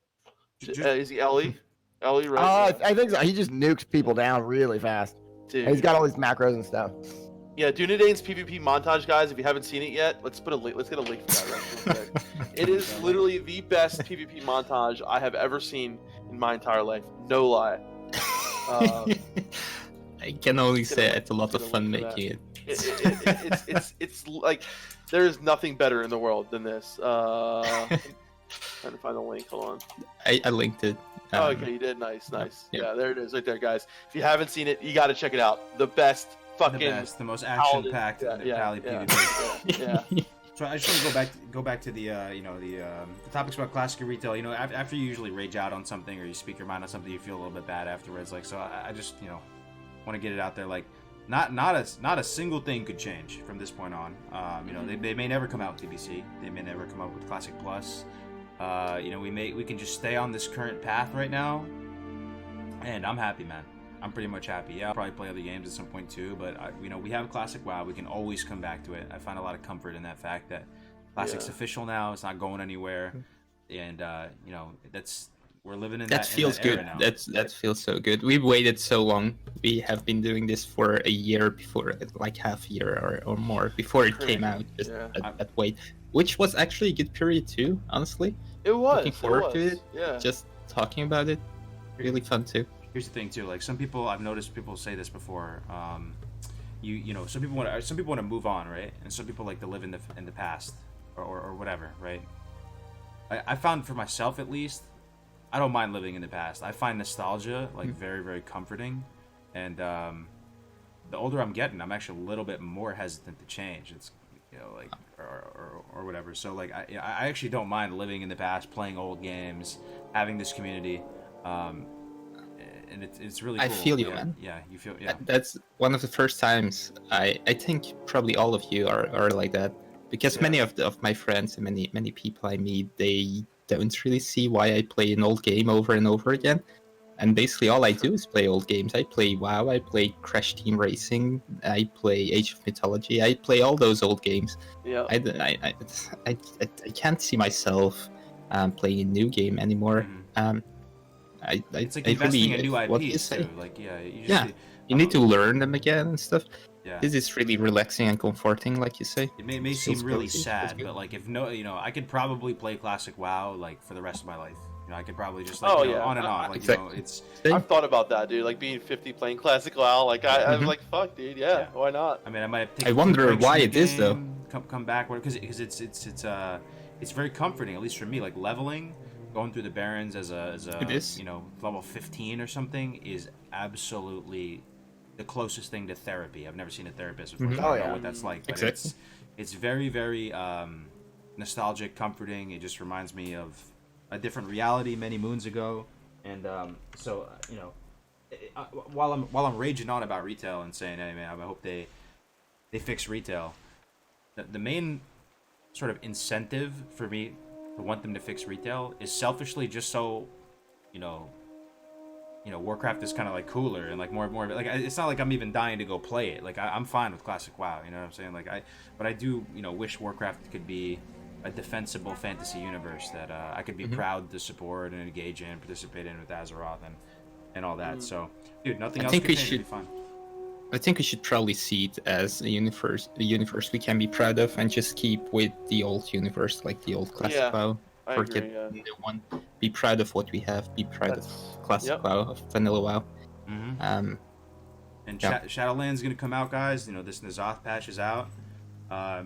Is he Ellie? Ellie, right? I think so. He just nukes people down really fast. Dude. And he's got all these macros and stuff. Yeah, Dunedain's PvP montage, guys. If you haven't seen it yet, let's get a link for that real quick. It is literally the best PvP montage I have ever seen in my entire life. No lie. I can only say Get a- it's a lot of get a fun link for making that. it. It's like there is nothing better in the world than this. Trying to find the link. Hold on. I linked it. Oh, okay, you did. Nice. yeah. Yeah, there it is, right there, guys. If you haven't seen it, you got to check it out. The best fucking. the most action-packed Yeah, Pally yeah, PvP. yeah. So I just want to go back to the the topics about classic retail. After you usually rage out on something or you speak your mind on something, you feel a little bit bad afterwards. Like, so I just want to get it out there. Like, not a single thing could change from this point on. They may never come out with TBC. They may never come up with Classic Plus. We can just stay on this current path right now, and I'm happy, man. I'm pretty much happy. Yeah, I'll probably play other games at some point too, but we have Classic WoW. We can always come back to it. I find a lot of comfort in that fact that Classic's official now. It's not going anywhere, and we're living in That feels in that good. era now. That feels so good. We've waited so long. We have been doing this for a year before, like half a year or more before it came out. Just Yeah. that wait, which was actually a good period too. Honestly, It was. Looking forward to it. Yeah. just talking about it, really fun too. Here's the thing too, like some people, I've noticed people say this before. Some people want to move on, right? And some people like to live in the past or whatever, right? I found for myself at least, I don't mind living in the past. I find nostalgia like very, very comforting, and the older I'm getting, I'm actually a little bit more hesitant to change. It's like or whatever. So like I actually don't mind living in the past, playing old games, having this community, and it's really cool. I feel you, man. Yeah, you feel yeah. That's one of the first times I think probably all of you are like that, because many of my friends and many people I meet, they don't really see why I play an old game over and over again. And basically all I do is play old games. I play WoW, I play Crash Team Racing, I play Age of Mythology, I play all those old games. Yeah. I can't see myself playing a new game anymore. It's like I investing really, in new what do you IPs say? too. Like You need to learn them again and stuff. Yeah. This is really relaxing and comforting, like you say. It may Feels seem really cozy, sad, feels good. but like if I could probably play classic WoW like for the rest of my life. I could probably just Oh, on and on. Like Exactly. it's. I've thought about that, dude. Like being 50 playing classic WoW. Like I was like, fuck, dude. Yeah, why not? I mean, I might. Take I wonder breaks why from the it is, though. game, Come back because it's very comforting, at least for me. Like leveling, going through the Barrens as a It is. level 15 or something is absolutely the closest thing to therapy. I've never seen a therapist before. So I don't know what that's like, but Exactly. it's very very nostalgic, comforting. It just reminds me of a different reality many moons ago, and while I'm raging on about retail and saying, hey man, I hope they fix retail. The main sort of incentive for me to want them to fix retail is selfishly just so, Warcraft is kind of like cooler and like more like it's not like I'm even dying to go play it. Like I'm fine with classic WoW. You know what I'm saying? Like but I do wish Warcraft could be a defensible fantasy universe that I could be proud to support and engage in, participate in with Azeroth and all that. So, dude, nothing else think could we change. should- It'd be fine. I think we should probably see it as a universe we can be proud of, and just keep with the old universe, like the old classic Yeah, WoW. I Forget agree. Yeah. the new one. Be proud of what we have. Be proud That's- of classic yep. WoW, of vanilla WoW. And Shadowlands gonna come out, guys. This N'Zoth patch is out.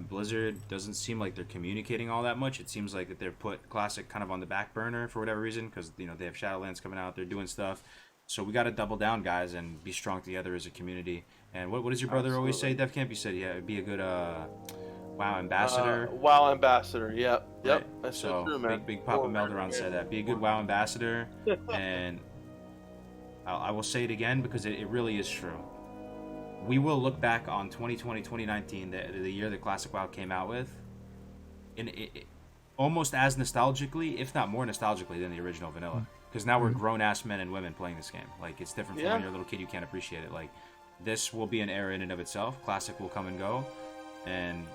Blizzard doesn't seem like they're communicating all that much. It seems like that they're put classic kind of on the back burner for whatever reason, because they have Shadowlands coming out. They're doing stuff. So we got to double down, guys, and be strong together as a community. And what does your brother always say, Defcamp? You said be a good WoW ambassador. WoW ambassador. Yep. Right. That's So true, man. big Papa Melderon said that. Be a good WoW ambassador. And I will say it again because it really is true. We will look back on 2020, 2019, the year that Classic WoW came out with, in almost as nostalgically, if not more nostalgically than the original vanilla. Because now we're grown-ass men and women playing this game. Like, it's different from when you're a little kid, you can't appreciate it. Like, this will be an era in and of itself. Classic will come and go. And,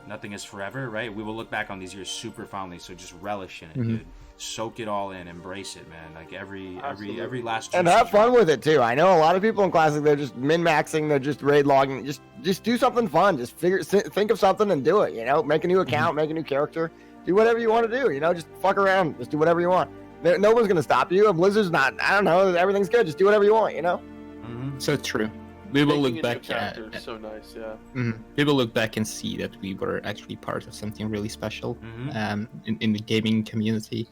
nothing is forever, right? We will look back on these years super fondly, so just relish in it, dude. Soak it all in, embrace it, man. Like every last And juicy have fun drop. with it too. I know a lot of people in Classic, they're just min-maxing, they're just raid logging. Just do something fun. Just think of something and do it. Make a new account, make a new character, do whatever you want to do. Just fuck around, just do whatever you want. No one's gonna stop you. Blizzard's not. I don't know. Everything's good. Just do whatever you want. So true. We will Making look a new back character is so nice. Yeah. we will look back and see that we were actually part of something really special in the gaming community.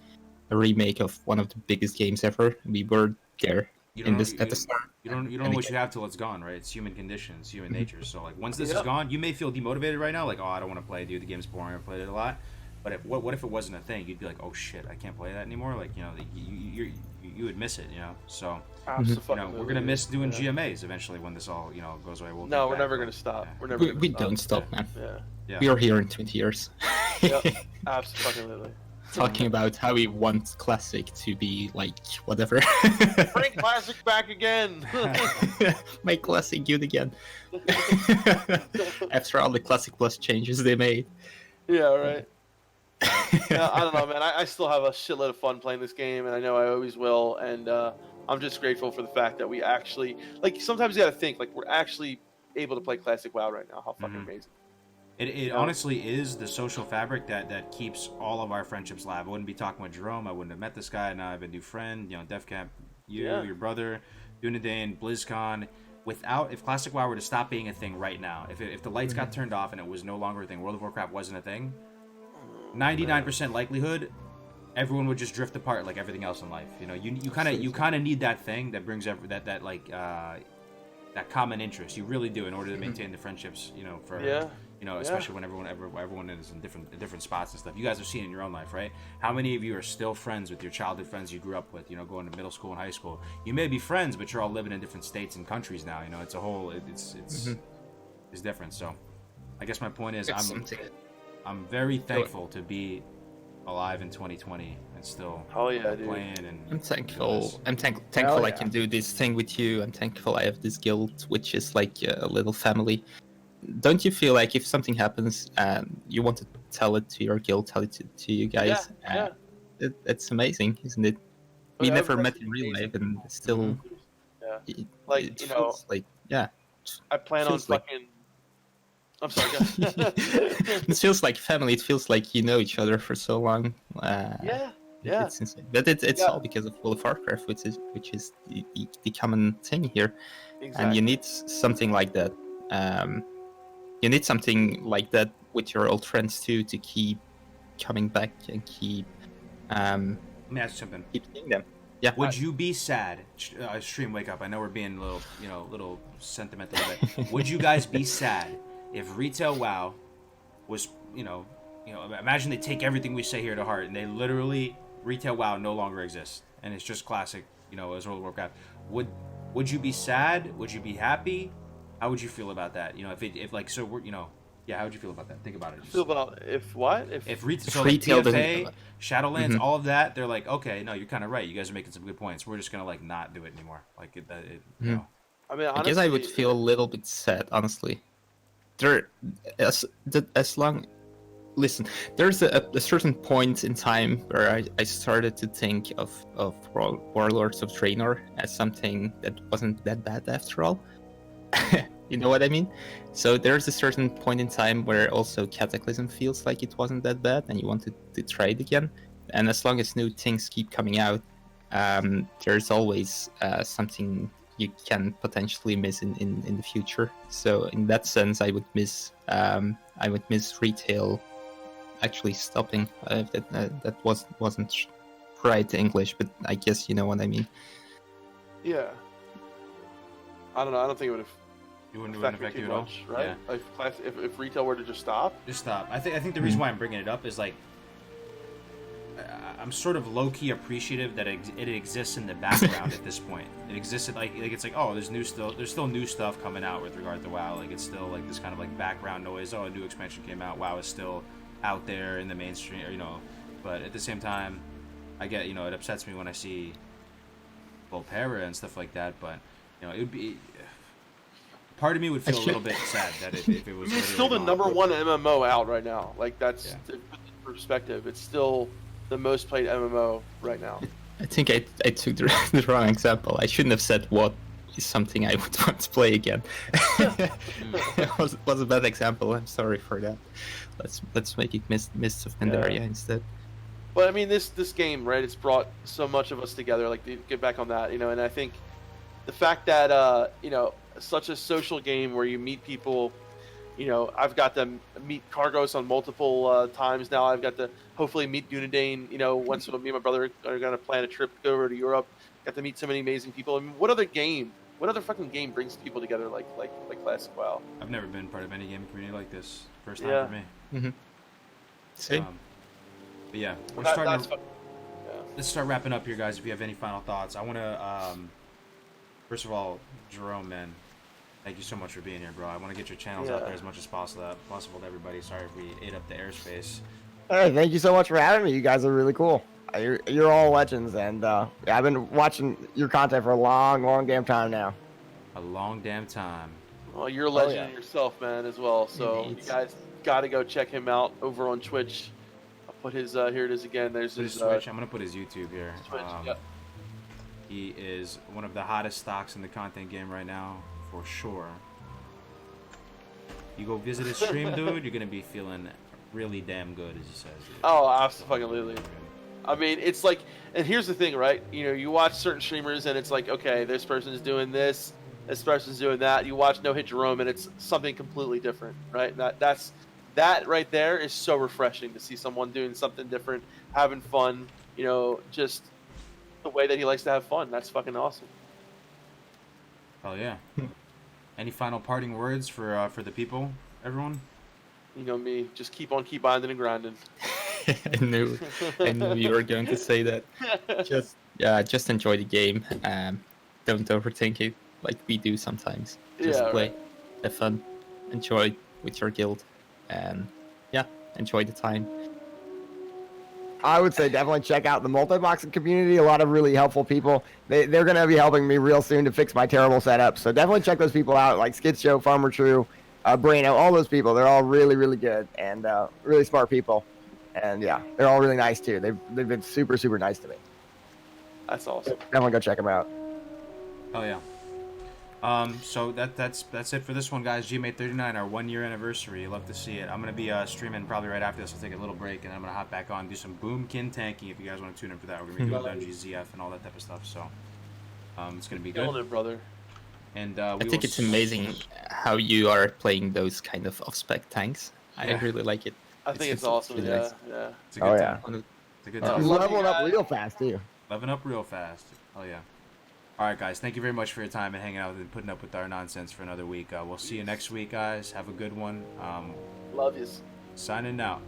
A remake of one of the biggest games ever. We were there at the start. You don't know what you have till it's gone, right? It's human condition, it's human nature. So like once this is gone, you may feel demotivated right now, like, oh, I don't want to play, dude, the game's boring, I played it a lot. But what if it wasn't a thing? You'd be like, oh shit, I can't play that anymore. Like you would miss it, So we're gonna miss doing GMAs eventually when this all goes away. No, we're never gonna stop. Yeah. We're never. We gonna don't stop, man. Yeah. We are here in 20 years. Yep. Absolutely. Talking about how we want Classic to be like whatever. Bring Classic back again. Make Classic good again. After all the Classic Plus changes they made. Yeah. Right. Yeah, I don't know, man. I still have a shitload of fun playing this game, and I know I always will. And I'm just grateful for the fact that we actually, sometimes you gotta think, we're actually able to play Classic WoW right now. How fucking amazing. It honestly is the social fabric that keeps all of our friendships alive. I wouldn't be talking with Jerome. I wouldn't have met this guy. Now I've a new friend, Defcamp, your brother, Dunedain, BlizzCon. If Classic WoW were to stop being a thing right now, if the lights got turned off and it was no longer a thing, World of Warcraft wasn't a thing, 99% likelihood, everyone would just drift apart like everything else in life. You know, you kind of need that thing that brings that that common interest. You really do in order to maintain the friendships. You know, for you know, especially when everyone is in different spots and stuff. You guys have seen in your own life, right? How many of you are still friends with your childhood friends you grew up with? You know, going to middle school and high school. You may be friends, but you're all living in different states and countries now. You know, it's a whole it's different. So, I guess my point is, I'm very thankful to be alive in 2020 and still playing. And I'm thankful. I'm thankful I can do this thing with you. I'm thankful I have this guild, which is like a little family. Don't you feel like if something happens and you want to tell it to your guild, tell it to you guys? It's amazing, isn't it? We never met in real life, and still, like you know, like I plan on fucking. I'm sorry, guys. It feels like family. It feels like you know each other for so long. It's insane. But it's all because of World of Warcraft, which is the common thing here. Exactly. And you need something like that. You need something like that with your old friends too, to keep coming back and keep. Let me ask you something. Keep seeing them. Yeah. Would you be sad? Stream wake up. I know we're being a little sentimental, but would you guys be sad if retail WoW was, imagine they take everything we say here to heart and they literally retail WoW no longer exists and it's just classic, as World of Warcraft. Would you be sad? Would you be happy? How would you feel about that? How would you feel about that? Think about it. Feel about if what? If retail DFA, Shadowlands, all of that, they're like, okay, no, you're kind of right. You guys are making some good points. We're just gonna not do it anymore. I mean, honestly, I guess I would feel a little bit sad, honestly. There's a certain point in time where I started to think of Warlords of Draenor as something that wasn't that bad after all. You know what I mean? So there's a certain point in time where also Cataclysm feels like it wasn't that bad and you wanted to try it again. And as long as new things keep coming out, there's always something you can potentially miss in the future. So in that sense, I would miss retail actually stopping. That wasn't right English, but I guess you know what I mean. Yeah. I don't know. I don't think it would have. You wouldn't affect you at all, right? Yeah. If retail were to just stop. Just stop. I think the reason why I'm bringing it up is like I'm sort of low key appreciative that it exists in the background at this point. It existed like it's like, oh, there's still new stuff coming out with regard to WoW. Like it's still like this kind of like background noise. Oh, a new expansion came out. WoW is still out there in the mainstream, But at the same time, I get it upsets me when I see Volterra and stuff like that. But it would be. Part of me would feel a little bit sad that if it was. It's still the number one MMO out right now. Like that's to put in perspective. It's still the most played MMO right now. I think I took the wrong example. I shouldn't have said what is something I would want to play again. It was a bad example. I'm sorry for that. Let's make it Mists of Pandaria instead. But I mean, this game, right? It's brought so much of us together. Like to get back on that, and I think the fact that such a social game where you meet people. I've got to meet Kargoz on multiple times now. I've got to hopefully meet Dunedain. Once me and my brother are going to plan a trip to go over to Europe. Got to meet so many amazing people. I mean, what other fucking game brings people together like Classic WoW? I've never been part of any gaming community like this. First time for me. Mm-hmm. Same. But yeah, let's start wrapping up here, guys. If you have any final thoughts, I want to. First of all, Jerome, man. Thank you so much for being here, bro. I want to get your channels out there as much as possible to everybody. Sorry if we ate up the airspace. Hey, thank you so much for having me. You guys are really cool. You're all legends, and I've been watching your content for a long damn time now. A long damn time. Well, you're a legend yourself, man, as well. So you guys got to go check him out over on Twitch. I'll put his here it is again. There's his Twitch. I'm gonna put his YouTube here. Twitch, He is one of the hottest stocks in the content game right now. For sure. You go visit his stream, dude, you're gonna be feeling really damn good, as he says. Oh, absolutely. I mean, it's like, and here's the thing, right? You watch certain streamers, and it's like, okay, this person's doing this person's doing that. You watch No Hit Jerome, and it's something completely different, right? That's that right there is so refreshing to see someone doing something different, having fun. You know, just the way that he likes to have fun. That's fucking awesome. Oh yeah. Any final parting words for the people, everyone? You know me, just keep on grinding and grinding. I knew you were going to say that. Just enjoy the game. Don't overthink it like we do sometimes. Just Yeah, play, right. have fun, enjoy with your guild, and yeah, enjoy the time. I would say definitely check out the multi-boxing community. A lot of really helpful people. They're going to be helping me real soon to fix my terrible setup. So definitely check those people out, like Skid Show, Farmer True, Brano, all those people. They're all really, really good and really smart people. And yeah, they're all really nice too. They've been super, super nice to me. That's awesome. Definitely go check them out. Oh yeah. So that's it for this one, guys. GMA 39, our 1-year anniversary. Love to see it. I'm gonna be streaming probably right after this. I'll take a little break and I'm gonna hop back on and do some boomkin tanking. If you guys want to tune in for that, we're gonna be doing Dungeon ZF and all that type of stuff. So it's gonna be Killing good. it, brother. And I think it's amazing how you are playing those kind of off-spec tanks. I Yeah. really like it. I think it's awesome. really Yeah, nice. yeah. It's a good Oh, time. yeah. It's a good Uh, time. You're love you leveling up guys. real fast too. Living up real fast. Oh yeah. All right, guys. Thank you very much for your time and hanging out and putting up with our nonsense for another week. We'll see you next week, guys. Have a good one. Love yous. Signing out.